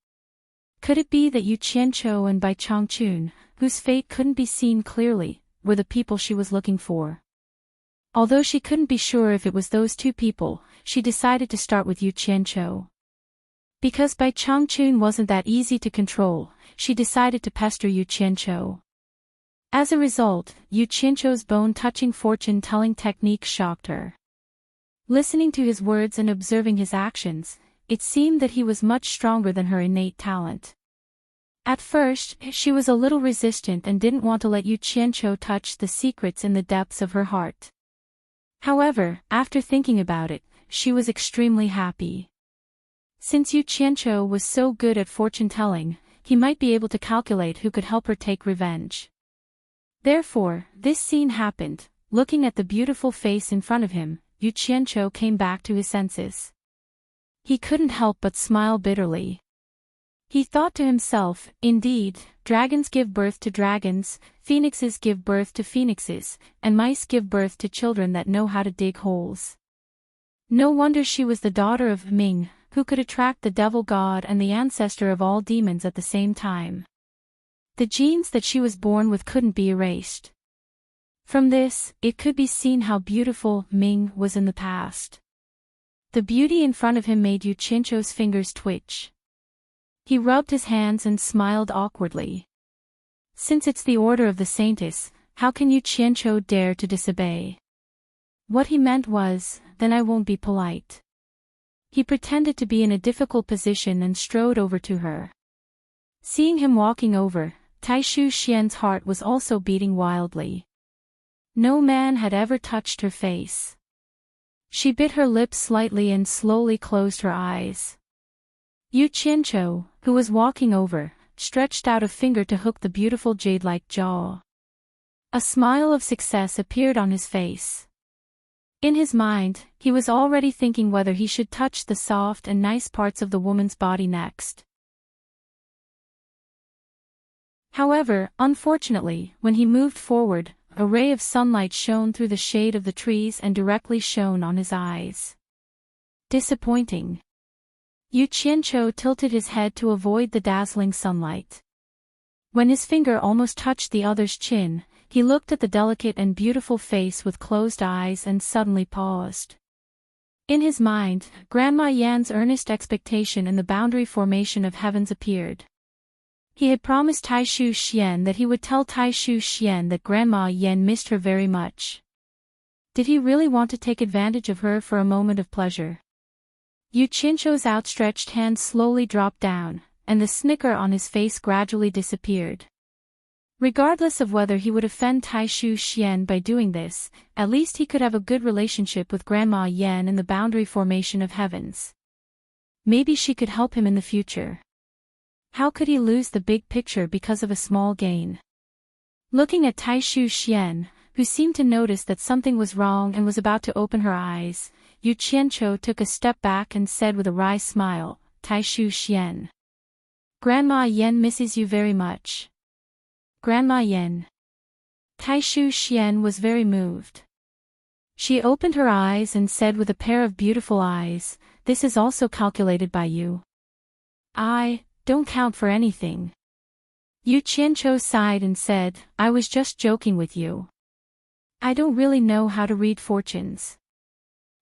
Could it be that Yu Qianqiu and Bai Changchun, whose fate couldn't be seen clearly, were the people she was looking for? Although she couldn't be sure if it was those two people, she decided to start with Yu Qianqiu. Because Bai Changchun wasn't that easy to control, she decided to pester Yu Qianqiu. As a result, Yu Qianqiu's bone-touching fortune-telling technique shocked her. Listening to his words and observing his actions, it seemed that he was much stronger than her innate talent. At first, she was a little resistant and didn't want to let Yu Qianqiu touch the secrets in the depths of her heart. However, after thinking about it, she was extremely happy. Since Yu Qianqiu was so good at fortune-telling, he might be able to calculate who could help her take revenge. Therefore, this scene happened. looking at the beautiful face in front of him, Yu Qianqiu came back to his senses. He couldn't help but smile bitterly. He thought to himself, indeed, dragons give birth to dragons, phoenixes give birth to phoenixes, and mice give birth to children that know how to dig holes. No wonder she was the daughter of Ming, who could attract the devil god and the ancestor of all demons at the same time. The genes that she was born with couldn't be erased. From this, it could be seen how beautiful Ming was in the past. The beauty in front of him made Yu Qianqiu's fingers twitch. He rubbed his hands and smiled awkwardly. Since it's the order of the saintess, how can Yu Qianqiu dare to disobey? What he meant was, then I won't be polite. He pretended to be in a difficult position and strode over to her. Seeing him walking over, Taishu Xian's heart was also beating wildly. No man had ever touched her face. She bit her lips slightly and slowly closed her eyes. Yu Qianqiu, who was walking over, stretched out a finger to hook the beautiful jade-like jaw. A smile of success appeared on his face. In his mind, he was already thinking whether he should touch the soft and nice parts of the woman's body next. However, unfortunately, when he moved forward, a ray of sunlight shone through the shade of the trees and directly shone on his eyes. Disappointing. Yu Qianqiu tilted his head to avoid the dazzling sunlight. When his finger almost touched the other's chin, he looked at the delicate and beautiful face with closed eyes and suddenly paused. In his mind, Grandma Yan's earnest expectation in the boundary formation of heavens appeared. He had promised Taishu Xian that he would tell Taishu Xian that Grandma Yan missed her very much. Did he really want to take advantage of her for a moment of pleasure? Yu Qianqiu's outstretched hand slowly dropped down, and the snicker on his face gradually disappeared. Regardless of whether he would offend Taishu Xian by doing this, at least he could have a good relationship with Grandma Yan in the boundary formation of heavens. Maybe she could help him in the future. How could he lose the big picture because of a small gain? Looking at Taishu Xian, who seemed to notice that something was wrong and was about to open her eyes, Yu Qianqiu took a step back and said with a wry smile, Taishu Xian. Grandma Yan misses you very much. Grandma Yan. Taishu Xian was very moved. She opened her eyes and said with a pair of beautiful eyes, this is also calculated by you. I don't count for anything. Yu Qianqiu sighed and said, I was just joking with you. I don't really know how to read fortunes.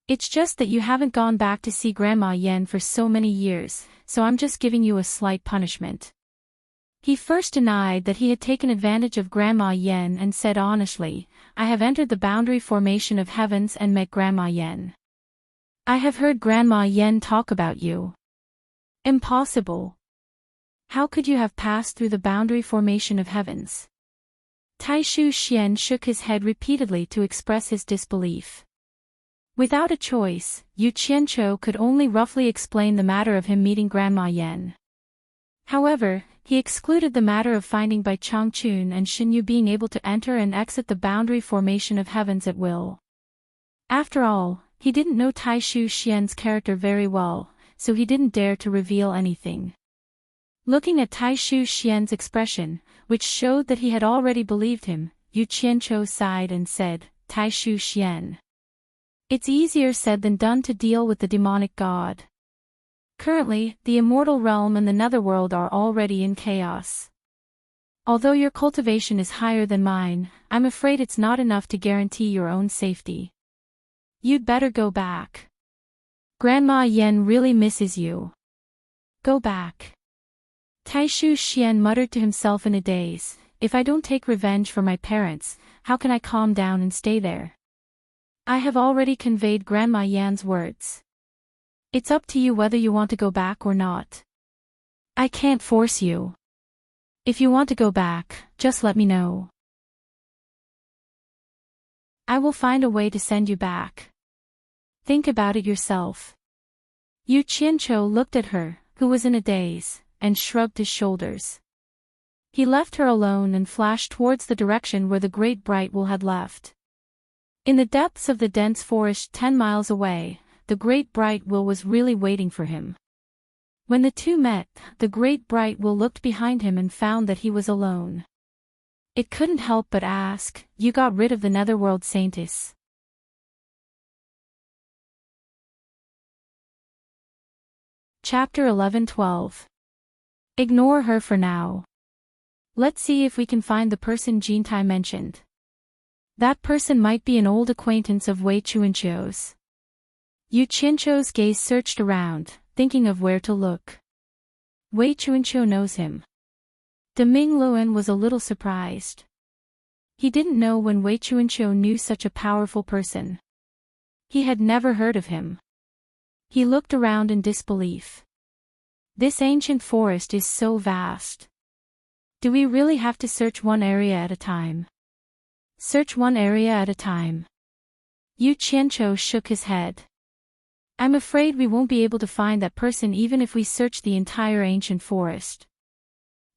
It's just that you haven't gone back to see Grandma Yan for so many years, so I'm just giving you a slight punishment. He first denied that he had taken advantage of Grandma Yan and said honestly, I have entered the boundary formation of heavens and met Grandma Yan. I have heard Grandma Yan talk about you. Impossible. How could you have passed through the boundary formation of heavens? Taishu Xian shook his head repeatedly to express his disbelief. Without a choice, Yu Qianqiu could only roughly explain the matter of him meeting Grandma Yan. However, he excluded the matter of finding Bai Changchun and Xinyu being able to enter and exit the boundary formation of heavens at will. After all, he didn't know Taishu Xian's character very well, so he didn't dare to reveal anything. Looking at Taishu Xian's expression, which showed that he had already believed him, Yu Qianqiu sighed and said, Taishu Xian. It's easier said than done to deal with the demonic god. Currently, the immortal realm and the netherworld are already in chaos. Although your cultivation is higher than mine, I'm afraid it's not enough to guarantee your own safety. You'd better go back. Grandma Yan really misses you. Go back. Taishu Xian muttered to himself in a daze, if I don't take revenge for my parents, how can I calm down and stay there? I have already conveyed Grandma Yan's words. It's up to you whether you want to go back or not. I can't force you. If you want to go back, just let me know. I will find a way to send you back. Think about it yourself. Yu Qianqiu looked at her, who was in a daze, and shrugged his shoulders. He left her alone and flashed towards the direction where the great bright wool had left. In the depths of the dense forest 10 miles away, the Great Bright Will was really waiting for him. When the two met, the Great Bright Will looked behind him and found that he was alone. It couldn't help but ask, "You got rid of the Netherworld Saintess?" Chapter 11-12. Ignore her for now. Let's see if we can find the person Jintai mentioned. That person might be an old acquaintance of Wei Chuanqiu's. Yu Qianqiu's gaze searched around, thinking of where to look. Wei Chuanqiu knows him. Deming Luan was a little surprised. He didn't know when Wei Chuanqiu knew such a powerful person. He had never heard of him. He looked around in disbelief. This ancient forest is so vast. Do we really have to search one area at a time? Search one area at a time. Yu Qianqiu shook his head. I'm afraid we won't be able to find that person even if we search the entire ancient forest.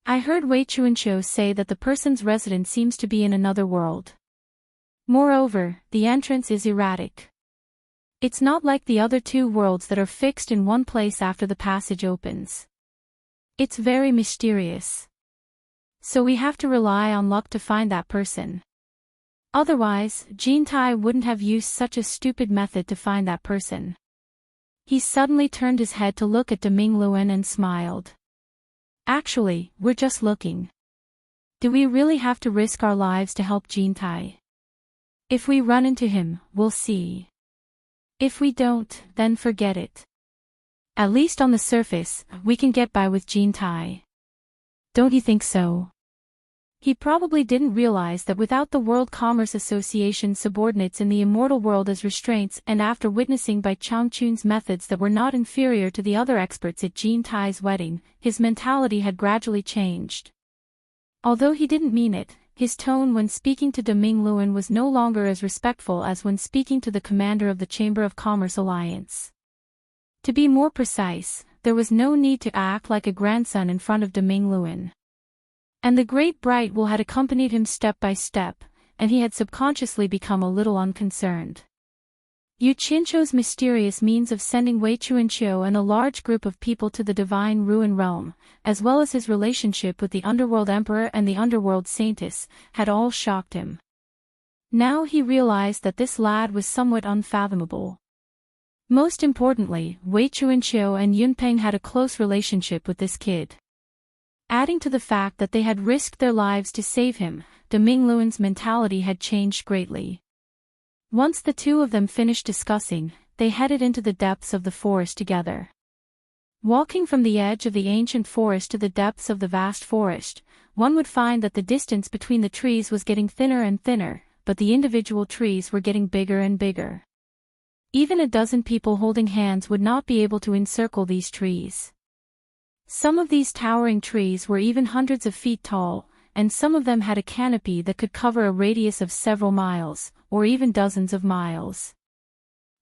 I heard Wei Chuanqiu say that the person's residence seems to be in another world. Moreover, the entrance is erratic. It's not like the other two worlds that are fixed in one place after the passage opens. It's very mysterious. So we have to rely on luck to find that person. Otherwise, Jintai wouldn't have used such a stupid method to find that person. He suddenly turned his head to look at Deming Luan and smiled. Actually, we're just looking. Do we really have to risk our lives to help Jintai? If we run into him, we'll see. If we don't, then forget it. At least on the surface, we can get by with Jintai. Don't you think so? He probably didn't realize that without the World Commerce Association subordinates in the immortal world as restraints and after witnessing by Changchun's methods that were not inferior to the other experts at Jintai's wedding, his mentality had gradually changed. Although he didn't mean it, his tone when speaking to Deming Luan was no longer as respectful as when speaking to the commander of the Chamber of Commerce Alliance. To be more precise, there was no need to act like a grandson in front of Deming Luan. And the Great Bright Will had accompanied him step by step, and he had subconsciously become a little unconcerned. Yu Qianqiu's mysterious means of sending Wei Chuanqiu and a large group of people to the Divine Ruin Realm, as well as his relationship with the Underworld Emperor and the Underworld Saintess, had all shocked him. Now he realized that this lad was somewhat unfathomable. Most importantly, Wei Chuanqiu and Yunpeng had a close relationship with this kid. Adding to the fact that they had risked their lives to save him, Deming Luan's mentality had changed greatly. Once the two of them finished discussing, they headed into the depths of the forest together. Walking from the edge of the ancient forest to the depths of the vast forest, one would find that the distance between the trees was getting thinner and thinner, but the individual trees were getting bigger and bigger. Even a dozen people holding hands would not be able to encircle these trees. Some of these towering trees were even hundreds of feet tall, and some of them had a canopy that could cover a radius of several miles, or even dozens of miles.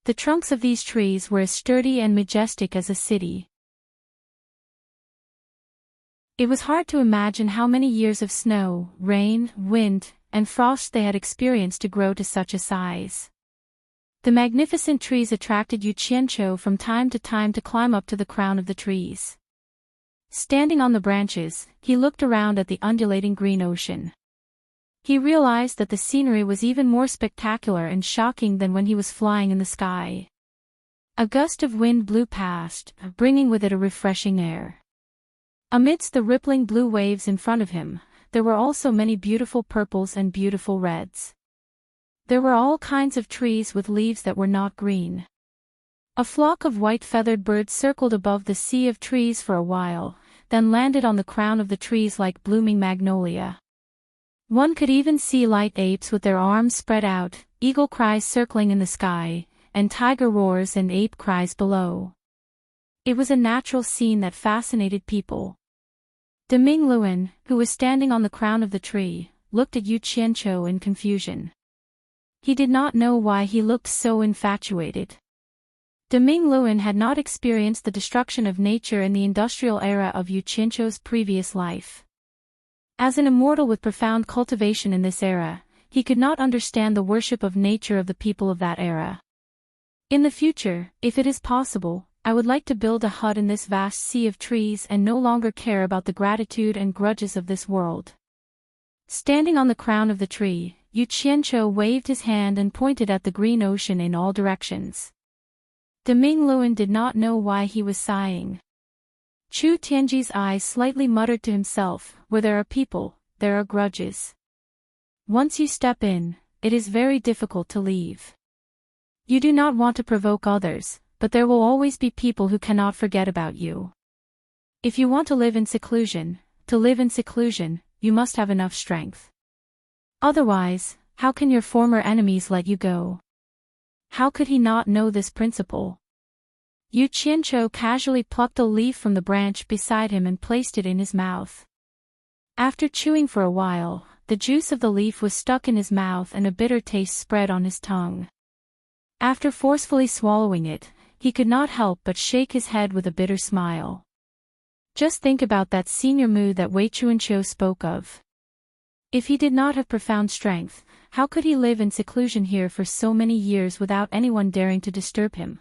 The trunks of these trees were as sturdy and majestic as a city. It was hard to imagine how many years of snow, rain, wind, and frost they had experienced to grow to such a size. The magnificent trees attracted Yu Qianqiu from time to time to climb up to the crown of the trees. Standing on the branches, he looked around at the undulating green ocean. He realized that the scenery was even more spectacular and shocking than when he was flying in the sky. A gust of wind blew past, bringing with it a refreshing air. Amidst the rippling blue waves in front of him, there were also many beautiful purples and beautiful reds. There were all kinds of trees with leaves that were not green. A flock of white-feathered birds circled above the sea of trees for a while, then landed on the crown of the trees like blooming magnolia. One could even see light apes with their arms spread out, eagle cries circling in the sky, and tiger roars and ape cries below. It was a natural scene that fascinated people. Deming Luan, who was standing on the crown of the tree, looked at Yu Qianqiu in confusion. He did not know why he looked so infatuated. Deming Luan had not experienced the destruction of nature in the industrial era of Yu Qianqiu's previous life. As an immortal with profound cultivation in this era, he could not understand the worship of nature of the people of that era. In the future, if it is possible, I would like to build a hut in this vast sea of trees and no longer care about the gratitude and grudges of this world. Standing on the crown of the tree, Yu Qianqiu waved his hand and pointed at the green ocean in all directions. De Mingluan did not know why he was sighing. Chu Tianji's eyes slightly muttered to himself, where there are people, there are grudges. Once you step in, it is very difficult to leave. You do not want to provoke others, but there will always be people who cannot forget about you. If you want to live in seclusion, you must have enough strength. Otherwise, how can your former enemies let you go? How could he not know this principle? Yu Qianqiu casually plucked a leaf from the branch beside him and placed it in his mouth. After chewing for a while, the juice of the leaf was stuck in his mouth and a bitter taste spread on his tongue. After forcefully swallowing it, he could not help but shake his head with a bitter smile. Just think about that senior mood that Wei Chuanqiu spoke of. If he did not have profound strength, how could he live in seclusion here for so many years without anyone daring to disturb him?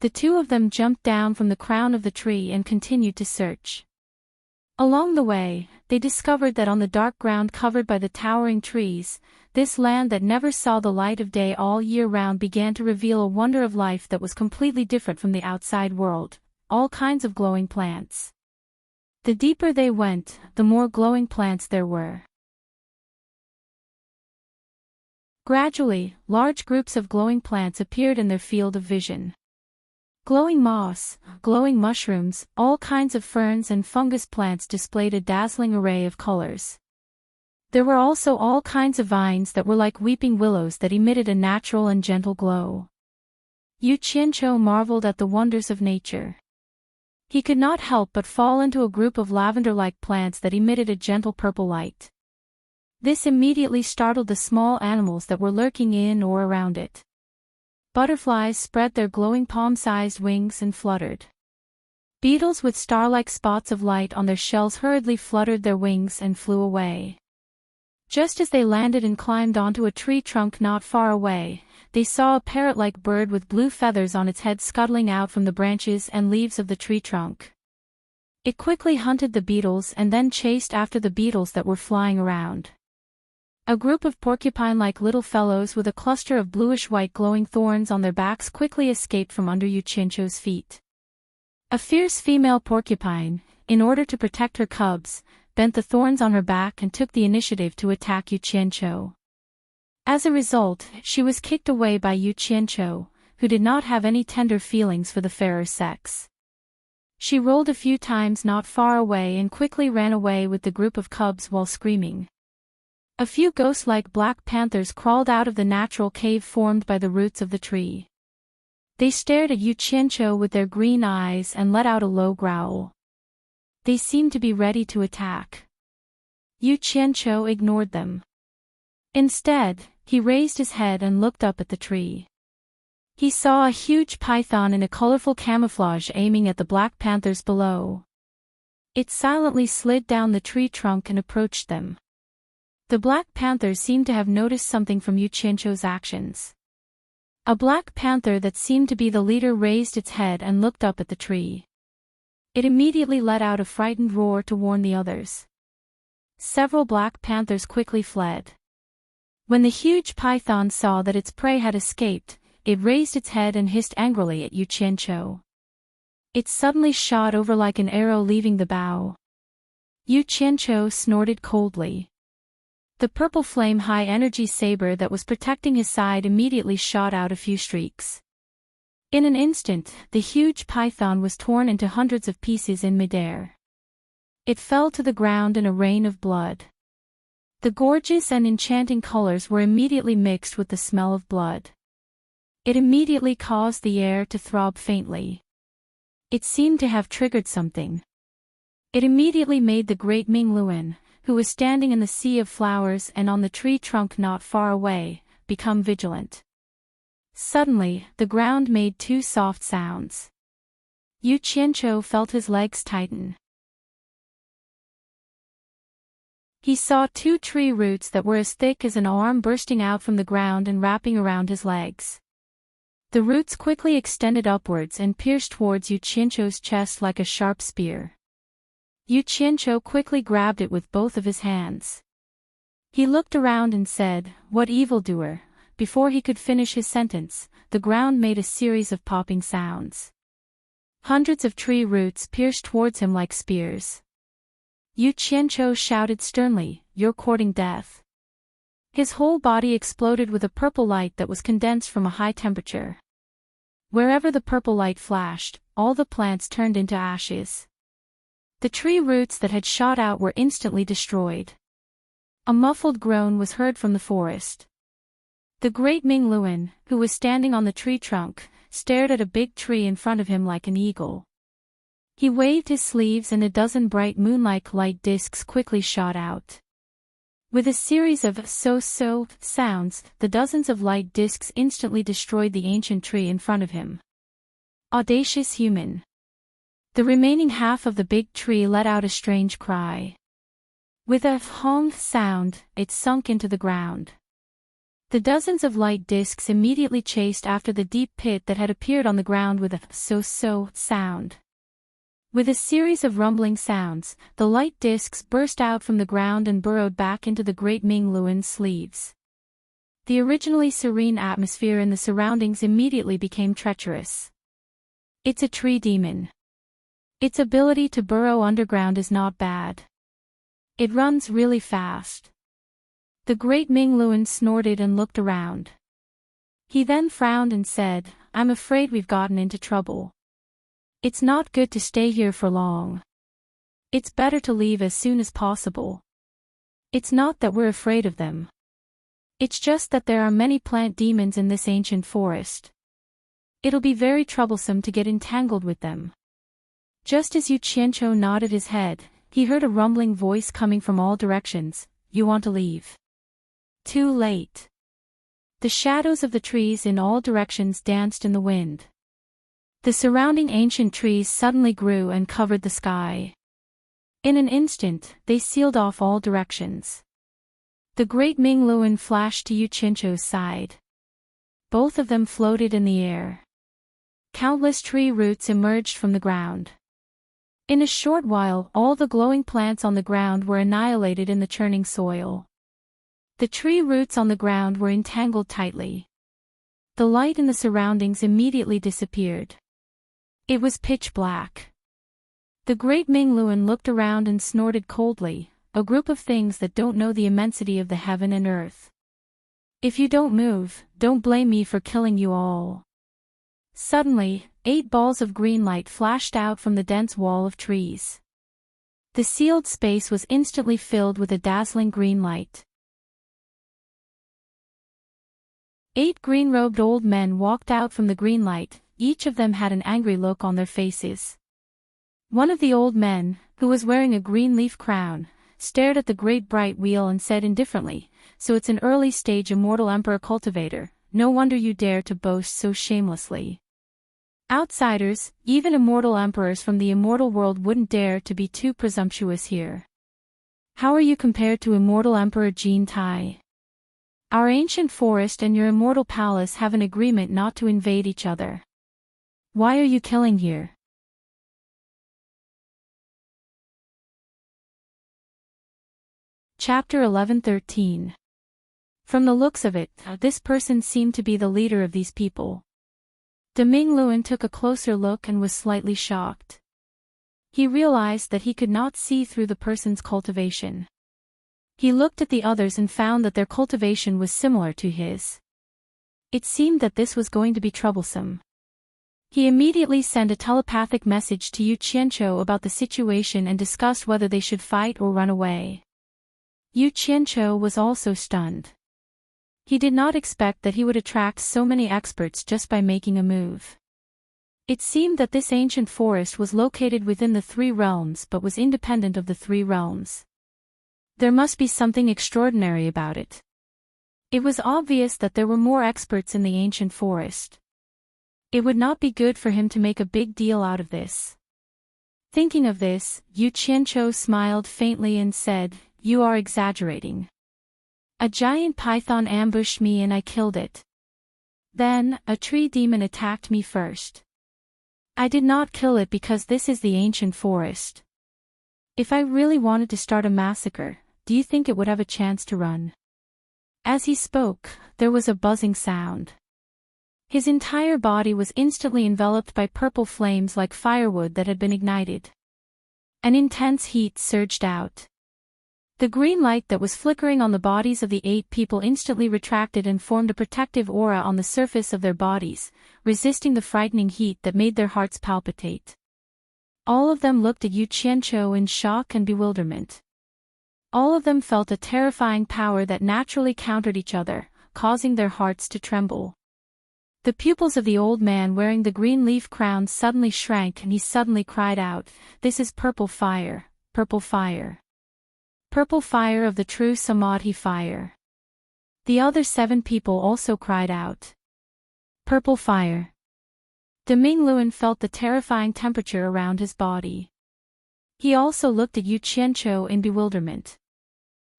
The two of them jumped down from the crown of the tree and continued to search. Along the way, they discovered that on the dark ground covered by the towering trees, this land that never saw the light of day all year round began to reveal a wonder of life that was completely different from the outside world, all kinds of glowing plants. The deeper they went, the more glowing plants there were. Gradually, large groups of glowing plants appeared in their field of vision. Glowing moss, glowing mushrooms, all kinds of ferns and fungus plants displayed a dazzling array of colors. There were also all kinds of vines that were like weeping willows that emitted a natural and gentle glow. Yu Qianqiu marveled at the wonders of nature. He could not help but fall into a group of lavender-like plants that emitted a gentle purple light. This immediately startled the small animals that were lurking in or around it. Butterflies spread their glowing palm-sized wings and fluttered. Beetles with star-like spots of light on their shells hurriedly fluttered their wings and flew away. Just as they landed and climbed onto a tree trunk not far away, they saw a parrot-like bird with blue feathers on its head scuttling out from the branches and leaves of the tree trunk. It quickly hunted the beetles and then chased after the beetles that were flying around. A group of porcupine-like little fellows with a cluster of bluish-white glowing thorns on their backs quickly escaped from under Yu Qianqiu's feet. A fierce female porcupine, in order to protect her cubs, bent the thorns on her back and took the initiative to attack Yu Qianqiu. As a result, she was kicked away by Yu Qianqiu, who did not have any tender feelings for the fairer sex. She rolled a few times not far away and quickly ran away with the group of cubs while screaming. A few ghost-like black panthers crawled out of the natural cave formed by the roots of the tree. They stared at Yu Qianqiu with their green eyes and let out a low growl. They seemed to be ready to attack. Yu Qianqiu ignored them. Instead, he raised his head and looked up at the tree. He saw a huge python in a colorful camouflage aiming at the black panthers below. It silently slid down the tree trunk and approached them. The Black Panther seemed to have noticed something from Yu Qianqiu's actions. A black panther that seemed to be the leader raised its head and looked up at the tree. It immediately let out a frightened roar to warn the others. Several black panthers quickly fled. When the huge python saw that its prey had escaped, it raised its head and hissed angrily at Yu Qianqiu. It suddenly shot over like an arrow leaving the bow. Yu Qianqiu snorted coldly. The purple flame high-energy saber that was protecting his side immediately shot out a few streaks. In an instant, the huge python was torn into hundreds of pieces in midair. It fell to the ground in a rain of blood. The gorgeous and enchanting colors were immediately mixed with the smell of blood. It immediately caused the air to throb faintly. It seemed to have triggered something. It immediately made the great Mingluan, who was standing in the sea of flowers and on the tree trunk not far away, become vigilant. Suddenly, the ground made two soft sounds. Yu Qianqiu felt his legs tighten. He saw 2 tree roots that were as thick as an arm bursting out from the ground and wrapping around his legs. The roots quickly extended upwards and pierced towards Yu Qianqiu's chest like a sharp spear. Yu Qianqiu quickly grabbed it with both of his hands. He looked around and said, "What evildoer?" Before he could finish his sentence, the ground made a series of popping sounds. Hundreds of tree roots pierced towards him like spears. Yu Qianqiu shouted sternly, "You're courting death." His whole body exploded with a purple light that was condensed from a high temperature. Wherever the purple light flashed, all the plants turned into ashes. The tree roots that had shot out were instantly destroyed. A muffled groan was heard from the forest. The great Ming Luan, who was standing on the tree trunk, stared at a big tree in front of him like an eagle. He waved his sleeves and a dozen bright moon-like light discs quickly shot out. With a series of so-so sounds, the dozens of light discs instantly destroyed the ancient tree in front of him. Audacious human. The remaining half of the big tree let out a strange cry. With a hong sound, it sunk into the ground. The dozens of light discs immediately chased after the deep pit that had appeared on the ground with a so-so sound. With a series of rumbling sounds, the light discs burst out from the ground and burrowed back into the great Ming Luan's sleeves. The originally serene atmosphere in the surroundings immediately became treacherous. It's a tree demon. Its ability to burrow underground is not bad. It runs really fast. The great Ming Luan snorted and looked around. He then frowned and said, "I'm afraid we've gotten into trouble. It's not good to stay here for long. It's better to leave as soon as possible. It's not that we're afraid of them. It's just that there are many plant demons in this ancient forest. It'll be very troublesome to get entangled with them." Just as Yu Qianqiu nodded his head, he heard a rumbling voice coming from all directions. "You want to leave?" Too late. The shadows of the trees in all directions danced in the wind. The surrounding ancient trees suddenly grew and covered the sky. In an instant, they sealed off all directions. The great Ming Luan flashed to Yu Qianqiu's side. Both of them floated in the air. Countless tree roots emerged from the ground. In a short while, all the glowing plants on the ground were annihilated in the churning soil. The tree roots on the ground were entangled tightly. The light in the surroundings immediately disappeared. It was pitch black. The great Ming Luan looked around and snorted coldly, "A group of things that don't know the immensity of the heaven and earth. If you don't move, don't blame me for killing you all." Suddenly, 8 balls of green light flashed out from the dense wall of trees. The sealed space was instantly filled with a dazzling green light. 8 green-robed old men walked out from the green light. Each of them had an angry look on their faces. One of the old men, who was wearing a green leaf crown, stared at the great bright wheel and said indifferently, "So it's an early-stage immortal emperor cultivator. No wonder you dare to boast so shamelessly. Outsiders, even immortal emperors from the immortal world wouldn't dare to be too presumptuous here. How are you compared to immortal Emperor Jin Tai? Our ancient forest and your immortal palace have an agreement not to invade each other. Why are you killing here?" Chapter 11:13. From the looks of it, this person seemed to be the leader of these people. De Ming Luan took a closer look and was slightly shocked. He realized that he could not see through the person's cultivation. He looked at the others and found that their cultivation was similar to his. It seemed that this was going to be troublesome. He immediately sent a telepathic message to Yu Qianqiu about the situation and discussed whether they should fight or run away. Yu Qianqiu was also stunned. He did not expect that he would attract so many experts just by making a move. It seemed that this ancient forest was located within the 3 realms but was independent of the 3 realms. There must be something extraordinary about it. It was obvious that there were more experts in the ancient forest. It would not be good for him to make a big deal out of this. Thinking of this, Yu Qianqiu smiled faintly and said, you are exaggerating. A giant python ambushed me and I killed it. Then, a tree demon attacked me first. I did not kill it because this is the ancient forest. If I really wanted to start a massacre, do you think it would have a chance to run? As he spoke, there was a buzzing sound. His entire body was instantly enveloped by purple flames like firewood that had been ignited. An intense heat surged out. The green light that was flickering on the bodies of the 8 people instantly retracted and formed a protective aura on the surface of their bodies, resisting the frightening heat that made their hearts palpitate. All of them looked at Yu Qianqiu in shock and bewilderment. All of them felt a terrifying power that naturally countered each other, causing their hearts to tremble. The pupils of the old man wearing the green leaf crown suddenly shrank and he suddenly cried out, "This is purple fire, purple fire. Purple fire of the true Samadhi fire." The other 7 people also cried out, "Purple fire." Deming Luan felt the terrifying temperature around his body. He also looked at Yu Qianqiu in bewilderment.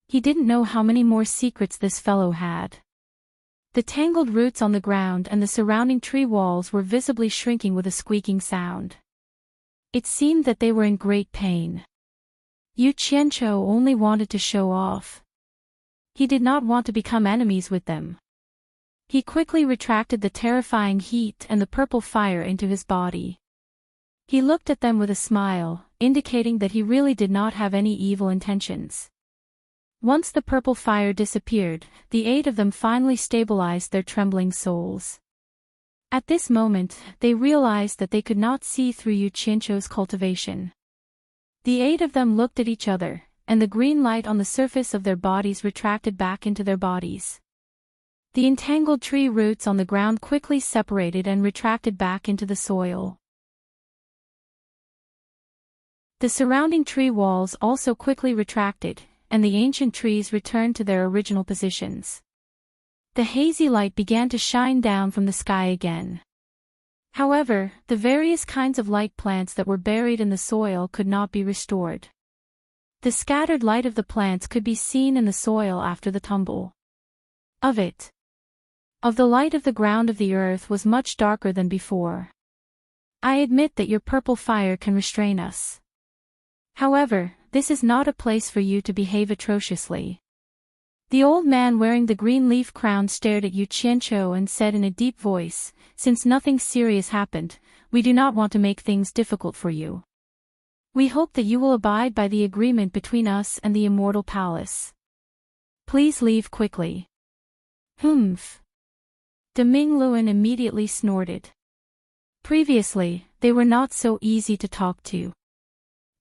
He didn't know how many more secrets this fellow had. The tangled roots on the ground and the surrounding tree walls were visibly shrinking with a squeaking sound. It seemed that they were in great pain. Yu Qianqiu only wanted to show off. He did not want to become enemies with them. He quickly retracted the terrifying heat and the purple fire into his body. He looked at them with a smile, indicating that he really did not have any evil intentions. Once the purple fire disappeared, the 8 of them finally stabilized their trembling souls. At this moment, they realized that they could not see through Yu Qianqiu's cultivation. The 8 of them looked at each other, and the green light on the surface of their bodies retracted back into their bodies. The entangled tree roots on the ground quickly separated and retracted back into the soil. The surrounding tree walls also quickly retracted, and the ancient trees returned to their original positions. The hazy light began to shine down from the sky again. However, the various kinds of light plants that were buried in the soil could not be restored. The scattered light of the plants could be seen in the soil after the tumble. Of the light of the ground of the earth was much darker than before. I admit that your purple fire can restrain us. However, this is not a place for you to behave atrociously. The old man wearing the green leaf crown stared at Yu Qianqiu and said in a deep voice, "Since nothing serious happened, we do not want to make things difficult for you. We hope that you will abide by the agreement between us and the immortal palace. Please leave quickly." Humph. Deming Luan immediately snorted. Previously, they were not so easy to talk to.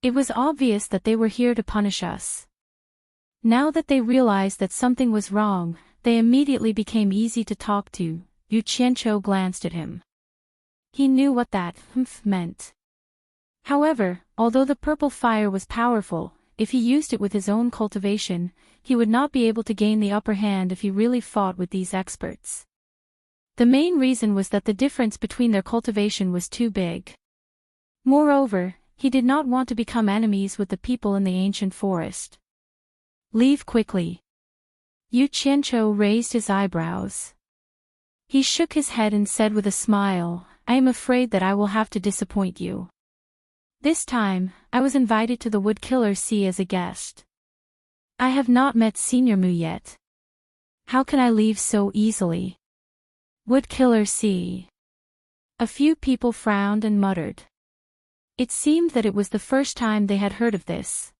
It was obvious that they were here to punish us. Now that they realized that something was wrong, they immediately became easy to talk to. Yu Qianqiu glanced at him. He knew what that humph meant. However, although the purple fire was powerful, if he used it with his own cultivation, he would not be able to gain the upper hand if he really fought with these experts. The main reason was that the difference between their cultivation was too big. Moreover, he did not want to become enemies with the people in the ancient forest. Leave quickly. Yu Qianqiu raised his eyebrows. He shook his head and said with a smile, "I am afraid that I will have to disappoint you. This time, I was invited to the Woodkiller Sea as a guest. I have not met Senior Mu yet. How can I leave so easily?" Woodkiller Sea. A few people frowned and muttered. It seemed that it was the first time they had heard of this.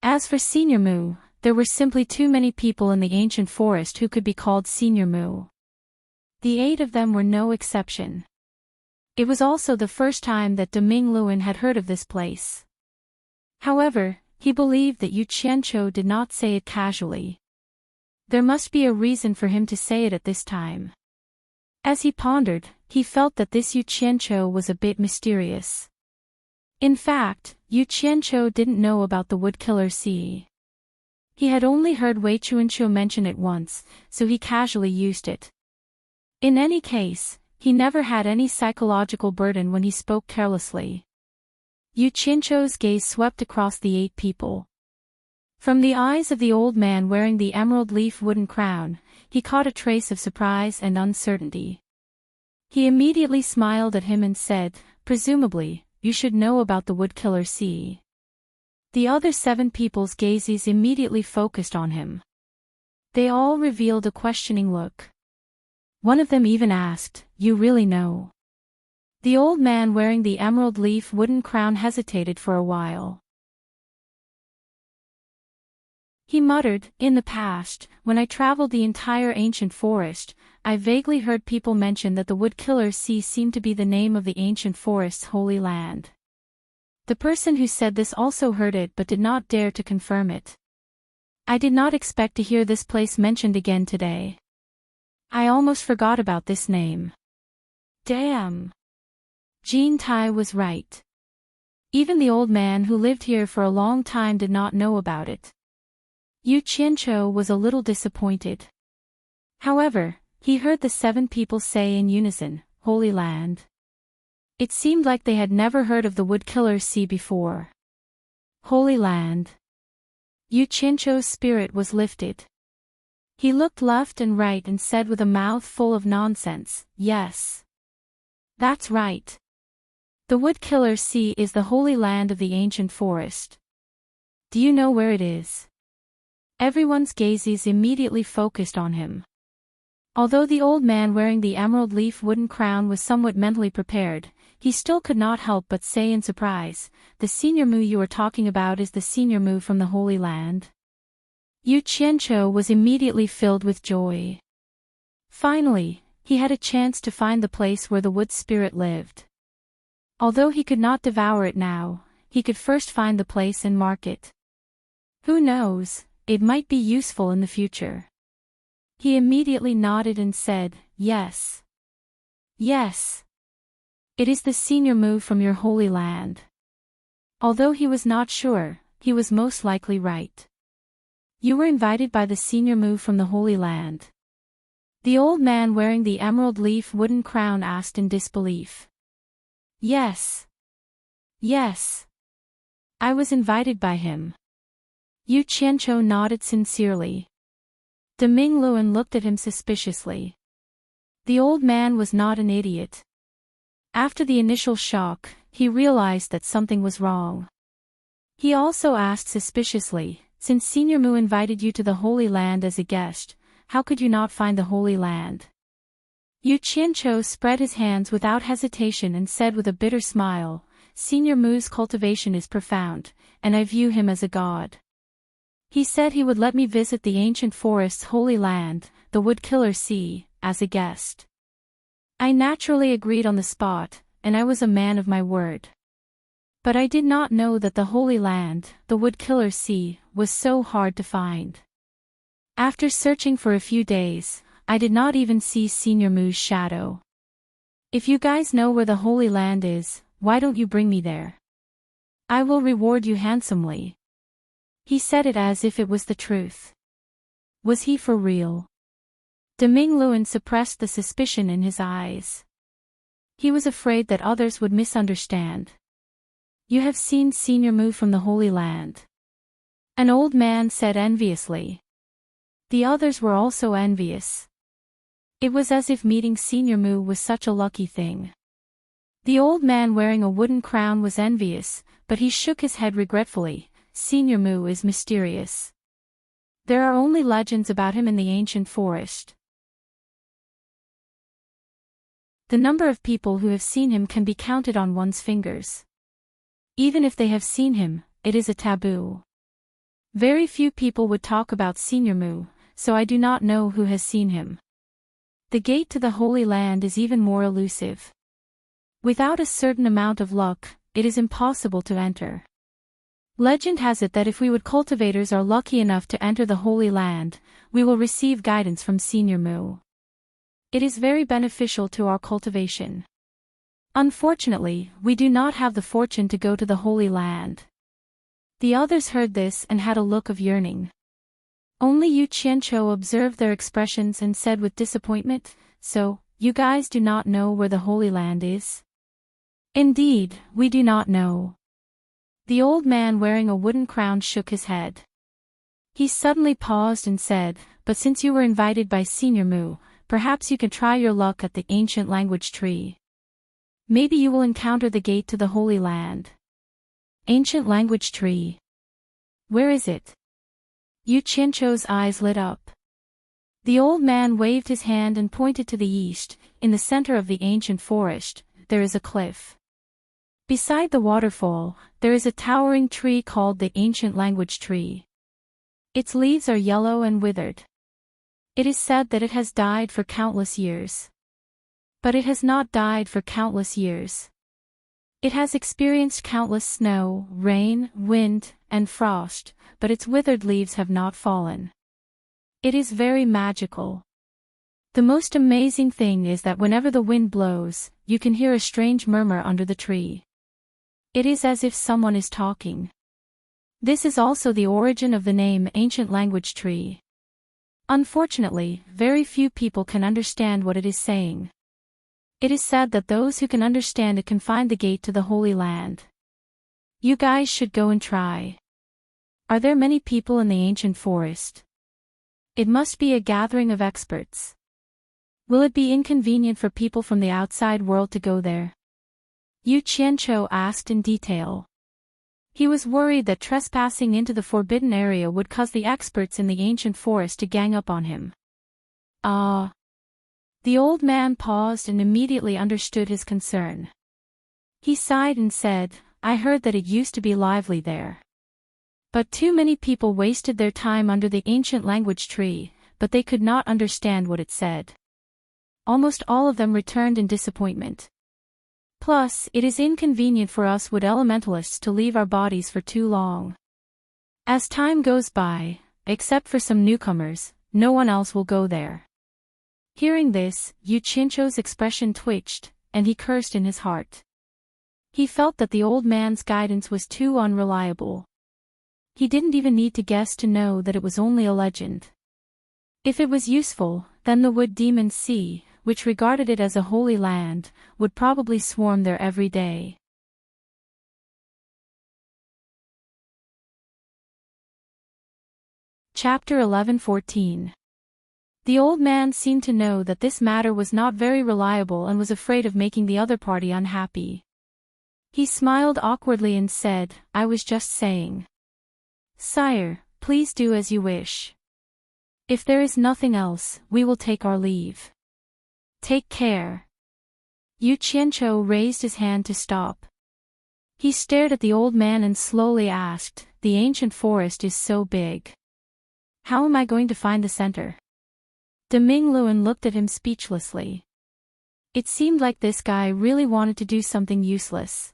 As for Senior Mu, there were simply too many people in the ancient forest who could be called Senior Mu. The 8 of them were no exception. It was also the first time that Deming Luan had heard of this place. However, he believed that Yu Qianqiu did not say it casually. There must be a reason for him to say it at this time. As he pondered, he felt that this Yu Qianqiu was a bit mysterious. In fact, Yu Qianqiu didn't know about the Woodkiller Sea. He had only heard Wei Chuanqiu mention it once, so he casually used it. In any case, he never had any psychological burden when he spoke carelessly. Yu Qianqiu's gaze swept across the 8 people. From the eyes of the old man wearing the emerald leaf wooden crown, he caught a trace of surprise and uncertainty. He immediately smiled at him and said, "Presumably, you should know about the Woodkiller Sea." The other 7 people's gazes immediately focused on him. They all revealed a questioning look. One of them even asked, "You really know?" The old man wearing the emerald leaf wooden crown hesitated for a while. He muttered, "In the past, when I traveled the entire ancient forest, I vaguely heard people mention that the Woodkiller Sea seemed to be the name of the ancient forest's holy land." The person who said this also heard it but did not dare to confirm it. "I did not expect to hear this place mentioned again today. I almost forgot about this name." Damn. Jean Tai was right. Even the old man who lived here for a long time did not know about it. Yu Qianzhou was a little disappointed. However, he heard the 7 people say in unison, "Holy Land." It seemed like they had never heard of the Woodkiller Sea before. Holy Land. Yu Qianzhou's spirit was lifted. He looked left and right and said with a mouth full of nonsense, "Yes. That's right. The Woodkiller Sea is the holy land of the ancient forest. Do you know where it is?" Everyone's gazes immediately focused on him. Although the old man wearing the emerald leaf wooden crown was somewhat mentally prepared, he still could not help but say in surprise, "The senior Mu you are talking about is the senior Mu from the Holy Land?" Yu Qianzhou was immediately filled with joy. Finally, he had a chance to find the place where the wood spirit lived. Although he could not devour it now, he could first find the place and mark it. Who knows, it might be useful in the future. He immediately nodded and said, "Yes. Yes. It is the senior Mu from your holy land." Although he was not sure, he was most likely right. "You were invited by the senior Mu from the holy land?" The old man wearing the emerald leaf wooden crown asked in disbelief. "Yes. Yes. I was invited by him." Yu Qianzhou nodded sincerely. De Mingluan looked at him suspiciously. The old man was not an idiot. After the initial shock, he realized that something was wrong. He also asked suspiciously, "Since Senior Mu invited you to the Holy Land as a guest, how could you not find the Holy Land?" Yu Qianzhou spread his hands without hesitation and said with a bitter smile, "Senior Mu's cultivation is profound, and I view him as a god. He said he would let me visit the ancient forest's holy land, the Woodkiller Sea, as a guest. I naturally agreed on the spot, and I was a man of my word. But I did not know that the Holy Land, the Woodkiller Sea, was so hard to find. After searching for a few days, I did not even see Senior Mu's shadow. If you guys know where the Holy Land is, why don't you bring me there? I will reward you handsomely." He said it as if it was the truth. Was he for real? De Mingluan suppressed the suspicion in his eyes. He was afraid that others would misunderstand. "You have seen Senior Mu from the Holy Land?" An old man said enviously. The others were also envious. It was as if meeting Senior Mu was such a lucky thing. The old man wearing a wooden crown was envious, but he shook his head regretfully. "Senior Mu is mysterious. There are only legends about him in the ancient forest. The number of people who have seen him can be counted on one's fingers. Even if they have seen him, it is a taboo. Very few people would talk about Senior Mu, so I do not know who has seen him. The gate to the Holy Land is even more elusive. Without a certain amount of luck, it is impossible to enter. Legend has it that if we wood cultivators are lucky enough to enter the Holy Land, we will receive guidance from Senior Mu. It is very beneficial to our cultivation. Unfortunately, we do not have the fortune to go to the Holy Land." The others heard this and had a look of yearning. Only Yu Qianzhou observed their expressions and said with disappointment, "So, you guys do not know where the Holy Land is?" "Indeed, we do not know." The old man wearing a wooden crown shook his head. He suddenly paused and said, "But since you were invited by Senior Moo, perhaps you can try your luck at the ancient language tree. Maybe you will encounter the gate to the Holy Land." Ancient language tree. Where is it? Yu Qianqiu's eyes lit up. The old man waved his hand and pointed to the east. In the center of the ancient forest, there is a cliff. Beside the waterfall, there is a towering tree called the ancient language tree. Its leaves are yellow and withered. It is said that it has died for countless years. But it has not died for countless years. It has experienced countless snow, rain, wind, and frost, but its withered leaves have not fallen. It is very magical. The most amazing thing is that whenever the wind blows, you can hear a strange murmur under the tree. It is as if someone is talking. This is also the origin of the name Ancient Language Tree. Unfortunately, very few people can understand what it is saying. It is said that those who can understand it can find the gate to the Holy Land. You guys should go and try. Are there many people in the ancient forest? It must be a gathering of experts. Will it be inconvenient for people from the outside world to go there? Yu Qianqiu asked in detail. He was worried that trespassing into the forbidden area would cause the experts in the ancient forest to gang up on him. Ah. The old man paused and immediately understood his concern. He sighed and said, "I heard that it used to be lively there. But too many people wasted their time under the ancient language tree, but they could not understand what it said. Almost all of them returned in disappointment. Plus, it is inconvenient for us wood elementalists to leave our bodies for too long. As time goes by, except for some newcomers, no one else will go there." Hearing this, Yu Qianqiu's expression twitched, and he cursed in his heart. He felt that the old man's guidance was too unreliable. He didn't even need to guess to know that it was only a legend. If it was useful, then the wood demon sea, which regarded it as a holy land, would probably swarm there every day. Chapter 11:14. The old man seemed to know that this matter was not very reliable and was afraid of making the other party unhappy. He smiled awkwardly and said, "I was just saying. Sire, please do as you wish. If there is nothing else, we will take our leave. Take care." Yu Qianqiu raised his hand to stop. He stared at the old man and slowly asked, "The ancient forest is so big. How am I going to find the center?" De Mingluan looked at him speechlessly. It seemed like this guy really wanted to do something useless.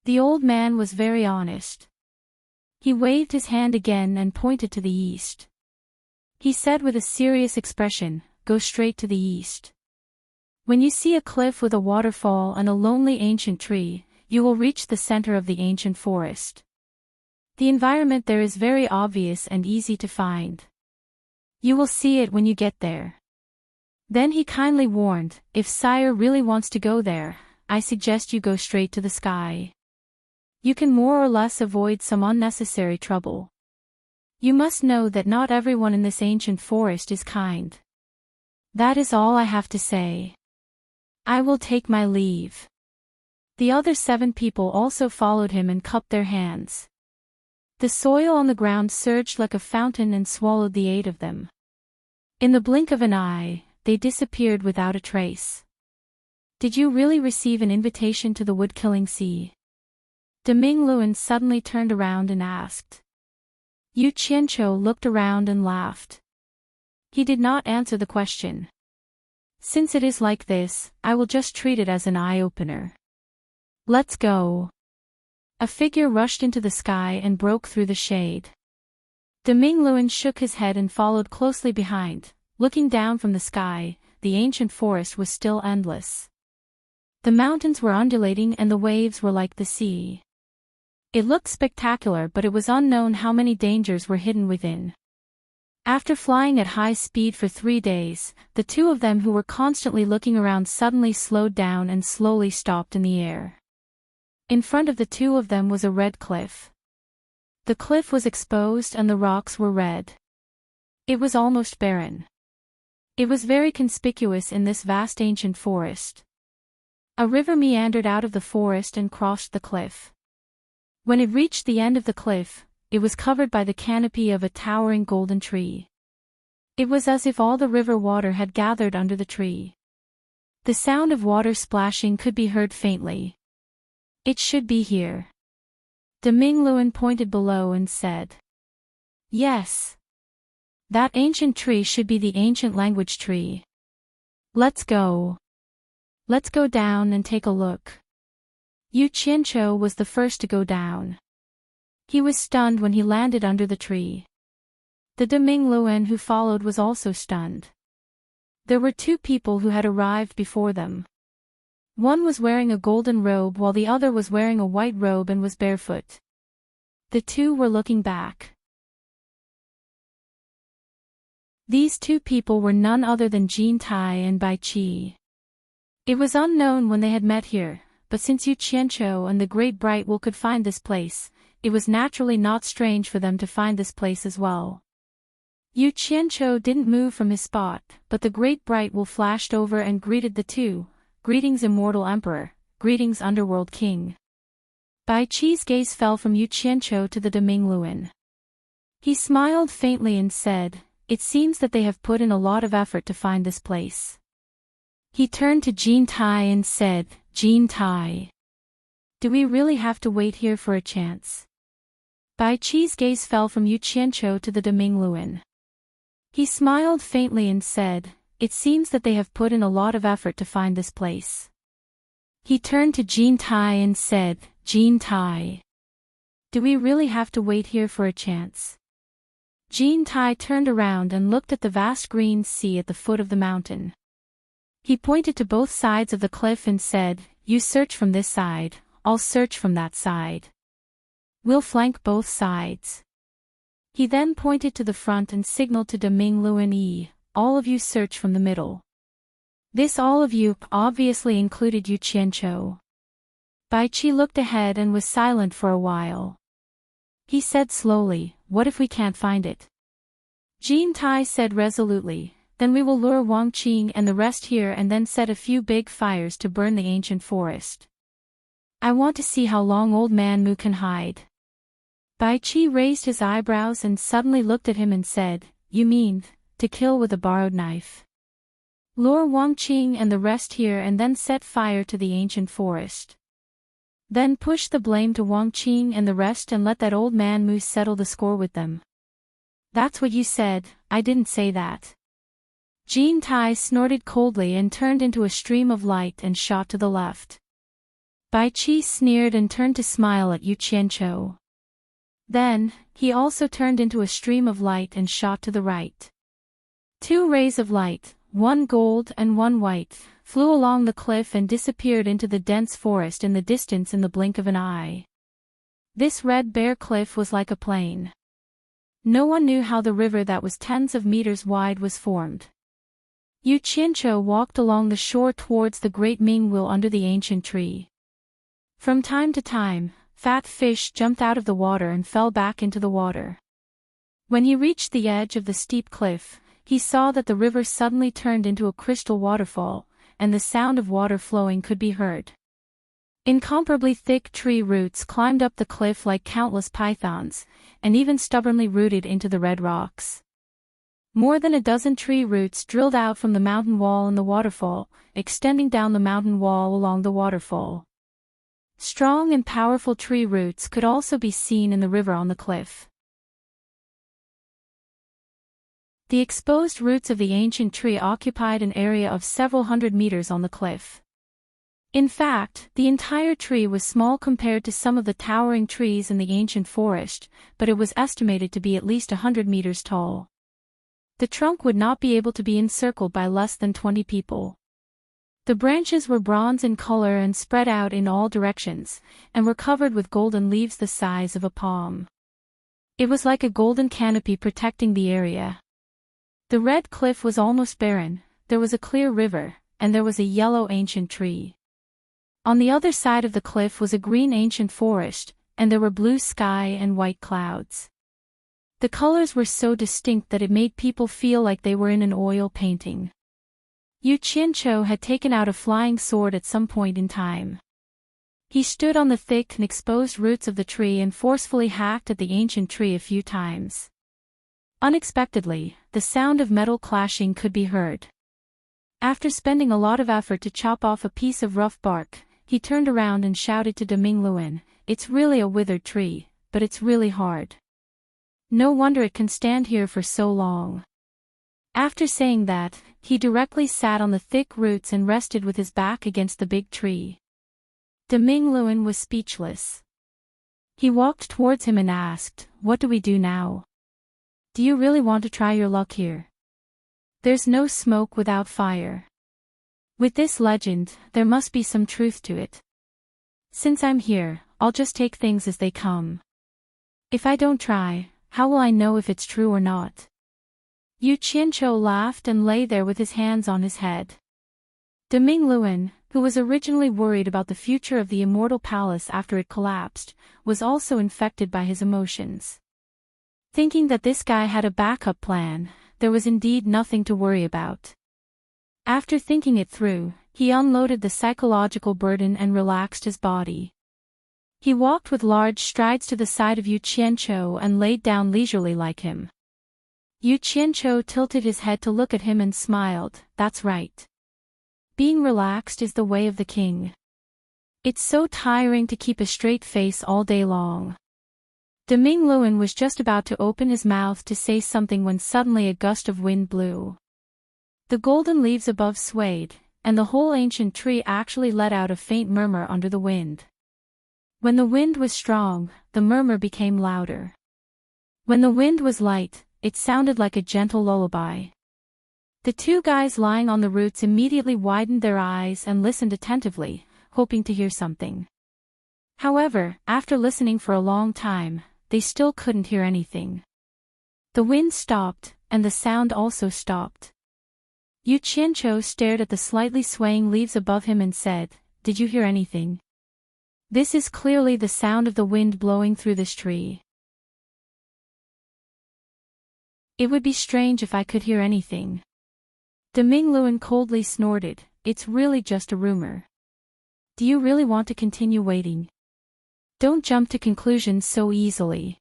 The old man was very honest. He waved his hand again and pointed to the east. He said with a serious expression, "Go straight to the east. When you see a cliff with a waterfall and a lonely ancient tree, you will reach the center of the ancient forest. The environment there is very obvious and easy to find. You will see it when you get there." Then he kindly warned, "If Sire really wants to go there, I suggest you go straight to the sky. You can more or less avoid some unnecessary trouble. You must know that not everyone in this ancient forest is kind. That is all I have to say. I will take my leave." The other 7 people also followed him and cupped their hands. The soil on the ground surged like a fountain and swallowed the 8 of them. In the blink of an eye, they disappeared without a trace. "Did you really receive an invitation to the wood-killing sea?" De Mingluan suddenly turned around and asked. Yu Qianqiu looked around and laughed. He did not answer the question. "Since it is like this, I will just treat it as an eye-opener. Let's go." A figure rushed into the sky and broke through the shade. De Mingluan shook his head and followed closely behind. Looking down from the sky, the ancient forest was still endless. The mountains were undulating and the waves were like the sea. It looked spectacular, but it was unknown how many dangers were hidden within. After flying at high speed for 3 days, the 2 of them who were constantly looking around suddenly slowed down and slowly stopped in the air. In front of the 2 of them was a red cliff. The cliff was exposed and the rocks were red. It was almost barren. It was very conspicuous in this vast ancient forest. A river meandered out of the forest and crossed the cliff. When it reached the end of the cliff, it was covered by the canopy of a towering golden tree. It was as if all the river water had gathered under the tree. The sound of water splashing could be heard faintly. It should be here. Demingluan pointed below and said. Yes. That ancient tree should be the ancient language tree. Let's go. Let's go down and take a look. Yu Qianqiu was the first to go down. He was stunned when he landed under the tree. The Demingluan who followed was also stunned. There were two people who had arrived before them. One was wearing a golden robe while the other was wearing a white robe and was barefoot. The two were looking back. These two people were none other than Jin Tai and Bai Qi. It was unknown when they had met here, but since Yu Qianqiu and the Great Bright Wool could find this place, it was naturally not strange for them to find this place as well. Yu Qianqiu didn't move from his spot, but the Great Bright Wool flashed over and greeted the two. Greetings, Immortal Emperor. Greetings, Underworld King. Bai Qi's gaze fell from Yu Qianqiu to the Demingluan. He smiled faintly and said, "It seems that they have put in a lot of effort to find this place." He turned to Jin Tai and said, "Jin Tai, do we really have to wait here for a chance?" Bai Qi's gaze fell from Yu Qianqiu to the Demingluan. He smiled faintly and said, "It seems that they have put in a lot of effort to find this place." He turned to Jin Tai and said, "Jin Tai, do we really have to wait here for a chance?" Jin Tai turned around and looked at the vast green sea at the foot of the mountain. He pointed to both sides of the cliff and said, "You search from this side, I'll search from that side. We'll flank both sides." He then pointed to the front and signaled to Demingluan, "All of you search from the middle." This all of you obviously included Yu Qianqiu. Bai Qi looked ahead and was silent for a while. He said slowly, "What if we can't find it?" Jin Tai said resolutely, "Then we will lure Wang Qing and the rest here and then set a few big fires to burn the ancient forest. I want to see how long Old Man Mu can hide." Bai Qi raised his eyebrows and suddenly looked at him and said, "You mean, to kill with a borrowed knife? Lure Wang Qing and the rest here and then set fire to the ancient forest. Then push the blame to Wang Qing and the rest and let that Old Man Mu settle the score with them." "That's what you said, I didn't say that." Jin Tai snorted coldly and turned into a stream of light and shot to the left. Bai Qi sneered and turned to smile at Yu Qianqiu. Then, he also turned into a stream of light and shot to the right. Two rays of light, one gold and one white, flew along the cliff and disappeared into the dense forest in the distance in the blink of an eye. This red bare cliff was like a plain. No one knew how the river that was tens of meters wide was formed. Yu Qianqiu walked along the shore towards the great Ming Will under the ancient tree. From time to time, fat fish jumped out of the water and fell back into the water. When he reached the edge of the steep cliff, he saw that the river suddenly turned into a crystal waterfall, and the sound of water flowing could be heard. Incomparably thick tree roots climbed up the cliff like countless pythons, and even stubbornly rooted into the red rocks. More than a dozen tree roots drilled out from the mountain wall in the waterfall, extending down the mountain wall along the waterfall. Strong and powerful tree roots could also be seen in the river on the cliff. The exposed roots of the ancient tree occupied an area of several hundred meters on the cliff. In fact, the entire tree was small compared to some of the towering trees in the ancient forest, but it was estimated to be at least 100 meters tall. The trunk would not be able to be encircled by less than 20 people. The branches were bronze in color and spread out in all directions, and were covered with golden leaves the size of a palm. It was like a golden canopy protecting the area. The red cliff was almost barren, there was a clear river, and there was a yellow ancient tree. On the other side of the cliff was a green ancient forest, and there were blue sky and white clouds. The colors were so distinct that it made people feel like they were in an oil painting. Yu Qianqiu had taken out a flying sword at some point in time. He stood on the thick and exposed roots of the tree and forcefully hacked at the ancient tree a few times. Unexpectedly, the sound of metal clashing could be heard. After spending a lot of effort to chop off a piece of rough bark, he turned around and shouted to Deming Luan, "It's really a withered tree, but it's really hard. No wonder it can stand here for so long." After saying that, he directly sat on the thick roots and rested with his back against the big tree. Deming Luan was speechless. He walked towards him and asked, "What do we do now? Do you really want to try your luck here? There's no smoke without fire. With this legend, there must be some truth to it. Since I'm here, I'll just take things as they come. If I don't try, how will I know if it's true or not?" Yu Qianqiu laughed and lay there with his hands on his head. Deming Luan, who was originally worried about the future of the immortal palace after it collapsed, was also infected by his emotions. Thinking that this guy had a backup plan, there was indeed nothing to worry about. After thinking it through, he unloaded the psychological burden and relaxed his body. He walked with large strides to the side of Yu Qianqiu and laid down leisurely like him. Yu Qianqiu tilted his head to look at him and smiled, "That's right. Being relaxed is the way of the king. It's so tiring to keep a straight face all day long." Deming Luan was just about to open his mouth to say something when suddenly a gust of wind blew. The golden leaves above swayed, and the whole ancient tree actually let out a faint murmur under the wind. When the wind was strong, the murmur became louder. When the wind was light, it sounded like a gentle lullaby. The two guys lying on the roots immediately widened their eyes and listened attentively, hoping to hear something. However, after listening for a long time, they still couldn't hear anything. The wind stopped, and the sound also stopped. Yu Qianqiu stared at the slightly swaying leaves above him and said, "Did you hear anything? This is clearly the sound of the wind blowing through this tree. It would be strange if I could hear anything." Deming Luan coldly snorted, "It's really just a rumor. Do you really want to continue waiting? Don't jump to conclusions so easily.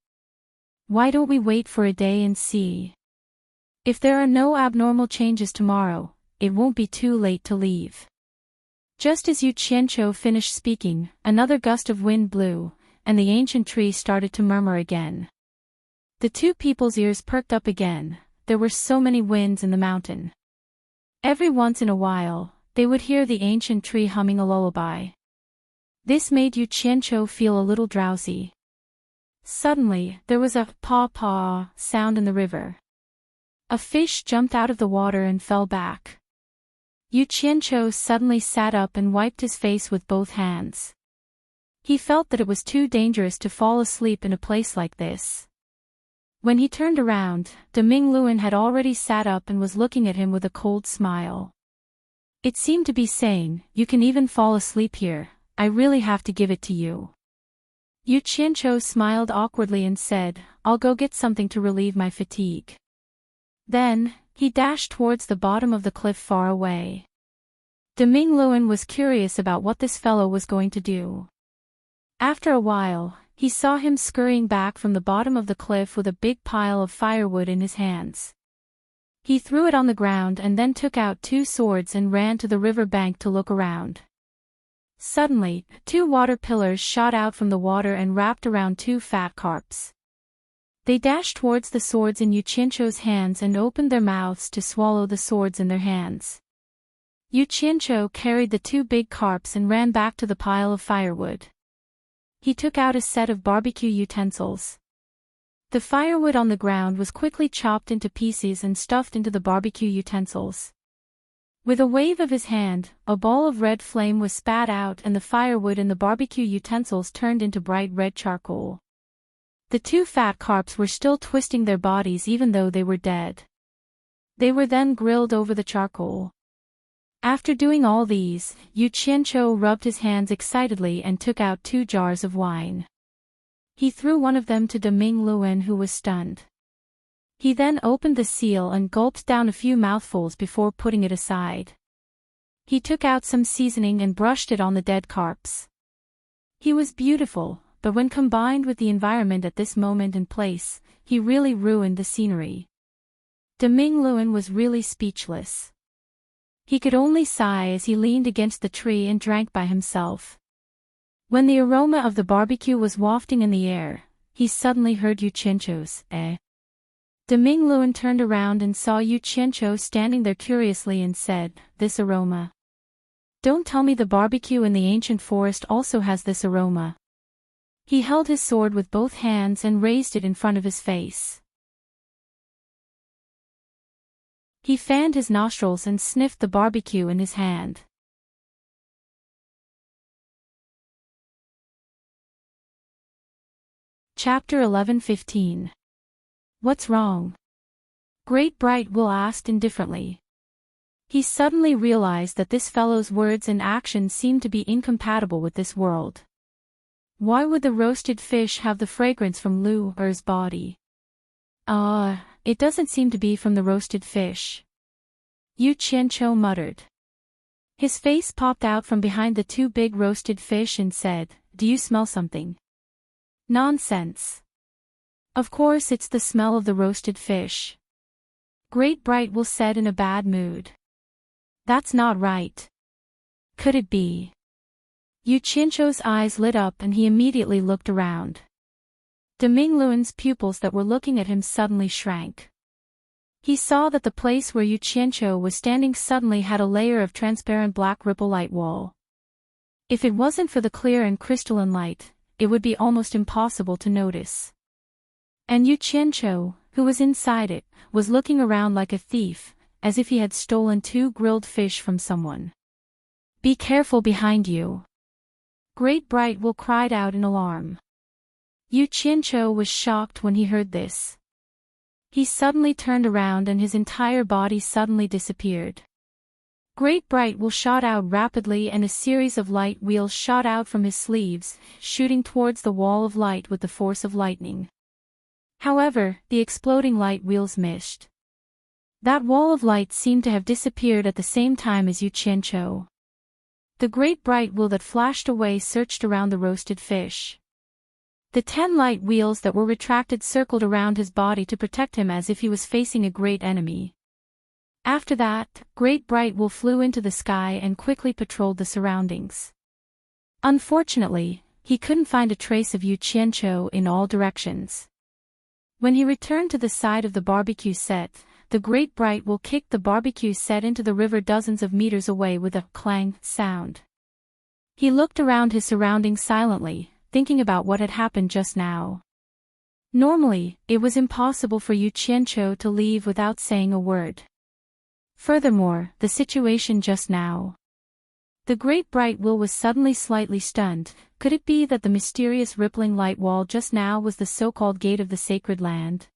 Why don't we wait for a day and see? If there are no abnormal changes tomorrow, it won't be too late to leave." Just as Yu Qianqiu finished speaking, another gust of wind blew, and the ancient tree started to murmur again. The two people's ears perked up again. There were so many winds in the mountain. Every once in a while, they would hear the ancient tree humming a lullaby. This made Yu Qianqiu feel a little drowsy. Suddenly, there was a paw-paw sound in the river. A fish jumped out of the water and fell back. Yu Qianqiu suddenly sat up and wiped his face with both hands. He felt that it was too dangerous to fall asleep in a place like this. When he turned around, Deming Luan had already sat up and was looking at him with a cold smile. It seemed to be saying, "You can even fall asleep here, I really have to give it to you." Yu Qianqiu smiled awkwardly and said, "I'll go get something to relieve my fatigue." Then, he dashed towards the bottom of the cliff far away. Deming Luan was curious about what this fellow was going to do. After a while, he saw him scurrying back from the bottom of the cliff with a big pile of firewood in his hands. He threw it on the ground and then took out two swords and ran to the river bank to look around. Suddenly, two water pillars shot out from the water and wrapped around two fat carps. They dashed towards the swords in Yu Qianqiu's hands and opened their mouths to swallow the swords in their hands. Yu Qianqiu carried the two big carps and ran back to the pile of firewood. He took out a set of barbecue utensils. The firewood on the ground was quickly chopped into pieces and stuffed into the barbecue utensils. With a wave of his hand, a ball of red flame was spat out and the firewood in the barbecue utensils turned into bright red charcoal. The two fat carps were still twisting their bodies even though they were dead. They were then grilled over the charcoal. After doing all these, Yu Qianqiu rubbed his hands excitedly and took out 2 jars of wine. He threw one of them to Deming Luen, who was stunned. He then opened the seal and gulped down a few mouthfuls before putting it aside. He took out some seasoning and brushed it on the dead carps. He was beautiful, but when combined with the environment at this moment and place, he really ruined the scenery. Deming Luen was really speechless. He could only sigh as he leaned against the tree and drank by himself. When the aroma of the barbecue was wafting in the air, he suddenly heard Yu Qianqiu's eh. Deming Luen turned around and saw Yu Qianqiu standing there curiously and said, "This aroma. Don't tell me the barbecue in the ancient forest also has this aroma." He held his sword with both hands and raised it in front of his face. He fanned his nostrils and sniffed the barbecue in his hand. Chapter 11:15. What's wrong? Great Bright Will asked indifferently. He suddenly realized that this fellow's words and actions seemed to be incompatible with this world. Why would the roasted fish have the fragrance from Lu Er's body? It doesn't seem to be from the roasted fish. Yu Qianqiu muttered. His face popped out from behind the two big roasted fish and said, "Do you smell something?" "Nonsense. Of course it's the smell of the roasted fish." Great Bright Will said in a bad mood. "That's not right. Could it be?" Yu Qianqiu's eyes lit up and he immediately looked around. Deming Luen's pupils that were looking at him suddenly shrank. He saw that the place where Yu Qianqiu was standing suddenly had a layer of transparent black ripple light wall. If it wasn't for the clear and crystalline light, it would be almost impossible to notice. And Yu Qianqiu, who was inside it, was looking around like a thief, as if he had stolen 2 grilled fish from someone. "Be careful behind you!" Great Bright Will cried out in alarm. Yu Qianqiu was shocked when he heard this. He suddenly turned around and his entire body suddenly disappeared. Great Bright Will shot out rapidly and a series of light wheels shot out from his sleeves, shooting towards the wall of light with the force of lightning. However, the exploding light wheels missed. That wall of light seemed to have disappeared at the same time as Yu Qianqiu. The great bright wheel that flashed away searched around the roasted fish. The 10 light wheels that were retracted circled around his body to protect him as if he was facing a great enemy. After that, Great Bright Will flew into the sky and quickly patrolled the surroundings. Unfortunately, he couldn't find a trace of Yu Qianqiu in all directions. When he returned to the side of the barbecue set, the Great Bright Will kicked the barbecue set into the river dozens of meters away with a clang sound. He looked around his surroundings silently, thinking about what had happened just now. Normally, it was impossible for Yu Qianqiu to leave without saying a word. Furthermore, the situation just now. The Great Bright Will was suddenly slightly stunned. Could it be that the mysterious rippling light wall just now was the so-called gate of the sacred land?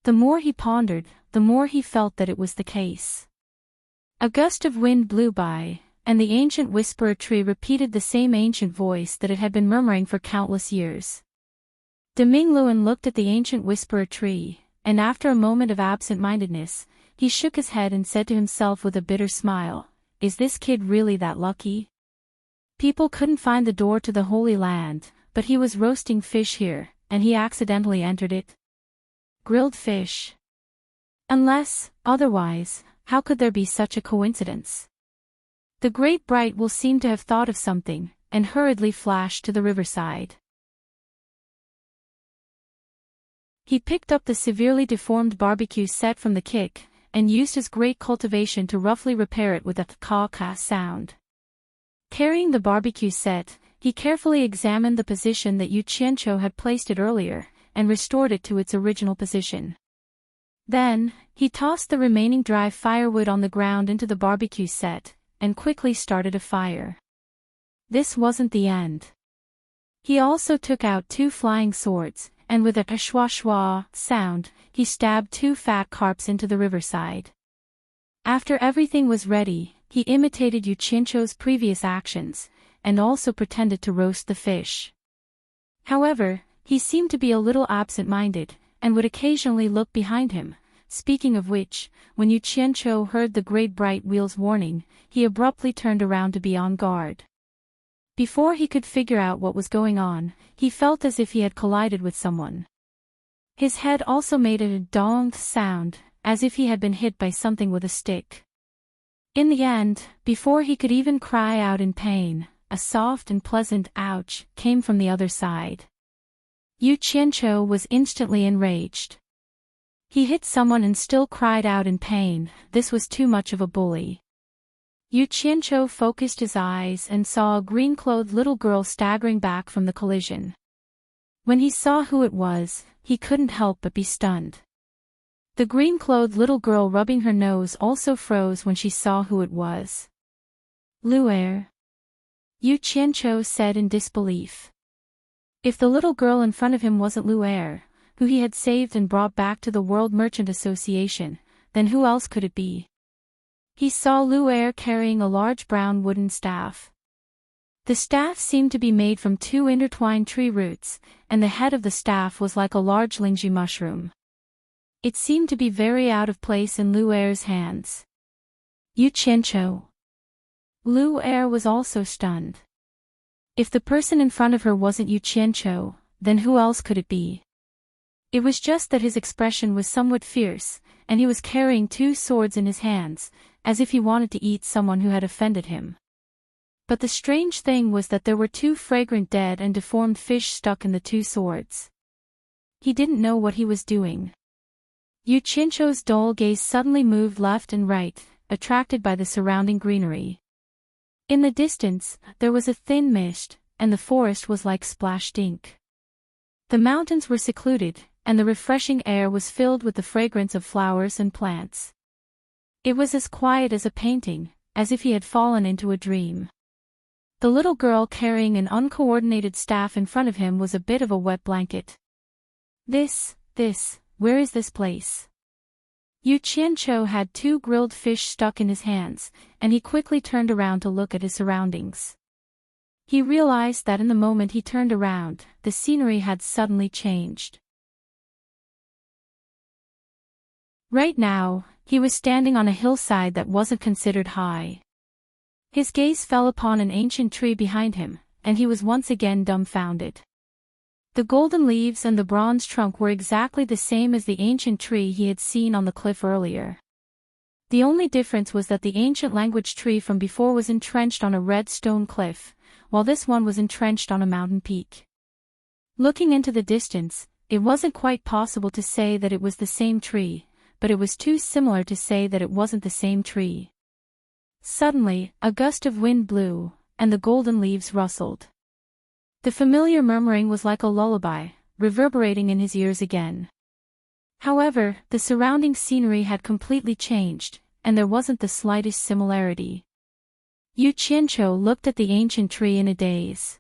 The more he pondered, the more he felt that it was the case. A gust of wind blew by, and the ancient whisperer tree repeated the same ancient voice that it had been murmuring for countless years. Deming Luen looked at the ancient whisperer tree, and after a moment of absent-mindedness, he shook his head and said to himself with a bitter smile, "Is this kid really that lucky? People couldn't find the door to the Holy Land, but he was roasting fish here, and he accidentally entered it. Grilled fish. Unless, otherwise, how could there be such a coincidence?" The Great Bright Will seem to have thought of something, and hurriedly flashed to the riverside. He picked up the severely deformed barbecue set from the kick, and used his great cultivation to roughly repair it with a caw-caw sound. Carrying the barbecue set, he carefully examined the position that Yu Qianqiu had placed it earlier, and restored it to its original position. Then, he tossed the remaining dry firewood on the ground into the barbecue set, and quickly started a fire. This wasn't the end. He also took out 2 flying swords, and with a shwa-shwa sound, he stabbed 2 fat carps into the riverside. After everything was ready, he imitated Yu Qianqiu's previous actions, and also pretended to roast the fish. However, he seemed to be a little absent-minded, and would occasionally look behind him. Speaking of which, when Yu Qianqiu heard the great bright wheel's warning, he abruptly turned around to be on guard. Before he could figure out what was going on, he felt as if he had collided with someone. His head also made a dong sound, as if he had been hit by something with a stick. In the end, before he could even cry out in pain, a soft and pleasant ouch came from the other side. Yu Qianqiu was instantly enraged. He hit someone and still cried out in pain. This was too much of a bully. Yu Qianqiu focused his eyes and saw a green-clothed little girl staggering back from the collision. When he saw who it was, he couldn't help but be stunned. The green-clothed little girl rubbing her nose also froze when she saw who it was. "LoveLore," Yu Qianqiu said in disbelief. If the little girl in front of him wasn't LoveLore, who he had saved and brought back to the World Merchant Association, then who else could it be? He saw LoveLore carrying a large brown wooden staff. The staff seemed to be made from two intertwined tree roots, and the head of the staff was like a large lingji mushroom. It seemed to be very out of place in LoveLore's hands. Yu Qianqiu. LoveLore was also stunned. If the person in front of her wasn't Yu Qianqiu, then who else could it be? It was just that his expression was somewhat fierce, and he was carrying two swords in his hands, as if he wanted to eat someone who had offended him. But the strange thing was that there were two fragrant dead and deformed fish stuck in the two swords. He didn't know what he was doing. Yu Qianqiu's dull gaze suddenly moved left and right, attracted by the surrounding greenery. In the distance, there was a thin mist, and the forest was like splashed ink. The mountains were secluded, and the refreshing air was filled with the fragrance of flowers and plants. It was as quiet as a painting, as if he had fallen into a dream. The little girl carrying an uncoordinated staff in front of him was a bit of a wet blanket. Where is this place? Yu Qianqiu had two grilled fish stuck in his hands, and he quickly turned around to look at his surroundings. He realized that in the moment he turned around, the scenery had suddenly changed. Right now, he was standing on a hillside that wasn't considered high. His gaze fell upon an ancient tree behind him, and he was once again dumbfounded. The golden leaves and the bronze trunk were exactly the same as the ancient tree he had seen on the cliff earlier. The only difference was that the ancient language tree from before was entrenched on a red stone cliff, while this one was entrenched on a mountain peak. Looking into the distance, it wasn't quite possible to say that it was the same tree, but it was too similar to say that it wasn't the same tree. Suddenly, a gust of wind blew, and the golden leaves rustled. The familiar murmuring was like a lullaby, reverberating in his ears again. However, the surrounding scenery had completely changed, and there wasn't the slightest similarity. Yu Qianqiu looked at the ancient tree in a daze.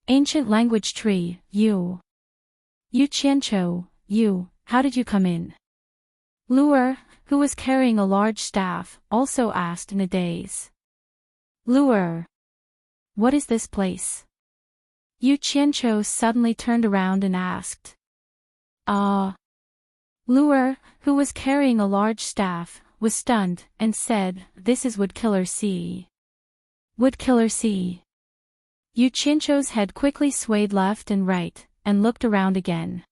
Ancient language tree, Yu Qianqiu, how did you come in? LoveLore, who was carrying a large staff, also asked in a daze. LoveLore, what is this place? Yu Qianqiu suddenly turned around and asked. LoveLore, who was carrying a large staff, was stunned, and said, "This is Woodkiller Sea." Woodkiller Sea. Yu Qianqiu's head quickly swayed left and right, and looked around again.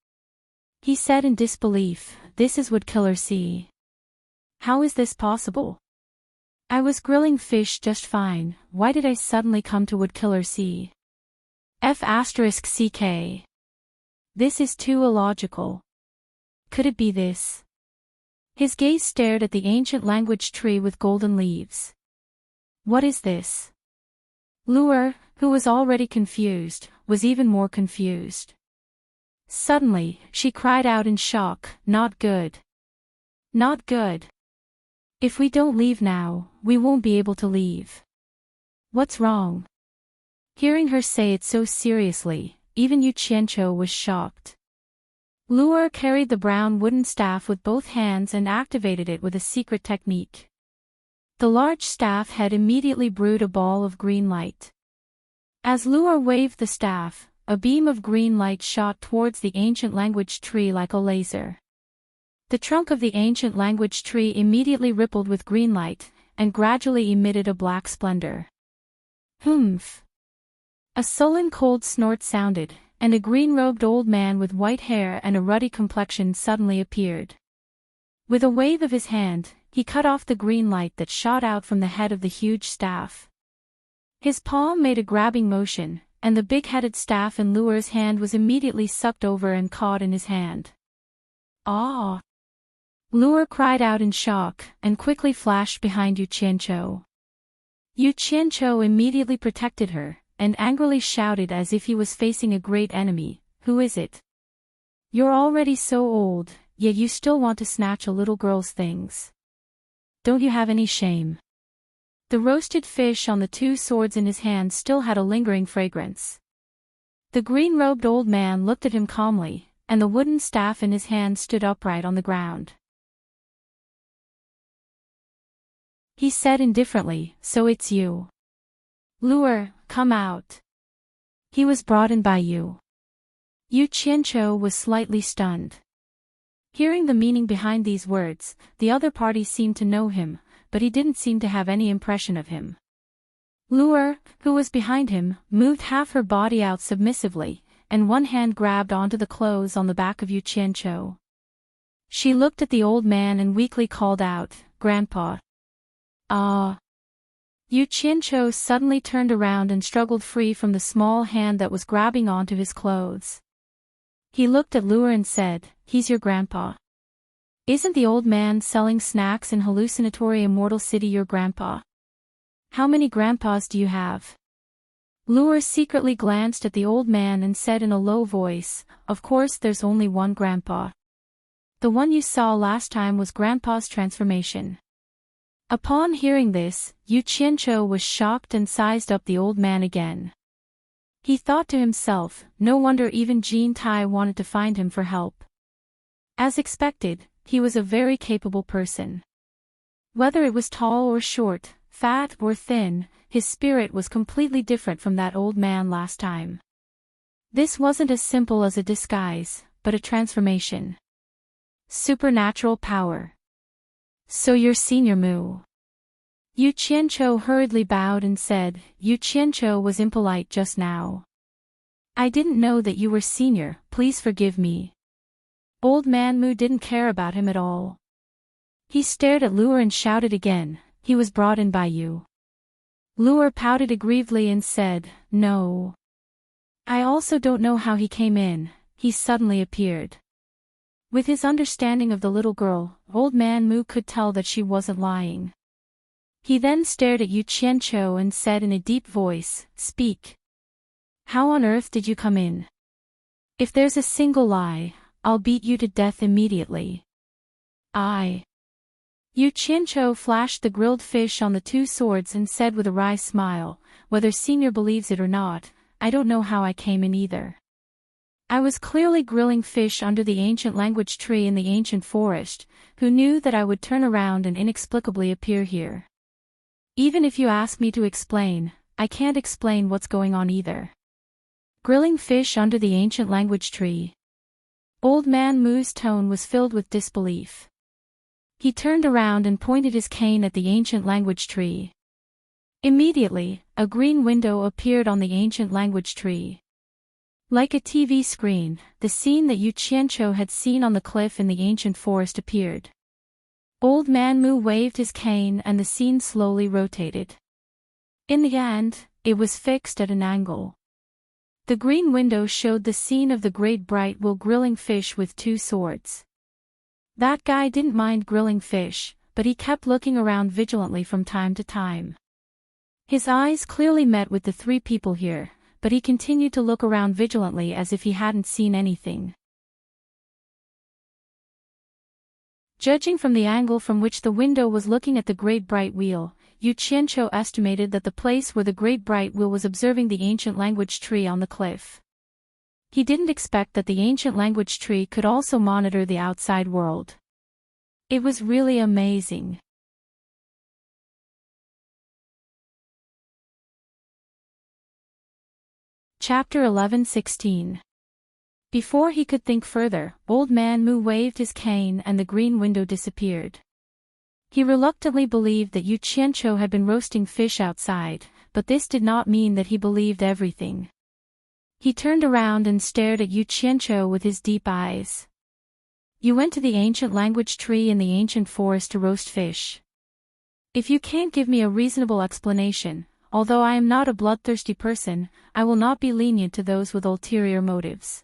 He said in disbelief, "This is Woodkiller Sea. How is this possible? I was grilling fish just fine, why did I suddenly come to Woodkiller Sea? F***ck. This is too illogical. Could it be this?" His gaze stared at the ancient language tree with golden leaves. What is this? LoveLore, who was already confused, was even more confused. Suddenly, she cried out in shock, "Not good. Not good. If we don't leave now, we won't be able to leave. What's wrong?" Hearing her say it so seriously, even Yu Qianqiu was shocked. LoveLore carried the brown wooden staff with both hands and activated it with a secret technique. The large staff head immediately brewed a ball of green light. As LoveLore waved the staff, a beam of green light shot towards the ancient language tree like a laser. The trunk of the ancient language tree immediately rippled with green light, and gradually emitted a black splendor. Humph! A sullen cold snort sounded, and a green-robed old man with white hair and a ruddy complexion suddenly appeared. With a wave of his hand, he cut off the green light that shot out from the head of the huge staff. His palm made a grabbing motion, and the big-headed staff in Lure's hand was immediately sucked over and caught in his hand. Ah! Lure cried out in shock, and quickly flashed behind Yu Qianqiu. Yu Qianqiu immediately protected her, and angrily shouted as if he was facing a great enemy, "Who is it? You're already so old, yet you still want to snatch a little girl's things. Don't you have any shame?" The roasted fish on the two swords in his hand still had a lingering fragrance. The green-robed old man looked at him calmly, and the wooden staff in his hand stood upright on the ground. He said indifferently, "So it's you. Lure, come out." He was brought in by you. Yu Qianqiu was slightly stunned. Hearing the meaning behind these words, the other party seemed to know him, but he didn't seem to have any impression of him. Lure, who was behind him, moved half her body out submissively, and one hand grabbed onto the clothes on the back of Yu Qianqiu. She looked at the old man and weakly called out, "Grandpa." Ah! Yu Qianqiu suddenly turned around and struggled free from the small hand that was grabbing onto his clothes. He looked at Lure and said, "He's your grandpa. Isn't the old man selling snacks in hallucinatory Immortal City your grandpa? How many grandpas do you have?" Lure secretly glanced at the old man and said in a low voice, "Of course there's only one grandpa. The one you saw last time was grandpa's transformation." Upon hearing this, Yu Qianqiu was shocked and sized up the old man again. He thought to himself, no wonder even Jean Tai wanted to find him for help. As expected, he was a very capable person. Whether it was tall or short, fat or thin, his spirit was completely different from that old man last time. This wasn't as simple as a disguise, but a transformation. Supernatural power. "So you're Senior Mu." Yu Qianqiu hurriedly bowed and said, "Yu Qianqiu was impolite just now. I didn't know that you were senior, please forgive me." Old Man Mu didn't care about him at all. He stared at Lure and shouted again, "He was brought in by you." Lure pouted aggrievedly and said, "No. I also don't know how he came in, he suddenly appeared." With his understanding of the little girl, Old Man Mu could tell that she wasn't lying. He then stared at Yu Qianqiu and said in a deep voice, "Speak. How on earth did you come in? If there's a single lie, I'll beat you to death immediately." Yu Qianqiu flashed the grilled fish on the two swords and said with a wry smile, "Whether Senior believes it or not, I don't know how I came in either. I was clearly grilling fish under the ancient language tree in the ancient forest, who knew that I would turn around and inexplicably appear here. Even if you ask me to explain, I can't explain what's going on either." Grilling fish under the ancient language tree. Old Man Mu's tone was filled with disbelief. He turned around and pointed his cane at the ancient language tree. Immediately, a green window appeared on the ancient language tree. Like a TV screen, the scene that Yu Qianqiu had seen on the cliff in the ancient forest appeared. Old Man Mu waved his cane and the scene slowly rotated. In the end, it was fixed at an angle. The green window showed the scene of the great bright will grilling fish with two swords. That guy didn't mind grilling fish, but he kept looking around vigilantly from time to time. His eyes clearly met with the three people here, but he continued to look around vigilantly as if he hadn't seen anything. Judging from the angle from which the window was looking at the great bright wheel, Yu Qianqiu estimated that the place where the great bright wheel was observing the ancient language tree on the cliff. He didn't expect that the ancient language tree could also monitor the outside world. It was really amazing. Chapter 11:16. Before he could think further, Old Man Moo waved his cane and the green window disappeared. He reluctantly believed that Yu Qianqiu had been roasting fish outside, but this did not mean that he believed everything. He turned around and stared at Yu Qianqiu with his deep eyes. You went to the ancient language tree in the ancient forest to roast fish. If you can't give me a reasonable explanation, although I am not a bloodthirsty person, I will not be lenient to those with ulterior motives.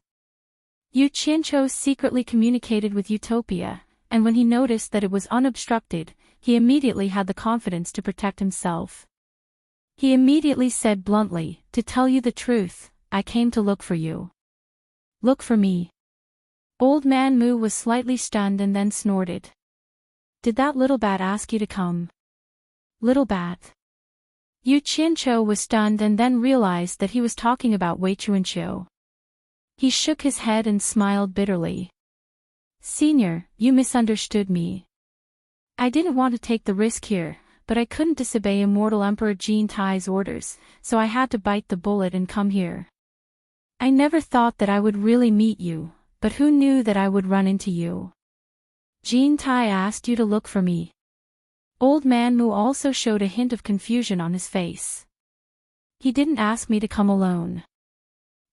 Yu Qianqiu secretly communicated with Utopia, and when he noticed that it was unobstructed, he immediately had the confidence to protect himself. He immediately said bluntly, "To tell you the truth, I came to look for you." "Look for me?" Old Man Moo was slightly stunned and then snorted. "Did that little bat ask you to come?" "Little bat?" Yu Qianqiu was stunned and then realized that he was talking about Wei Chuanqiu. He shook his head and smiled bitterly. "Senior, you misunderstood me. I didn't want to take the risk here, but I couldn't disobey Immortal Emperor Jin Tai's orders, so I had to bite the bullet and come here. I never thought that I would really meet you, but who knew that I would run into you? Jin Tai asked you to look for me." Old Man Moo also showed a hint of confusion on his face. "He didn't ask me to come alone.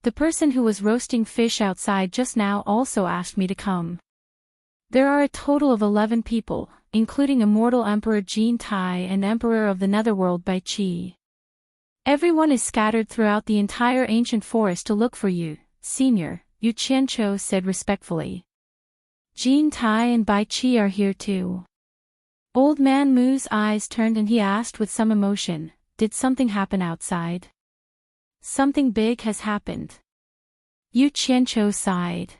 The person who was roasting fish outside just now also asked me to come. There are a total of 11 people, including Immortal Emperor Jin Tai and Emperor of the Netherworld Bai Qi. Everyone is scattered throughout the entire ancient forest to look for you, Senior," Yu Qianqiu said respectfully. "Jin Tai and Bai Qi are here too." Old Man Moo's eyes turned and he asked with some emotion, "Did something happen outside?" "Something big has happened." Yu Qianqiu sighed.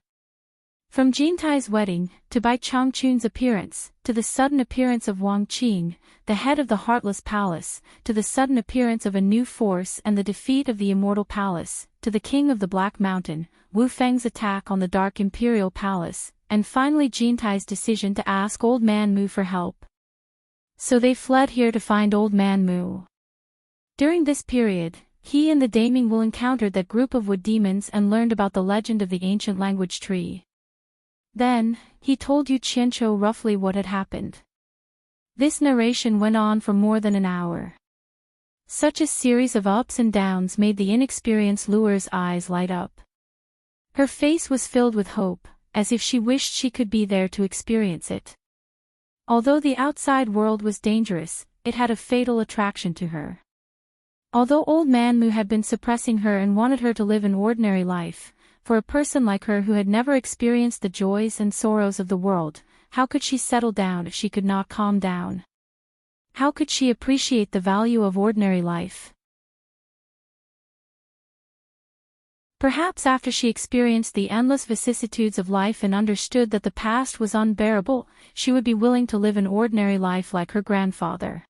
From Jin Tai's wedding, to Bai Changchun's appearance, to the sudden appearance of Wang Qing, the head of the Heartless Palace, to the sudden appearance of a new force and the defeat of the Immortal Palace, to the King of the Black Mountain, Wu Feng's attack on the Dark Imperial Palace, and finally Jin Tai's decision to ask Old Man Moo for help. So they fled here to find Old Man Moo. During this period, he and the Daming will encountered that group of wood demons and learned about the legend of the ancient language tree. Then, he told Yu Qianqiu roughly what had happened. This narration went on for more than an hour. Such a series of ups and downs made the inexperienced Lure's eyes light up. Her face was filled with hope, as if she wished she could be there to experience it. Although the outside world was dangerous, it had a fatal attraction to her. Although Old Man Moo had been suppressing her and wanted her to live an ordinary life, for a person like her who had never experienced the joys and sorrows of the world, how could she settle down if she could not calm down? How could she appreciate the value of ordinary life? Perhaps after she experienced the endless vicissitudes of life and understood that the past was unbearable, she would be willing to live an ordinary life like her grandfather.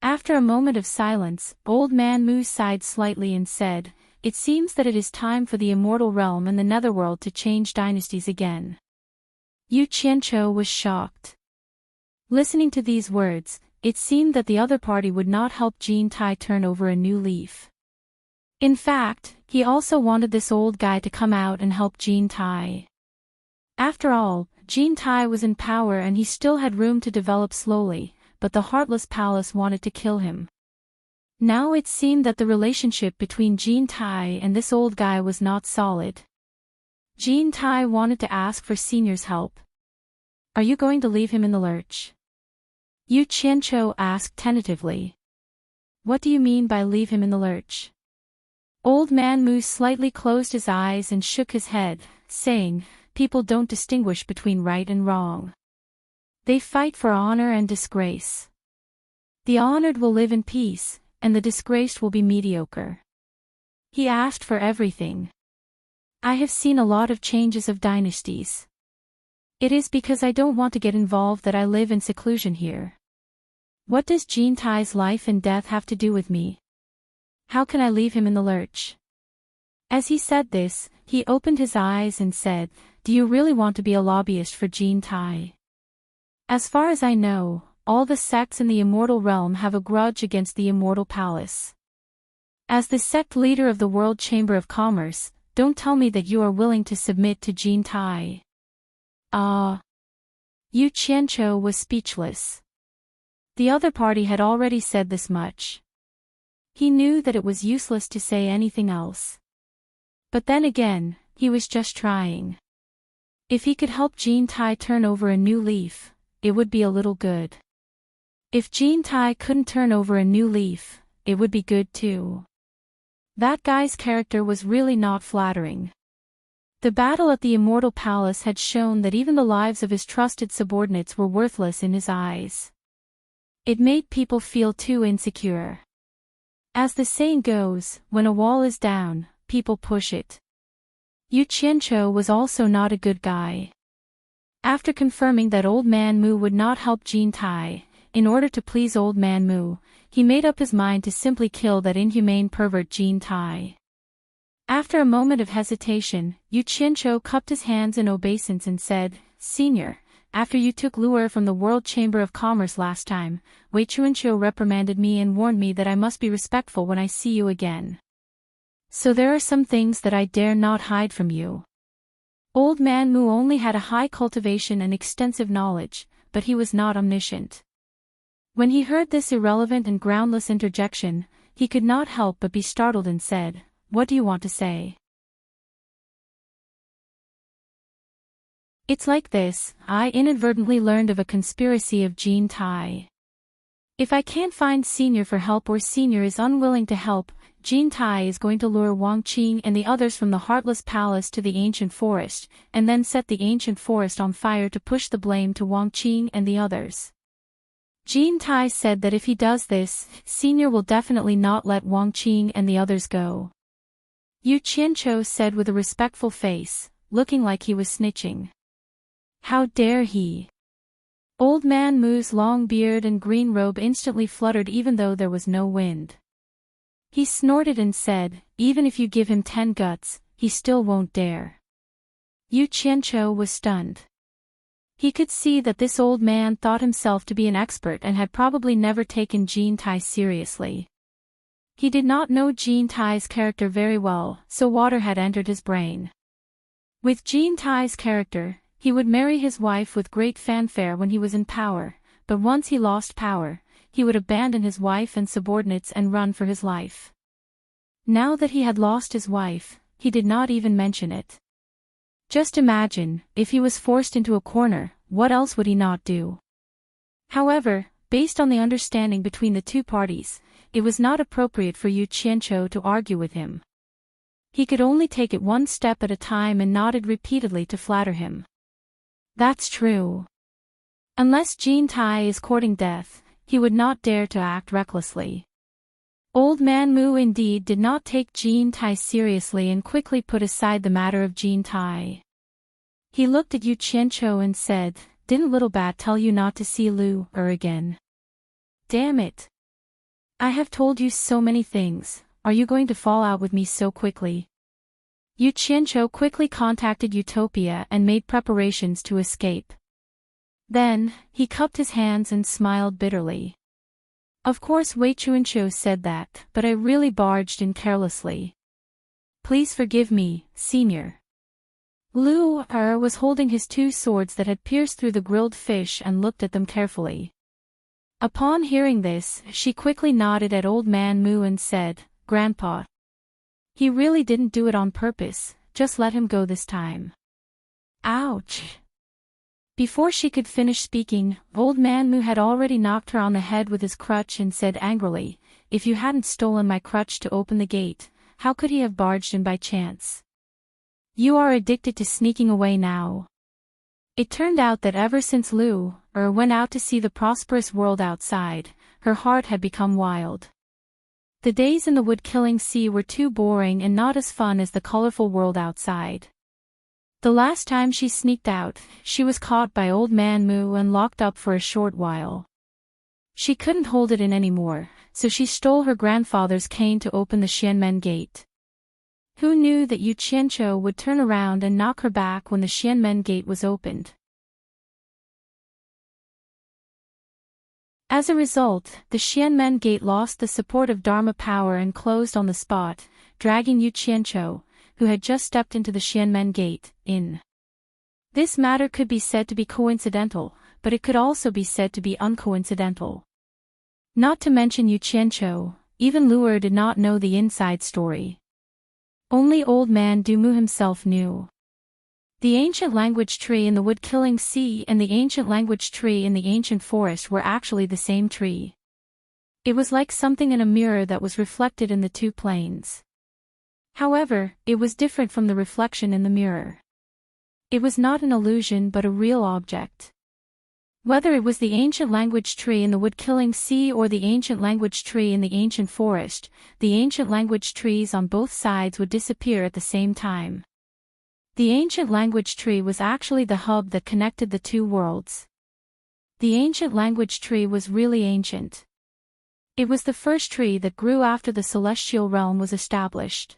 After a moment of silence, Old Man Moo sighed slightly and said, "It seems that it is time for the immortal realm and the netherworld to change dynasties again." Yu Qianqiu was shocked. Listening to these words, it seemed that the other party would not help Jin Tai turn over a new leaf. In fact, he also wanted this old guy to come out and help Jin Tai. After all, Jin Tai was in power and he still had room to develop slowly, but the Heartless Palace wanted to kill him. Now it seemed that the relationship between Jin Tai and this old guy was not solid. Jin Tai wanted to ask for Senior's help. "Are you going to leave him in the lurch?" Yu Qianqiu asked tentatively. "What do you mean by leave him in the lurch?" Old Man Moo slightly closed his eyes and shook his head, saying, "People don't distinguish between right and wrong. They fight for honor and disgrace. The honored will live in peace, and the disgraced will be mediocre." He asked for everything. "I have seen a lot of changes of dynasties. It is because I don't want to get involved that I live in seclusion here. What does Jin Tai's life and death have to do with me? How can I leave him in the lurch?" As he said this, he opened his eyes and said, "Do you really want to be a lobbyist for Jin Tai? As far as I know, all the sects in the immortal realm have a grudge against the immortal palace. As the sect leader of the World Chamber of Commerce, don't tell me that you are willing to submit to Jean Tai. Yu Qianqiu was speechless. The other party had already said this much. He knew that it was useless to say anything else. But then again, he was just trying. If he could help Jean Tai turn over a new leaf, it would be a little good. If Jean Tai couldn't turn over a new leaf, it would be good too. That guy's character was really not flattering. The battle at the Immortal Palace had shown that even the lives of his trusted subordinates were worthless in his eyes. It made people feel too insecure. As the saying goes, when a wall is down, people push it. Yu Qianqiu was also not a good guy. After confirming that Old Man Mu would not help Jean Tai, in order to please Old Man Mu, he made up his mind to simply kill that inhumane pervert Jean Tai. After a moment of hesitation, Yu Qianqiu cupped his hands in obeisance and said, "Senior, after you took lure from the World Chamber of Commerce last time, Wei Chuanqiu reprimanded me and warned me that I must be respectful when I see you again. So there are some things that I dare not hide from you." Old Man Mu only had a high cultivation and extensive knowledge, but he was not omniscient. When he heard this irrelevant and groundless interjection, he could not help but be startled and said, "What do you want to say?" "It's like this, I inadvertently learned of a conspiracy of Jean Tai. If I can't find Senior for help or Senior is unwilling to help, Jean Tai is going to lure Wang Qing and the others from the Heartless Palace to the Ancient Forest, and then set the Ancient Forest on fire to push the blame to Wang Qing and the others. Jean Tai said that if he does this, Senior will definitely not let Wang Qing and the others go." Yu Qianqiu said with a respectful face, looking like he was snitching. "How dare he?" Old Man Mu's long beard and green robe instantly fluttered even though there was no wind. He snorted and said, "Even if you give him 10 guts, he still won't dare." Yu Qianqiu was stunned. He could see that this old man thought himself to be an expert and had probably never taken Jean Tai seriously. He did not know Jean Tai's character very well, so water had entered his brain. With Jean Tai's character, he would marry his wife with great fanfare when he was in power, but once he lost power, he would abandon his wife and subordinates and run for his life. Now that he had lost his wife, he did not even mention it. Just imagine, if he was forced into a corner, what else would he not do? However, based on the understanding between the two parties, it was not appropriate for Yu Qianqiu to argue with him. He could only take it one step at a time and nodded repeatedly to flatter him. "That's true. Unless Jean Tai is courting death, he would not dare to act recklessly." Old Man Mu indeed did not take Jean Tai seriously and quickly put aside the matter of Jean Tai. He looked at Yu Qianqiu and said, "Didn't Little Bat tell you not to see Lu again? Damn it. I have told you so many things, are you going to fall out with me so quickly?" Yu Qianqiu quickly contacted Utopia and made preparations to escape. Then, he cupped his hands and smiled bitterly. "Of course Wei Chuanqiu said that, but I really barged in carelessly. Please forgive me, Senior." Lu was holding his 2 swords that had pierced through the grilled fish and looked at them carefully. Upon hearing this, she quickly nodded at Old Man Mu and said, "Grandpa. He really didn't do it on purpose, just let him go this time." Ouch! Before she could finish speaking, Old Man Mu had already knocked her on the head with his crutch and said angrily, "If you hadn't stolen my crutch to open the gate, how could he have barged in by chance? You are addicted to sneaking away now." It turned out that ever since Lu went out to see the prosperous world outside, her heart had become wild. The days in the wood-killing sea were too boring and not as fun as the colorful world outside. The last time she sneaked out, she was caught by Old Man Mu and locked up for a short while. She couldn't hold it in anymore, so she stole her grandfather's cane to open the Xianmen gate. Who knew that Yu Qianqiu would turn around and knock her back when the Xianmen gate was opened? As a result, the Xianmen Gate lost the support of Dharma power and closed on the spot, dragging Yu Qianqiu, who had just stepped into the Xianmen Gate, in. This matter could be said to be coincidental, but it could also be said to be uncoincidental. Not to mention Yu Qianqiu, even Lu'er did not know the inside story. Only old man Dumu himself knew. The ancient language tree in the wood-killing sea and the ancient language tree in the ancient forest were actually the same tree. It was like something in a mirror that was reflected in the two planes. However, it was different from the reflection in the mirror. It was not an illusion but a real object. Whether it was the ancient language tree in the wood-killing sea or the ancient language tree in the ancient forest, the ancient language trees on both sides would disappear at the same time. The ancient language tree was actually the hub that connected the two worlds. The ancient language tree was really ancient. It was the first tree that grew after the celestial realm was established.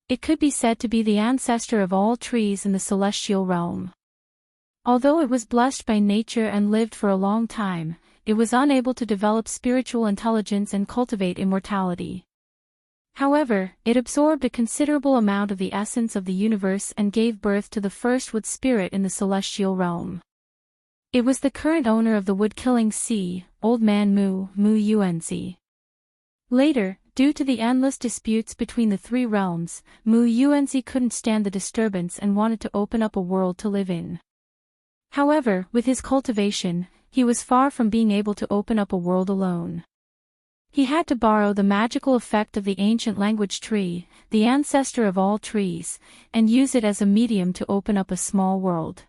It could be said to be the ancestor of all trees in the celestial realm. Although it was blessed by nature and lived for a long time, it was unable to develop spiritual intelligence and cultivate immortality. However, it absorbed a considerable amount of the essence of the universe and gave birth to the first wood spirit in the celestial realm. It was the current owner of the wood-killing sea, Old Man Mu Yuanzi. Later, due to the endless disputes between the three realms, Mu Yuanzi couldn't stand the disturbance and wanted to open up a world to live in. However, with his cultivation, he was far from being able to open up a world alone. He had to borrow the magical effect of the ancient language tree, the ancestor of all trees, and use it as a medium to open up a small world.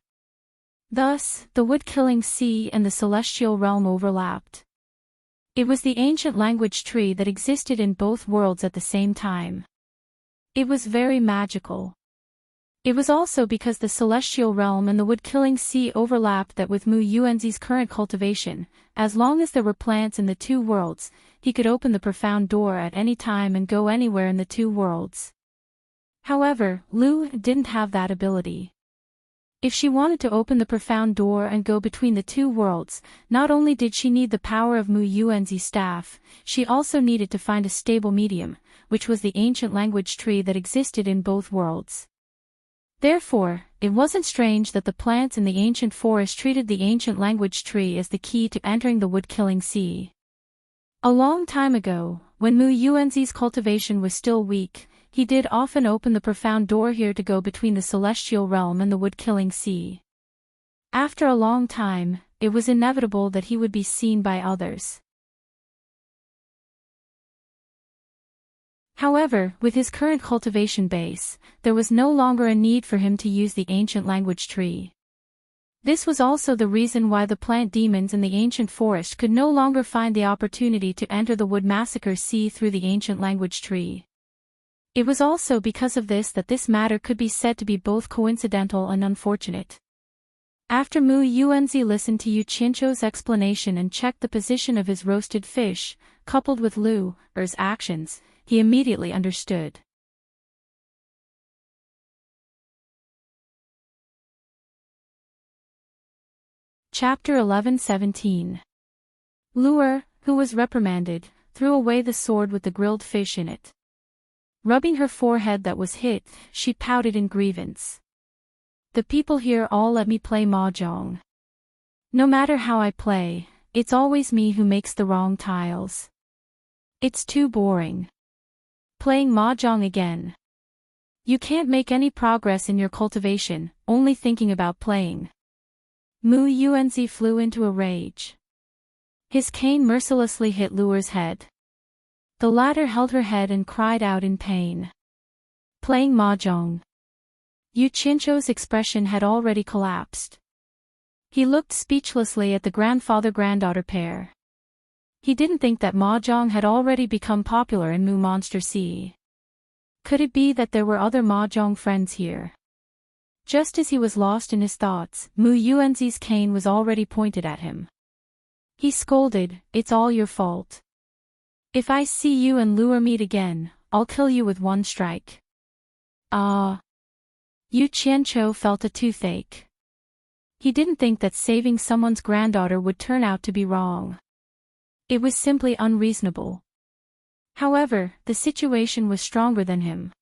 Thus, the wood-killing sea and the celestial realm overlapped. It was the ancient language tree that existed in both worlds at the same time. It was very magical. It was also because the celestial realm and the wood-killing sea overlapped that with Mu Yuanzi's current cultivation, as long as there were plants in the two worlds, he could open the profound door at any time and go anywhere in the two worlds. However, Lu didn't have that ability. If she wanted to open the profound door and go between the two worlds, not only did she need the power of Mu Yuanzi's staff, she also needed to find a stable medium, which was the ancient language tree that existed in both worlds. Therefore, it wasn't strange that the plants in the ancient forest treated the ancient language tree as the key to entering the wood-killing sea. A long time ago, when Mu Yuanzi's cultivation was still weak, he did often open the profound door here to go between the celestial realm and the wood-killing sea. After a long time, it was inevitable that he would be seen by others. However, with his current cultivation base, there was no longer a need for him to use the ancient language tree. This was also the reason why the plant demons in the ancient forest could no longer find the opportunity to enter the wood massacre sea through the ancient language tree. It was also because of this that this matter could be said to be both coincidental and unfortunate. After Mu Yuanzi listened to Yu Qianqiu's explanation and checked the position of his roasted fish, coupled with Lu'er's actions, he immediately understood. Chapter 11:17. Lu'er, who was reprimanded, threw away the sword with the grilled fish in it. Rubbing her forehead that was hit, she pouted in grievance. The people here all let me play mahjong. No matter how I play, it's always me who makes the wrong tiles. It's too boring. Playing mahjong again. You can't make any progress in your cultivation, only thinking about playing. Mu Yuanzi flew into a rage. His cane mercilessly hit Lu'er's head. The latter held her head and cried out in pain. Playing mahjong. Yu Qianqiu's expression had already collapsed. He looked speechlessly at the grandfather-granddaughter pair. He didn't think that mahjong had already become popular in Mu Monster Sea. Could it be that there were other mahjong friends here? Just as he was lost in his thoughts, Mu Yuanzi's cane was already pointed at him. He scolded, "It's all your fault. If I see you and Lu'er meet again, I'll kill you with one strike." Yu Qianqiu felt a toothache. He didn't think that saving someone's granddaughter would turn out to be wrong. It was simply unreasonable. However, the situation was stronger than him.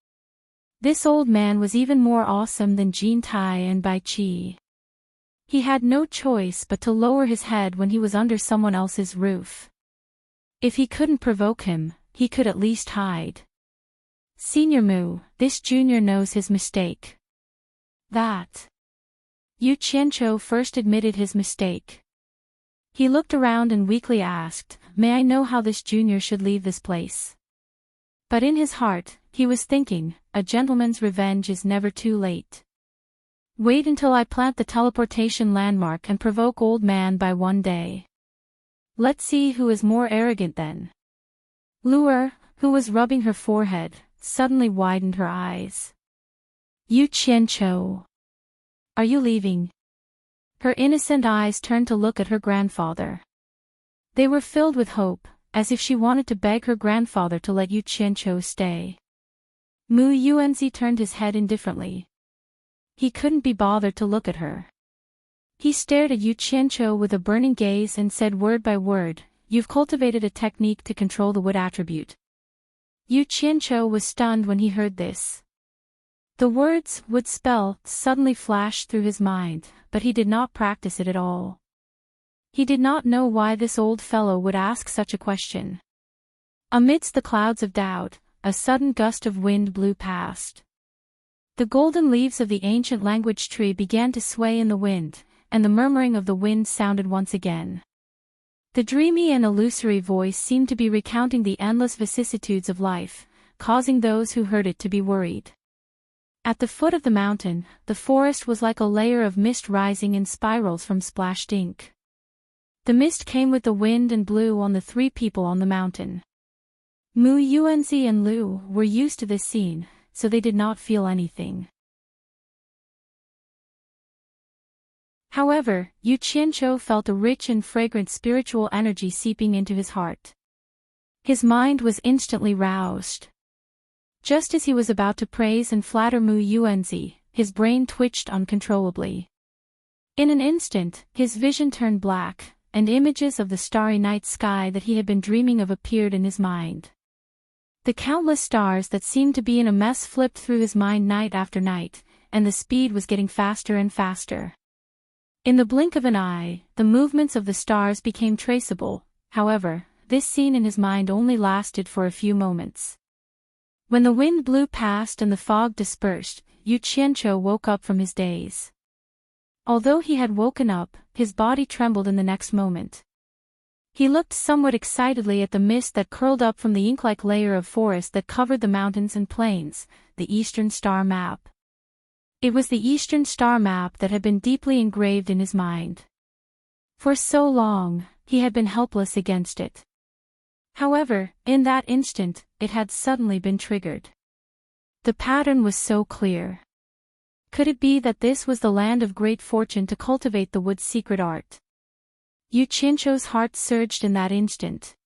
This old man was even more awesome than Jin Tai and Bai Qi. He had no choice but to lower his head when he was under someone else's roof. If he couldn't provoke him, he could at least hide. Senior Mu, this junior knows his mistake. That. Yu Qianqiu first admitted his mistake. He looked around and weakly asked, "May I know how this junior should leave this place?" But in his heart, he was thinking, a gentleman's revenge is never too late. Wait until I plant the teleportation landmark and provoke old man by one day. Let's see who is more arrogant then. Lu'er, who was rubbing her forehead, suddenly widened her eyes. Yu Qianqiu. Are you leaving? Her innocent eyes turned to look at her grandfather. They were filled with hope, as if she wanted to beg her grandfather to let Yu Qianqiu stay. Mu Yuanzi turned his head indifferently. He couldn't be bothered to look at her. He stared at Yu Qianqiu with a burning gaze and said word by word, "You've cultivated a technique to control the wood attribute." Yu Qianqiu was stunned when he heard this. The words, would spell, suddenly flashed through his mind, but he did not practice it at all. He did not know why this old fellow would ask such a question. Amidst the clouds of doubt, a sudden gust of wind blew past. The golden leaves of the ancient language tree began to sway in the wind, and the murmuring of the wind sounded once again. The dreamy and illusory voice seemed to be recounting the endless vicissitudes of life, causing those who heard it to be worried. At the foot of the mountain, the forest was like a layer of mist rising in spirals from splashed ink. The mist came with the wind and blew on the three people on the mountain. Mu Yuanzi and Lu were used to this scene, so they did not feel anything. However, Yu Qianqiu felt a rich and fragrant spiritual energy seeping into his heart. His mind was instantly roused. Just as he was about to praise and flatter Mu Yuanzi, his brain twitched uncontrollably. In an instant, his vision turned black, and images of the starry night sky that he had been dreaming of appeared in his mind. The countless stars that seemed to be in a mess flipped through his mind night after night, and the speed was getting faster and faster. In the blink of an eye, the movements of the stars became traceable. However, this scene in his mind only lasted for a few moments. When the wind blew past and the fog dispersed, Yu Qianqiu woke up from his daze. Although he had woken up, his body trembled in the next moment. He looked somewhat excitedly at the mist that curled up from the ink-like layer of forest that covered the mountains and plains, the Eastern Star Map. It was the Eastern Star Map that had been deeply engraved in his mind. For so long, he had been helpless against it. However, in that instant, it had suddenly been triggered. The pattern was so clear. Could it be that this was the land of great fortune to cultivate the wood's secret art? Yu Qianqiu's heart surged in that instant.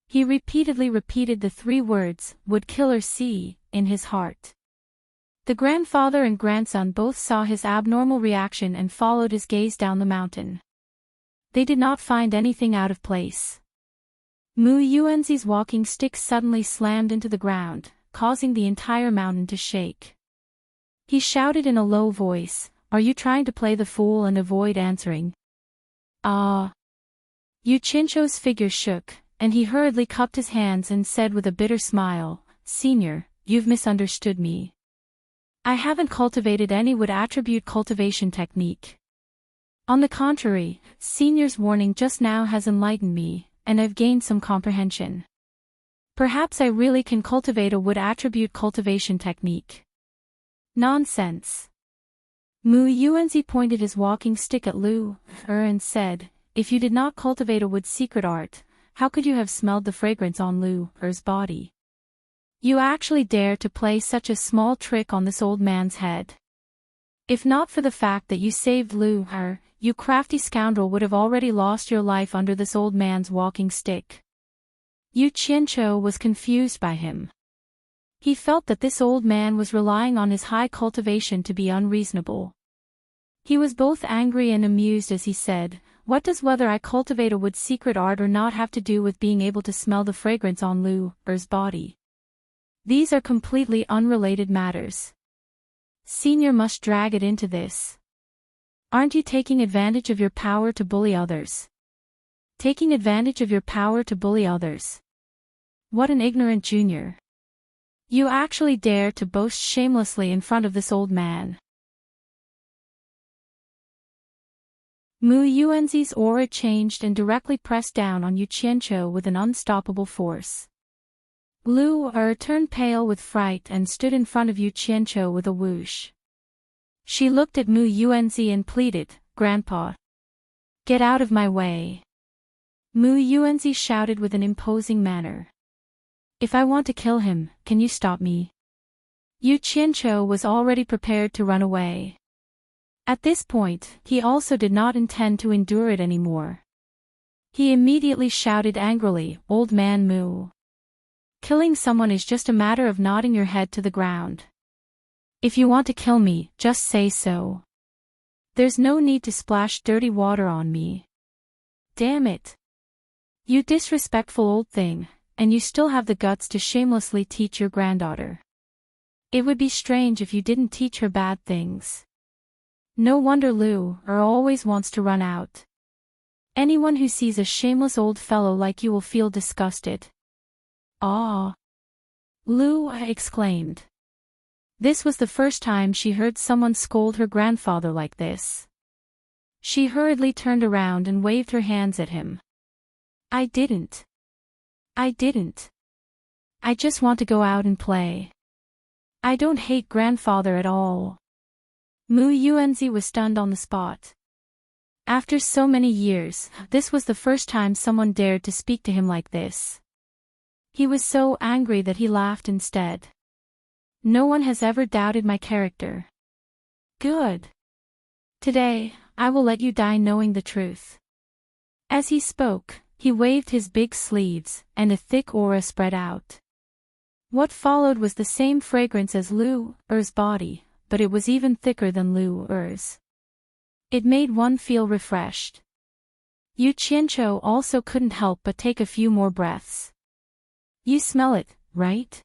He repeatedly repeated the three words, "Would killer see," in his heart. The grandfather and grandson both saw his abnormal reaction and followed his gaze down the mountain. They did not find anything out of place. Mu Yuanzi's walking stick suddenly slammed into the ground, causing the entire mountain to shake. He shouted in a low voice, "Are you trying to play the fool and avoid answering?" "Ah." Yu Qianqiu's figure shook, and he hurriedly cupped his hands and said with a bitter smile, "Senior, you've misunderstood me. I haven't cultivated any wood attribute cultivation technique. On the contrary, Senior's warning just now has enlightened me, and I've gained some comprehension. Perhaps I really can cultivate a wood attribute cultivation technique." "Nonsense." Mu Yuanzi pointed his walking stick at Lu and said, "If you did not cultivate a wood's secret art, how could you have smelled the fragrance on Lu's body? You actually dare to play such a small trick on this old man's head. If not for the fact that you saved Lu, you crafty scoundrel would have already lost your life under this old man's walking stick." Yu Qianqiu was confused by him. He felt that this old man was relying on his high cultivation to be unreasonable. He was both angry and amused as he said, What does whether I cultivate a wood's secret art or not have to do with being able to smell the fragrance on Lure's body? These are completely unrelated matters. Senior must drag it into this. Aren't you taking advantage of your power to bully others? Taking advantage of your power to bully others. What an ignorant junior. You actually dare to boast shamelessly in front of this old man. Mu Yuanzi's aura changed and directly pressed down on Yu Qianqiu with an unstoppable force. Lu turned pale with fright and stood in front of Yu Qianqiu with a whoosh. She looked at Mu Yuanzi and pleaded, "Grandpa. Get out of my way." Mu Yuanzi shouted with an imposing manner. "If I want to kill him, can you stop me?" Yu Qianqiu was already prepared to run away. At this point, he also did not intend to endure it anymore. He immediately shouted angrily, "Old man Mu. Killing someone is just a matter of nodding your head to the ground. If you want to kill me, just say so. There's no need to splash dirty water on me. Damn it. You disrespectful old thing, and you still have the guts to shamelessly teach your granddaughter. It would be strange if you didn't teach her bad things. No wonder Lu always wants to run out. Anyone who sees a shameless old fellow like you will feel disgusted." "Ah!" Lu exclaimed. This was the first time she heard someone scold her grandfather like this. She hurriedly turned around and waved her hands at him. I didn't. I just want to go out and play. I don't hate grandfather at all." Mu Yuanzi was stunned on the spot. After so many years, this was the first time someone dared to speak to him like this. He was so angry that he laughed instead. "No one has ever doubted my character. Good. Today, I will let you die knowing the truth." As he spoke, he waved his big sleeves, and a thick aura spread out. What followed was the same fragrance as Lure's body, but it was even thicker than Lure's. It made one feel refreshed. Yu Qianqiu also couldn't help but take a few more breaths. "You smell it, right?"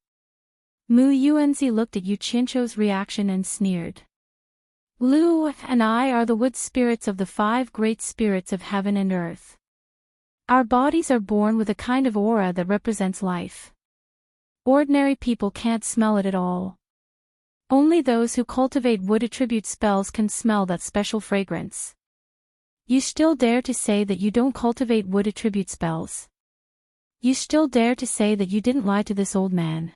Mu Yuanzi looked at Yu Qianqiu's reaction and sneered. "Lu and I are the wood spirits of the 5 great spirits of heaven and earth. Our bodies are born with a kind of aura that represents life. Ordinary people can't smell it at all. Only those who cultivate wood attribute spells can smell that special fragrance. You still dare to say that you don't cultivate wood attribute spells? You still dare to say that you didn't lie to this old man?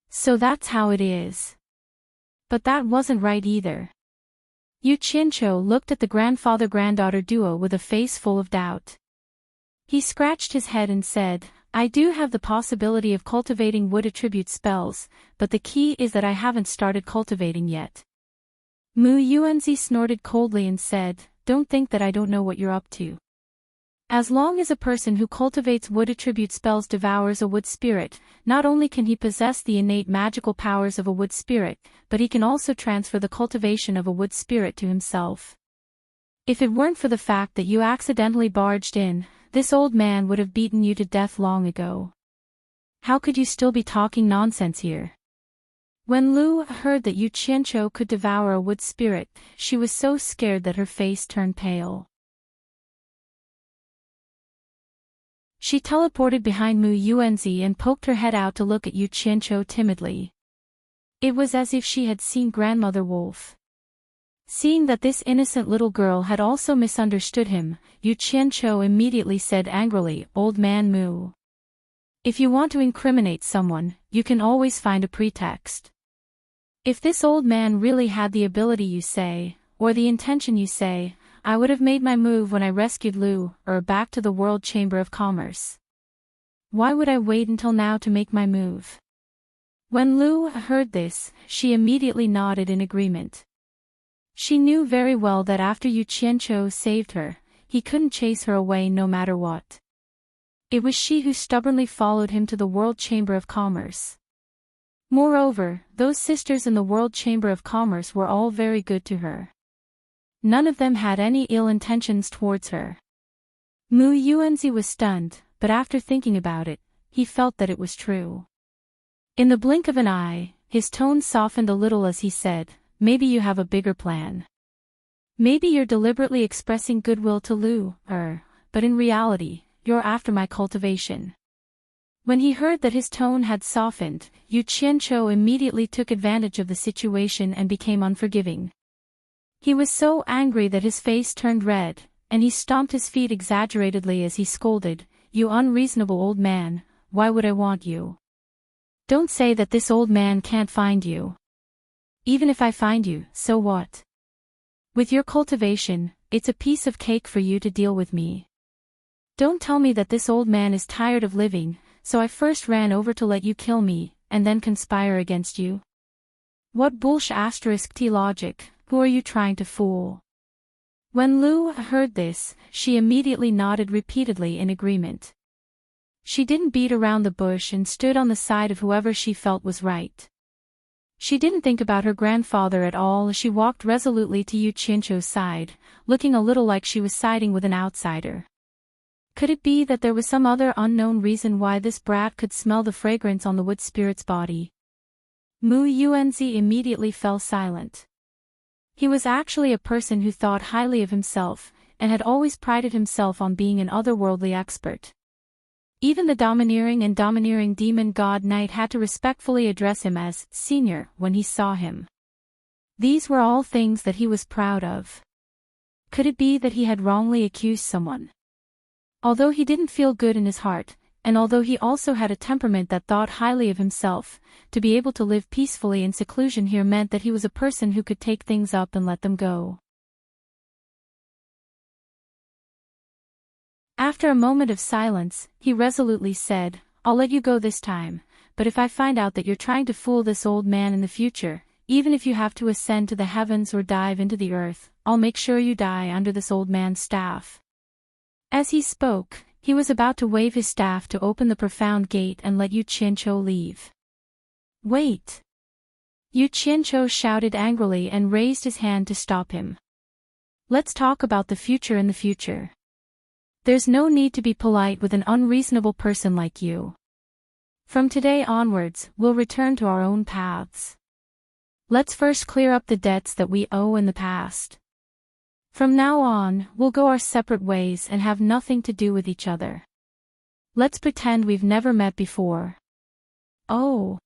So that's how it is. But that wasn't right either." Yu Qianqiu looked at the grandfather-granddaughter duo with a face full of doubt. He scratched his head and said, "I do have the possibility of cultivating wood attribute spells, but the key is that I haven't started cultivating yet." Mu Yuanzi snorted coldly and said, "Don't think that I don't know what you're up to. As long as a person who cultivates wood attribute spells devours a wood spirit, not only can he possess the innate magical powers of a wood spirit, but he can also transfer the cultivation of a wood spirit to himself. If it weren't for the fact that you accidentally barged in, this old man would have beaten you to death long ago. How could you still be talking nonsense here?" When Lu heard that Yu Qianqiu could devour a wood spirit, she was so scared that her face turned pale. She teleported behind Mu Yuanzi and poked her head out to look at Yu Qianqiu timidly. It was as if she had seen Grandmother Wolf. Seeing that this innocent little girl had also misunderstood him, Yu Qianqiu immediately said angrily, "Old man Mu. If you want to incriminate someone, you can always find a pretext. If this old man really had the ability you say, or the intention you say, I would have made my move when I rescued Lu back to the World Chamber of Commerce. Why would I wait until now to make my move?" When Lu heard this, she immediately nodded in agreement. She knew very well that after Yu Qianqiu saved her, he couldn't chase her away no matter what. It was she who stubbornly followed him to the World Chamber of Commerce. Moreover, those sisters in the World Chamber of Commerce were all very good to her. None of them had any ill intentions towards her. Mu Yuanzi was stunned, but after thinking about it, he felt that it was true. In the blink of an eye, his tone softened a little as he said, "Maybe you have a bigger plan. Maybe you're deliberately expressing goodwill to Lu, but in reality, you're after my cultivation." When he heard that his tone had softened, Yu Qianqiu immediately took advantage of the situation and became unforgiving. He was so angry that his face turned red, and he stomped his feet exaggeratedly as he scolded, "You unreasonable old man, why would I want you? Don't say that this old man can't find you. Even if I find you, so what? With your cultivation, it's a piece of cake for you to deal with me. Don't tell me that this old man is tired of living, so I first ran over to let you kill me, and then conspire against you. What bullsh*t logic, who are you trying to fool?" When Lu heard this, she immediately nodded repeatedly in agreement. She didn't beat around the bush and stood on the side of whoever she felt was right. She didn't think about her grandfather at all as she walked resolutely to Yu Qianqiu's side, looking a little like she was siding with an outsider. Could it be that there was some other unknown reason why this brat could smell the fragrance on the wood spirit's body? Mu Yuanzi immediately fell silent. He was actually a person who thought highly of himself, and had always prided himself on being an otherworldly expert. Even the domineering demon god knight had to respectfully address him as senior when he saw him. These were all things that he was proud of. Could it be that he had wrongly accused someone? Although he didn't feel good in his heart, and although he also had a temperament that thought highly of himself, to be able to live peacefully in seclusion here meant that he was a person who could take things up and let them go. After a moment of silence, he resolutely said, "I'll let you go this time, but if I find out that you're trying to fool this old man in the future, even if you have to ascend to the heavens or dive into the earth, I'll make sure you die under this old man's staff." As he spoke, he was about to wave his staff to open the profound gate and let Yu Qianqiu leave. "Wait!" Yu Qianqiu shouted angrily and raised his hand to stop him. "Let's talk about the future in the future. There's no need to be polite with an unreasonable person like you. From today onwards, we'll return to our own paths. Let's first clear up the debts that we owe in the past. From now on, we'll go our separate ways and have nothing to do with each other. Let's pretend we've never met before." "Oh.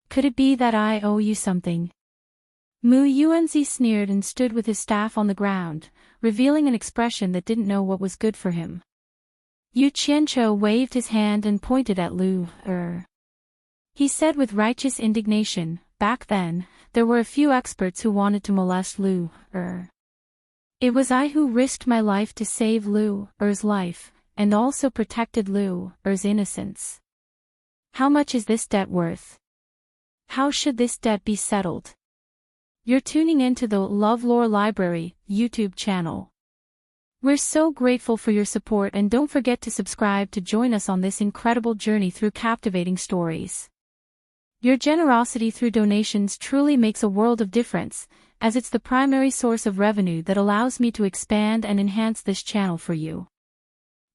Could it be that I owe you something?" Mu Yuanzi sneered and stood with his staff on the ground, revealing an expression that didn't know what was good for him. Yu Qianqiu waved his hand and pointed at Lu. He said with righteous indignation, "Back then, there were a few experts who wanted to molest Lu. It was I who risked my life to save Lu's life, and also protected Lu's innocence. How much is this debt worth? How should this debt be settled?" You're tuning into the LoveLore Library YouTube channel. We're so grateful for your support, and don't forget to subscribe to join us on this incredible journey through captivating stories. Your generosity through donations truly makes a world of difference, as it's the primary source of revenue that allows me to expand and enhance this channel for you.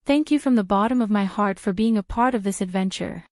Thank you from the bottom of my heart for being a part of this adventure.